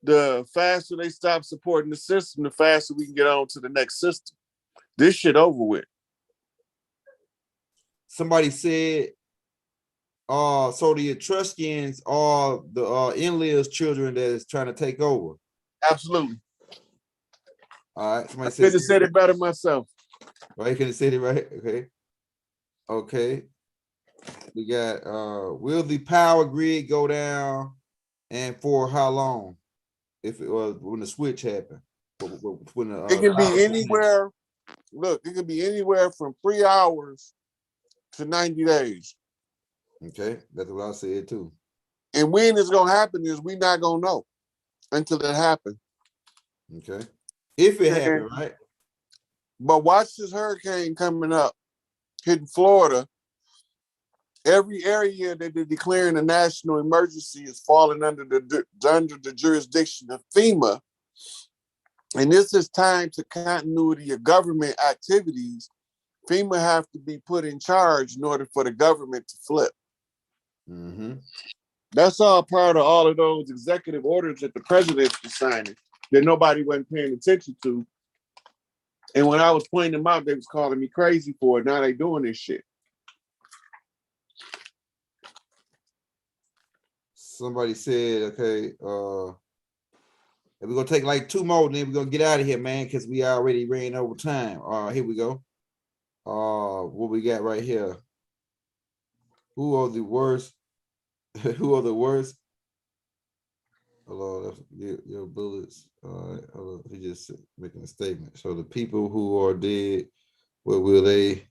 the faster they stop supporting the system, the faster we can get on to the next system. This shit over with.
Somebody said, so the Etruscans are the Enlil's children that is trying to take over.
Absolutely.
All right. Somebody
I could have said it better myself.
Right, you could have said it right. Okay. Okay. We got will the power grid go down and for how long? if it was when the switch happened. When the,
It can be
powers changed.
anywhere. Look, it can be anywhere from 3 hours to 90 days.
Okay, that's what I said too.
And when it's gonna happen is we not gonna know until it happens.
Okay, if it
Okay.
happened, right?
But watch this hurricane coming up, hitting Florida. Every area that they're declaring a national emergency is falling under the jurisdiction of FEMA. And this is time to continuity of government activities. FEMA have to be put in charge in order for the government to flip.
Mm-hmm.
That's all part of all of those executive orders that the president was signing that nobody wasn't paying attention to. And when I was pointing them out, they was calling me crazy for it. Now they doing this shit.
Somebody said, okay, we're gonna take like 2 more, then we're gonna get out of here, man, because we already ran over time. Here we go. What we got right here? Who are the worst? Who are the worst? Hello, your bullets. Hello, he just making a statement. So the people who are dead, what will they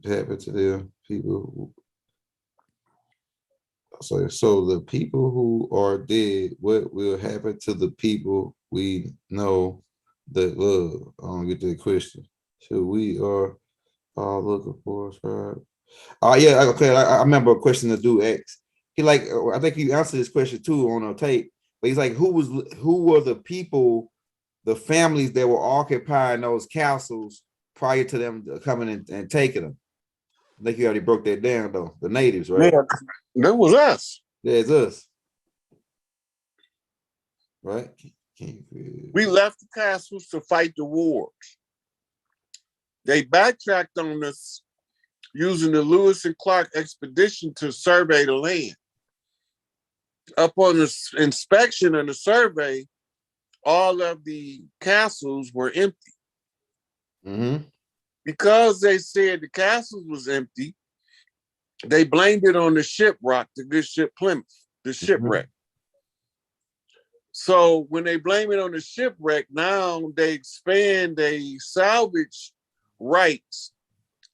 happen to them? People. So the people who are dead, what will happen to the people we know that love? I don't get the question. So we are all looking for, right? Yeah, okay. I remember a question the dude asked. He like, I think he answered this question too on a tape. But he's like, who were the people, the families that were occupying those castles prior to them coming and taking them? I think you already broke that down though. The natives, right?
Yeah, that was us.
Yeah, it's us. Right?
We left the castles to fight the wars. They backtracked on us using the Lewis and Clark expedition to survey the land. Upon the inspection and the survey, all of the castles were empty.
Mm-hmm.
Because they said the castles was empty, they blamed it on the shipwreck, the good ship Plymouth, the shipwreck. So when they blame it on the shipwreck, now they expand they salvage rights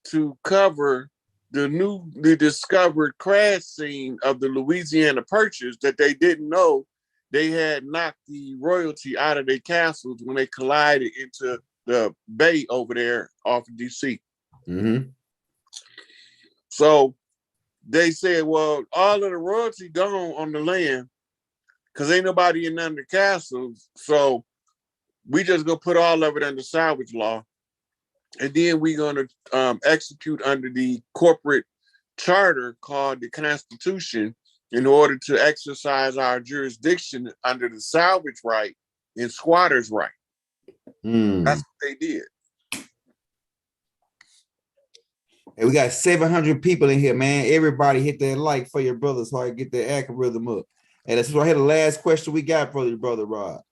to cover the newly discovered crash scene of the Louisiana Purchase that they didn't know they had knocked the royalty out of their castles when they collided into the bay over there off of DC.
Mm-hmm.
So they said, well, all of the royalty gone on the land because ain't nobody in none of the castles. So we just gonna put all of it under salvage law. And then we're gonna execute under the corporate charter called the Constitution in order to exercise our jurisdiction under the salvage right and squatters' right. That's what they did.
And we got 700 people in here, man. Everybody hit that like for your brother so I can get that algorithm up. And this is right here, the last question we got for your brother Rod.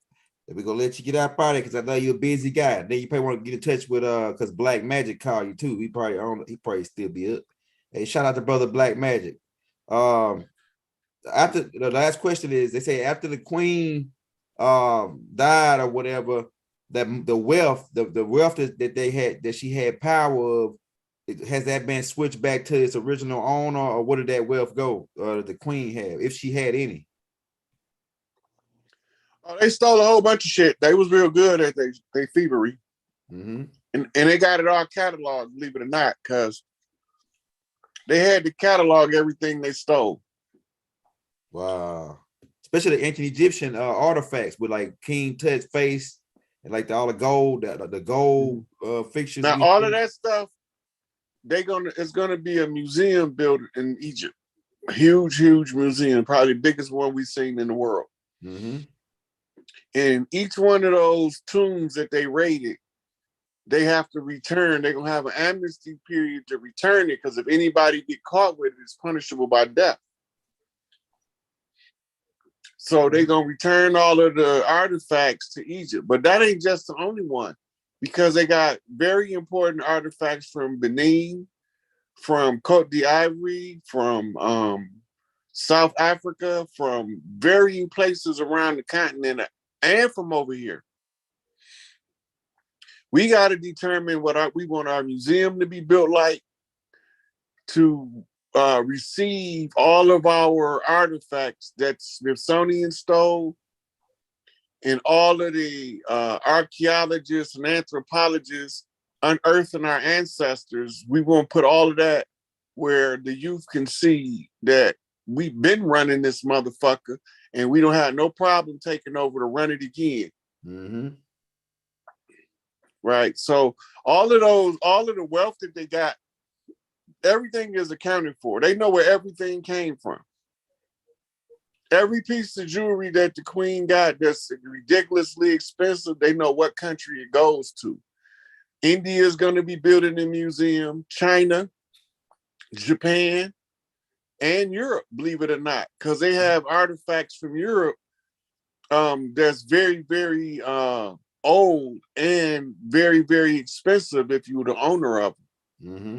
And we're gonna let you get out of it because I know you're a busy guy. Then you probably want to get in touch with because Black Magic called you too. He probably still be up. Hey, shout out to brother Black Magic. After the last question is, they say after the queen died or whatever, that the wealth that they had, that she had power of, has that been switched back to its original owner, or what did that wealth go? The queen have, if she had any?
Oh, they stole a whole bunch of shit. They was real good at they thievery.
Mm-hmm.
And they got it all cataloged, believe it or not, because they had to catalog everything they stole.
Wow. Especially the ancient Egyptian artifacts with like King Tut's face and like all the gold, the gold fixtures.
Now, all of that stuff, it's gonna be a museum built in Egypt. A huge, huge museum, probably the biggest one we've seen in the world.
Mm-hmm.
And each one of those tombs that they raided, they have to return. They're gonna have an amnesty period to return it, because if anybody get caught with it, it's punishable by death. So they're gonna return all of the artifacts to Egypt. But that ain't just the only one, because they got very important artifacts from Benin, from Côte d'Ivoire, from South Africa, from varying places around the continent of and from over here. We got to determine what we want our museum to be built like, to receive all of our artifacts that Smithsonian stole, and all of the archaeologists and anthropologists unearthing our ancestors. We want to put all of that where the youth can see that we've been running this motherfucker and we don't have no problem taking over to run it again.
Mm-hmm.
Right. So all of the wealth that they got, everything is accounted for. They know where everything came from. Every piece of jewelry that the queen got that's ridiculously expensive, they know what country it goes to. India is going to be building a museum, China, Japan, and Europe, believe it or not, because they have artifacts from Europe that's very, very old and very, very expensive if you were the owner of them.
Mm-hmm.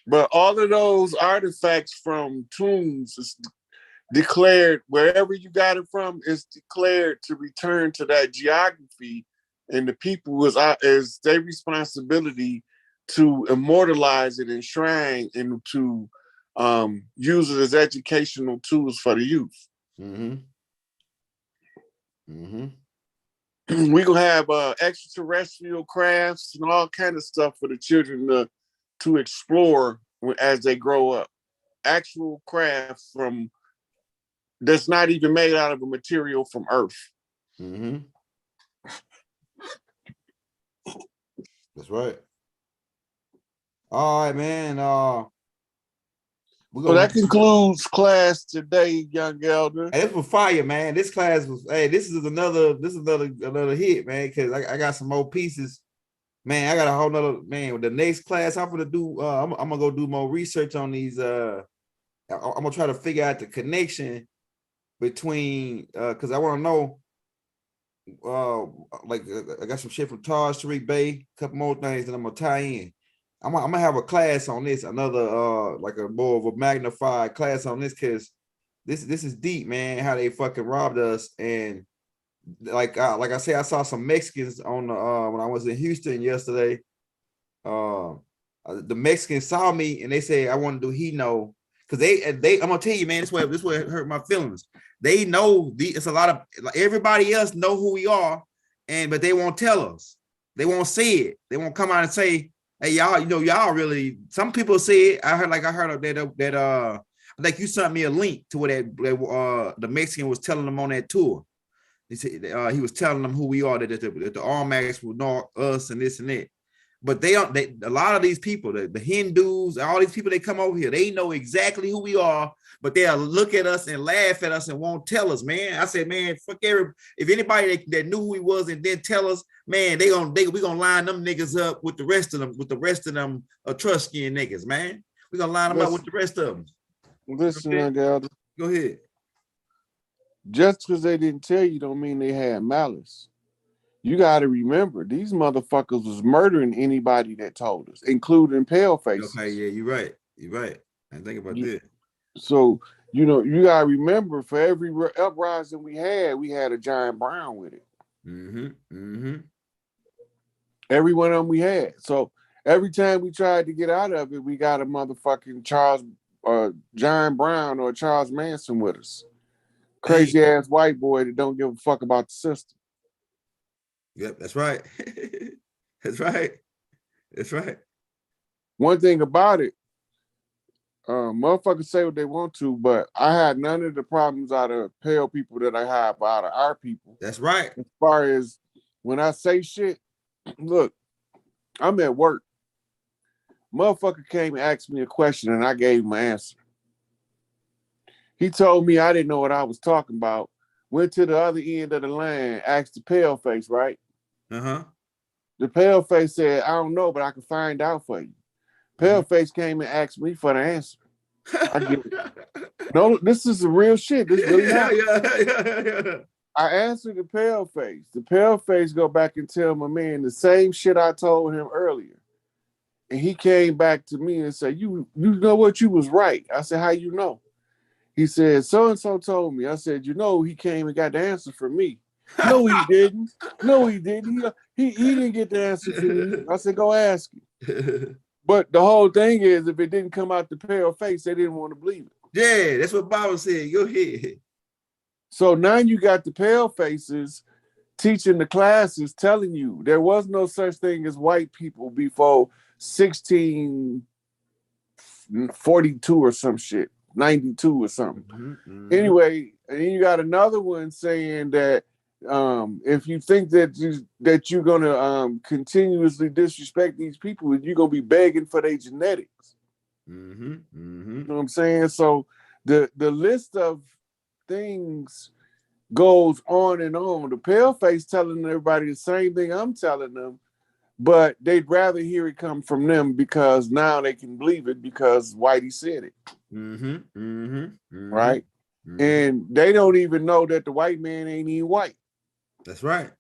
But all of those artifacts from tombs is declared, wherever you got it from, is declared to return to that geography, and the people is their responsibility to immortalize it, enshrine, and to use it as educational tools for the youth.
Mm-hmm. Mm-hmm.
We're gonna have extraterrestrial crafts and all kind of stuff for the children to explore as they grow up. Actual crafts from that's not even made out of a material from Earth.
Mm-hmm. That's right. All right, man.
So that concludes class today, young elder.
Hey, this was fire, man. This class was. Hey, this is another hit, man. Because I got some more pieces. Man, I got a whole nother, man, with the next class I'm gonna do, I'm gonna go do more research on these, I'm gonna try to figure out the connection between, because I want to know, like, I got some shit from Taj, Tariq Bey, a couple more things that I'm gonna tie in. I'm gonna have a class on this, another, like a more of a magnified class on this, because this is deep, man, how they fucking robbed us. And like I say, I saw some Mexicans on the when I was in Houston yesterday. The Mexicans saw me and they said I want to do Hino, because they I'm gonna tell you, man, this way it hurt my feelings. They know it's a lot of, like, everybody else know who we are, but they won't tell us. They won't say it. They won't come out and say, hey, y'all, y'all really. Some people say it. I heard of that like you sent me a link to where the Mexican was telling them on that tour. He said he was telling them who we are, that the Almacs will know us and this and that. But a lot of these people, the Hindus, all these people, they come over here, they know exactly who we are, but they'll look at us and laugh at us and won't tell us, man. I said, man, fuck if anybody that knew who he was and didn't tell us, man, we gonna line them niggas up with the rest of them, Etruscan niggas, man. We gonna line them up with the rest of them.
Listen, young elder.
Go ahead.
Just because they didn't tell you don't mean they had malice. You got to remember, these motherfuckers was murdering anybody that told us, including pale faces.
Okay, yeah, you're right. You're right. I think about that.
So, you got to remember, for every uprising we had a Giant Brown with it.
Mm-hmm. Mm-hmm.
Every one of them we had. So every time we tried to get out of it, we got a motherfucking Giant Brown or Charles Manson with us. Crazy ass white boy that don't give a fuck about the system.
Yep, that's right. That's right. That's right.
One thing about it, motherfuckers say what they want to, but I had none of the problems out of pale people that I have out of our people.
That's right.
As far as when I say shit, look, I'm at work. Motherfucker came and asked me a question and I gave him an answer. He told me I didn't know what I was talking about. Went to the other end of the line, asked the pale face, right?
Uh-huh.
The pale face said, I don't know, but I can find out for you. Pale face came and asked me for the answer. I give it. No, this is the real shit. This really happened.
Yeah.
I answered the pale face. The pale face go back and tell my man the same shit I told him earlier. And he came back to me and said, you know what? You was right. I said, how you know? He said, so-and-so told me. I said, you know, he came and got the answer from me. No, he didn't. No, he didn't. He didn't get the answer from me. I said, go ask him. But the whole thing is, if it didn't come out the pale face, they didn't want to believe it.
Yeah, that's what Bob said. Go ahead.
So now you got the pale faces teaching the classes, telling you there was no such thing as white people before 1642 or some shit, 92 or something. Anyway, and then you got another one saying that if you think that you're gonna continuously disrespect these people, you're gonna be begging for their genetics. You know what I'm saying? So the list of things goes on and on. The pale face telling everybody the same thing I'm telling them, but they'd rather hear it come from them because now they can believe it because Whitey said it. Right? And they don't even know that the white man ain't even white.
That's right.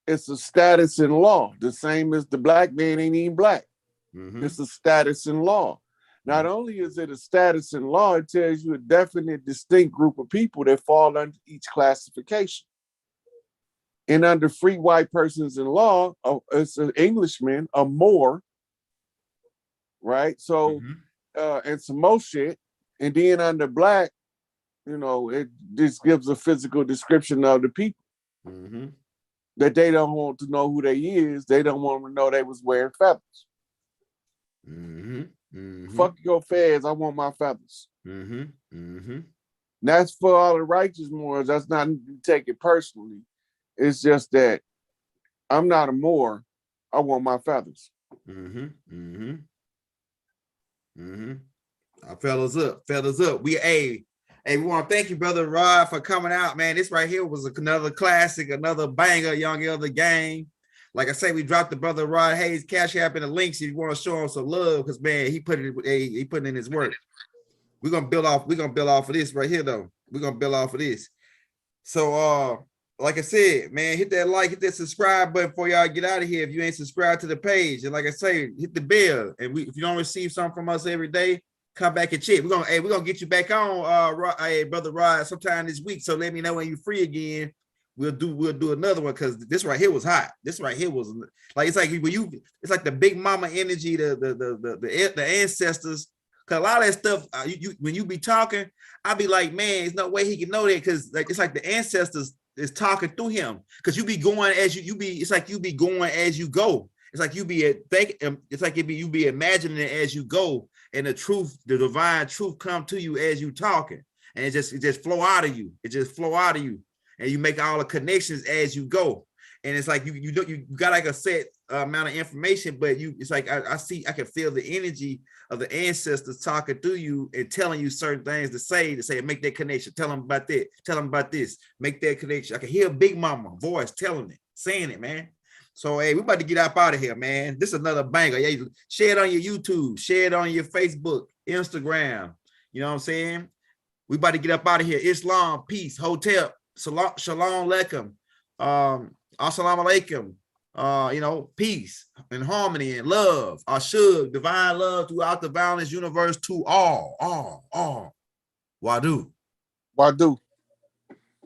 It's a status in law, the same as the black man ain't even black. It's a status in law. Not only is it a status in law, it tells you a definite, distinct group of people that fall under each classification. And under free white persons in law, it's an Englishman, a Moor, right? So, and some more shit. And then under black, you know, it just gives a physical description of the people. That they don't want to know who they is. They don't want to know they was wearing feathers. Fuck your feathers, I want my feathers. That's for all the righteous Moors. That's not to take it personally. It's just that I'm not a Moor. I want my feathers.
Fellas up. We want to thank you, Brother Rod, for coming out, man. This right here was another classic, another banger, Young Elder Gang. Like I say, we dropped the Brother Rod Hayes Cash App in the links if you want to show him some love, because man, he put in his work. We're gonna build off of this right here, though. We're gonna build off of this. So like I said, man, hit that like, hit that subscribe button before y'all get out of here if you ain't subscribed to the page. And like I say, hit the bell. And if you don't receive something from us every day, come back and check. We're gonna get you back on, Brother Rod, sometime this week. So let me know when you're free again. We'll do another one, because this right here was hot. This right here was like, it's like it's like the big mama energy, the ancestors. Cause a lot of that stuff, when you be talking, I be like, man, there's no way he can know that, because like it's like the ancestors is talking through him. Cause you be going as it's like you be going as you go. It's like you be you be imagining it as you go, and the divine truth come to you as you talking, and it just flow out of you. It just flow out of you. And you make all the connections as you go, and it's like you got like a set amount of information, but it's like I can feel the energy of the ancestors talking through you and telling you certain things to say make that connection. Tell them about that. Tell them about this. Make that connection. I can hear Big Mama voice telling it, saying it, man. So hey, we about to get up out of here, man. This is another banger. Yeah, share it on your YouTube, share it on your Facebook, Instagram. You know what I'm saying? We about to get up out of here. Islam, peace, hotel. Shalom alaikum, assalamu alaikum, peace and harmony and love, ashug, divine love throughout the violence universe to all. Wadu.